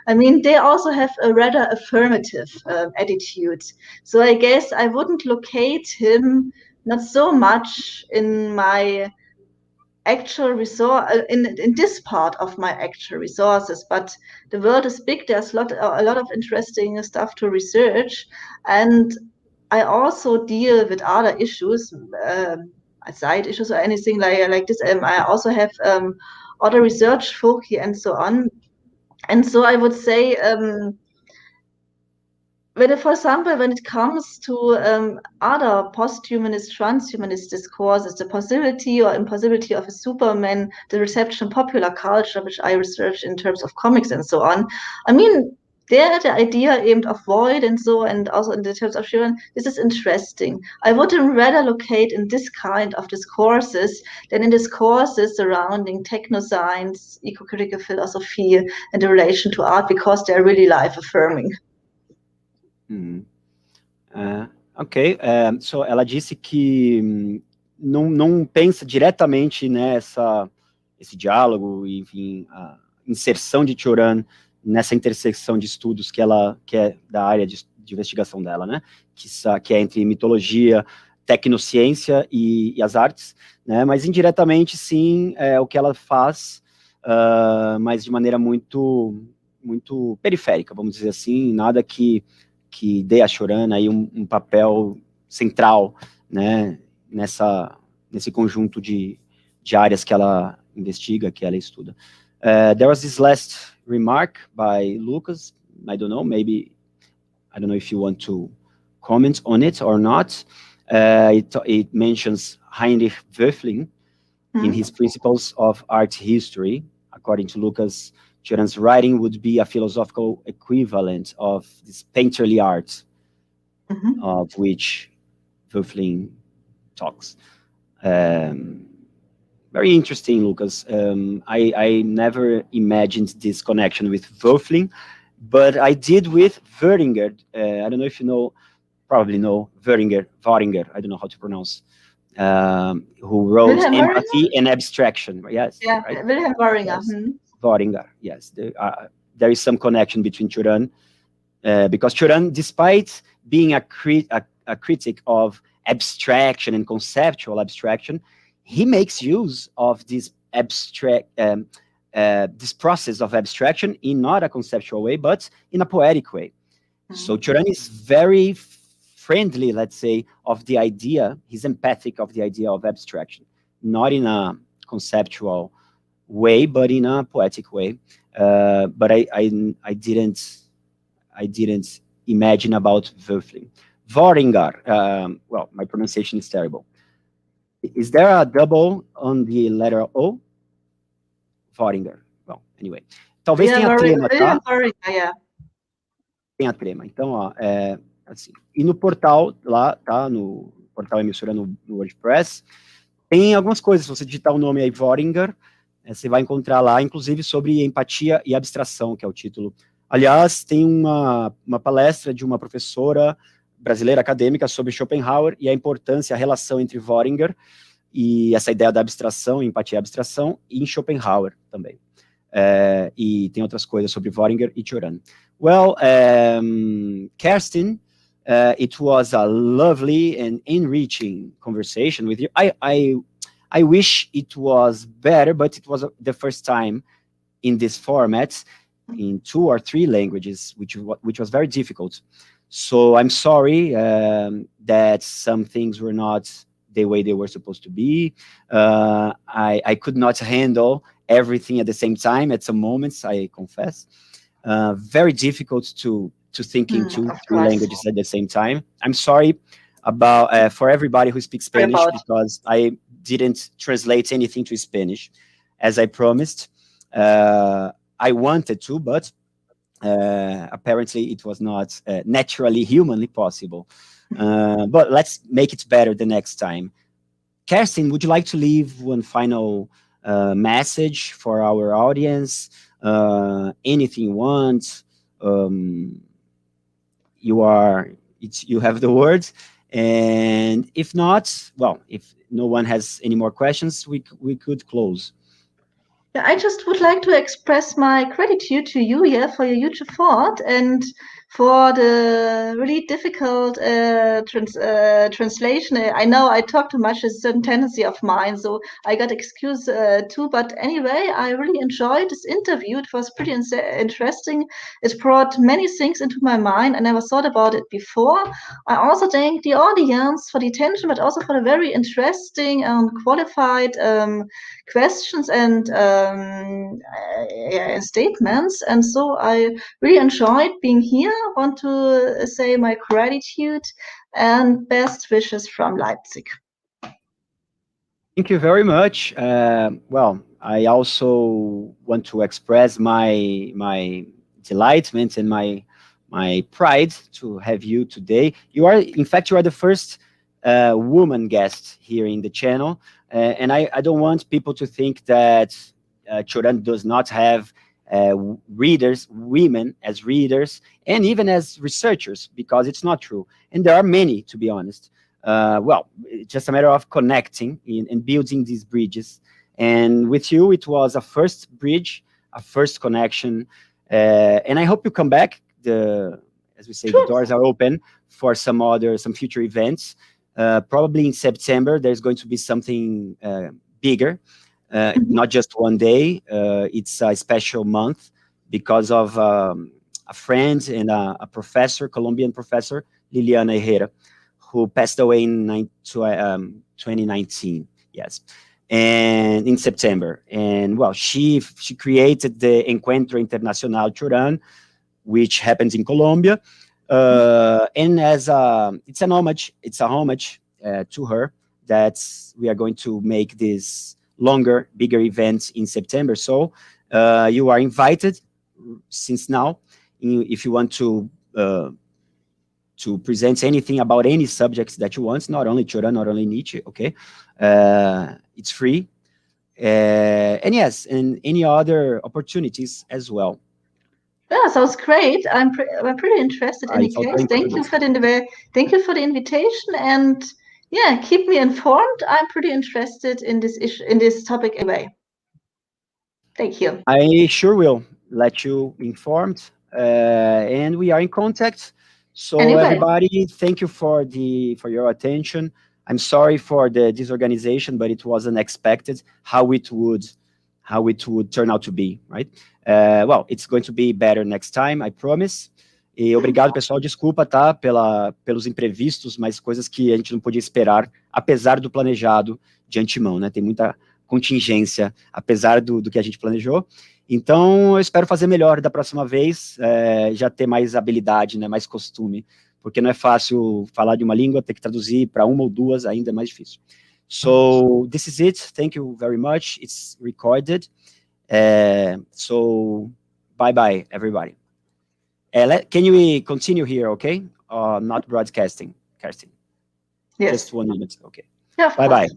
I mean, they also have a rather affirmative attitude. So I guess I wouldn't locate him not so much in my actual resource in this part of my actual resources, but the world is big. There's a lot of interesting stuff to research, and I also deal with other issues, side issues or anything like this. I also have other research focus and so on, and so I would say. For example, when it comes to other post-humanist, transhumanist discourses, the possibility or impossibility of a Superman, the reception popular culture, which I research in terms of comics and so on. I mean, there the idea aimed of void and so, and also in the terms of Cioran, this is interesting. I would rather locate in this kind of discourses than in discourses surrounding technoscience, eco-critical philosophy, and the relation to art, because they're really life-affirming. Ok, so ela disse que não pensa diretamente nessa esse diálogo, enfim, a inserção de Cioran nessa intersecção de estudos que é da área de investigação dela, né? Que é entre mitologia, tecnociência e as artes, né? Mas indiretamente, sim, é o que ela faz, mas de maneira muito periférica, vamos dizer assim, nada que dê a Cioran aí um papel central, né, nesse conjunto de áreas que ela investiga, que ela estuda. There was this last remark by Lucas. I don't know, maybe, I don't know if you want to comment on it or not. It mentions Heinrich Wöffling in his Principles of Art History. According to Lucas, Cioran's writing would be a philosophical equivalent of this painterly art, of which Wöffling talks. Very interesting, Lucas. I never imagined this connection with Wöffling, but I did with Wöhringer. I don't know if you know, probably know Wöhringer, I don't know how to pronounce, who wrote Empathy and Abstraction. Yes. Yeah, right? Wilhelm Wöhringer. Yes. Wöhringer, yes. There is some connection between Cioran, because Cioran, despite being a critic of abstraction and conceptual abstraction, he makes use of this abstract this process of abstraction in not a conceptual way, but in a poetic way. So Cioran is very friendly, let's say, of the idea. He's empathic of the idea of abstraction, not in a conceptual way, but in a poetic way. But I didn't imagine about Wölfling. Voringer. Well, my pronunciation is terrible. Is there a double on the letter O? Voringer. Well, anyway. Talvez Yeah, tenha trema, tá? yeah. Tem a trema. Então, ó, assim. E no portal, lá, tá? No portal E.M.Cioran no WordPress, tem algumas coisas. Se você digitar o nome aí, Voringer, você vai encontrar lá, inclusive, sobre empatia e abstração, que é o título. Aliás, tem uma palestra de uma professora brasileira acadêmica sobre Schopenhauer e a importância, a relação entre Voringer e essa ideia da abstração, empatia e abstração, e em Schopenhauer também. E tem outras coisas sobre Voringer e Cioran. Well, Kerstin, it was a lovely and enriching conversation with you. I wish it was better, but it was the first time in this format in 2 or 3 languages, which was very difficult. So I'm sorry that some things were not the way they were supposed to be. I could not handle everything at the same time at some moments, I confess. Very difficult to think in 2, 3 languages at the same time. I'm sorry about for everybody who speaks Spanish, because I didn't translate anything to Spanish, as I promised. I wanted to, but apparently it was not naturally, humanly possible. But let's make it better the next time. Kerstin, would you like to leave one final message for our audience? Anything you want? You have the words. And if not, well, if no one has any more questions, we could close. Yeah, I just would like to express my gratitude to you, for your huge effort and for the really difficult translation. I know I talk too much, it's a certain tendency of mine, so I got excuse too. But anyway, I really enjoyed this interview. It was pretty interesting. It brought many things into my mind. I never thought about it before. I also thank the audience for the attention, but also for the very interesting and qualified questions and statements. And so I really enjoyed being here. I want to say my gratitude and best wishes from Leipzig. Thank you very much. Well, I also want to express my delightment and my pride to have you today. You are the first woman guest here in the channel, and I don't want people to think that Cioran does not have readers, women as readers, and even as researchers, because it's not true. And there are many, to be honest. Well, it's just a matter of connecting and building these bridges. And with you, it was a first bridge, a first connection. And I hope you come back. As we say, the doors are open for some future events. Probably in September, there's going to be something bigger. Not just one day. It's a special month because of a friend and a professor, Colombian professor, Liliana Herrera, who passed away in 2019. Yes, and in September. And well, she created the Encuentro Internacional Cioran, which happens in Colombia, and it's a homage to her that we are going to make this longer, bigger events in September. So you are invited since now. If you want to present anything about any subjects that you want, not only Cioran, not only Nietzsche, okay? It's free. And yes, and any other opportunities as well. Yeah, sounds great. I'm pretty interested in the case. Thank you for the invitation, and yeah, keep me informed. I'm pretty interested in this topic anyway. Thank you. I sure will let you informed, and we are in contact. So everybody, thank you for your attention. I'm sorry for the disorganization, but it was unexpected how it would how it would turn out to be, right? Well, it's going to be better next time, I promise. E obrigado, pessoal. Desculpa, tá, pelos imprevistos, mas coisas que a gente não podia esperar, apesar do planejado de antemão, né? Tem muita contingência, apesar do que a gente planejou. Então, eu espero fazer melhor da próxima vez, já ter mais habilidade, né, mais costume, porque não é fácil falar de uma língua, ter que traduzir para uma ou duas, ainda é mais difícil. So, this is it. Thank you very much. It's recorded. So, bye-bye, everybody. Can you continue here, okay? Not broadcasting, Kerstin. Yes. Just 1 minute, okay. Yeah, Bye-bye.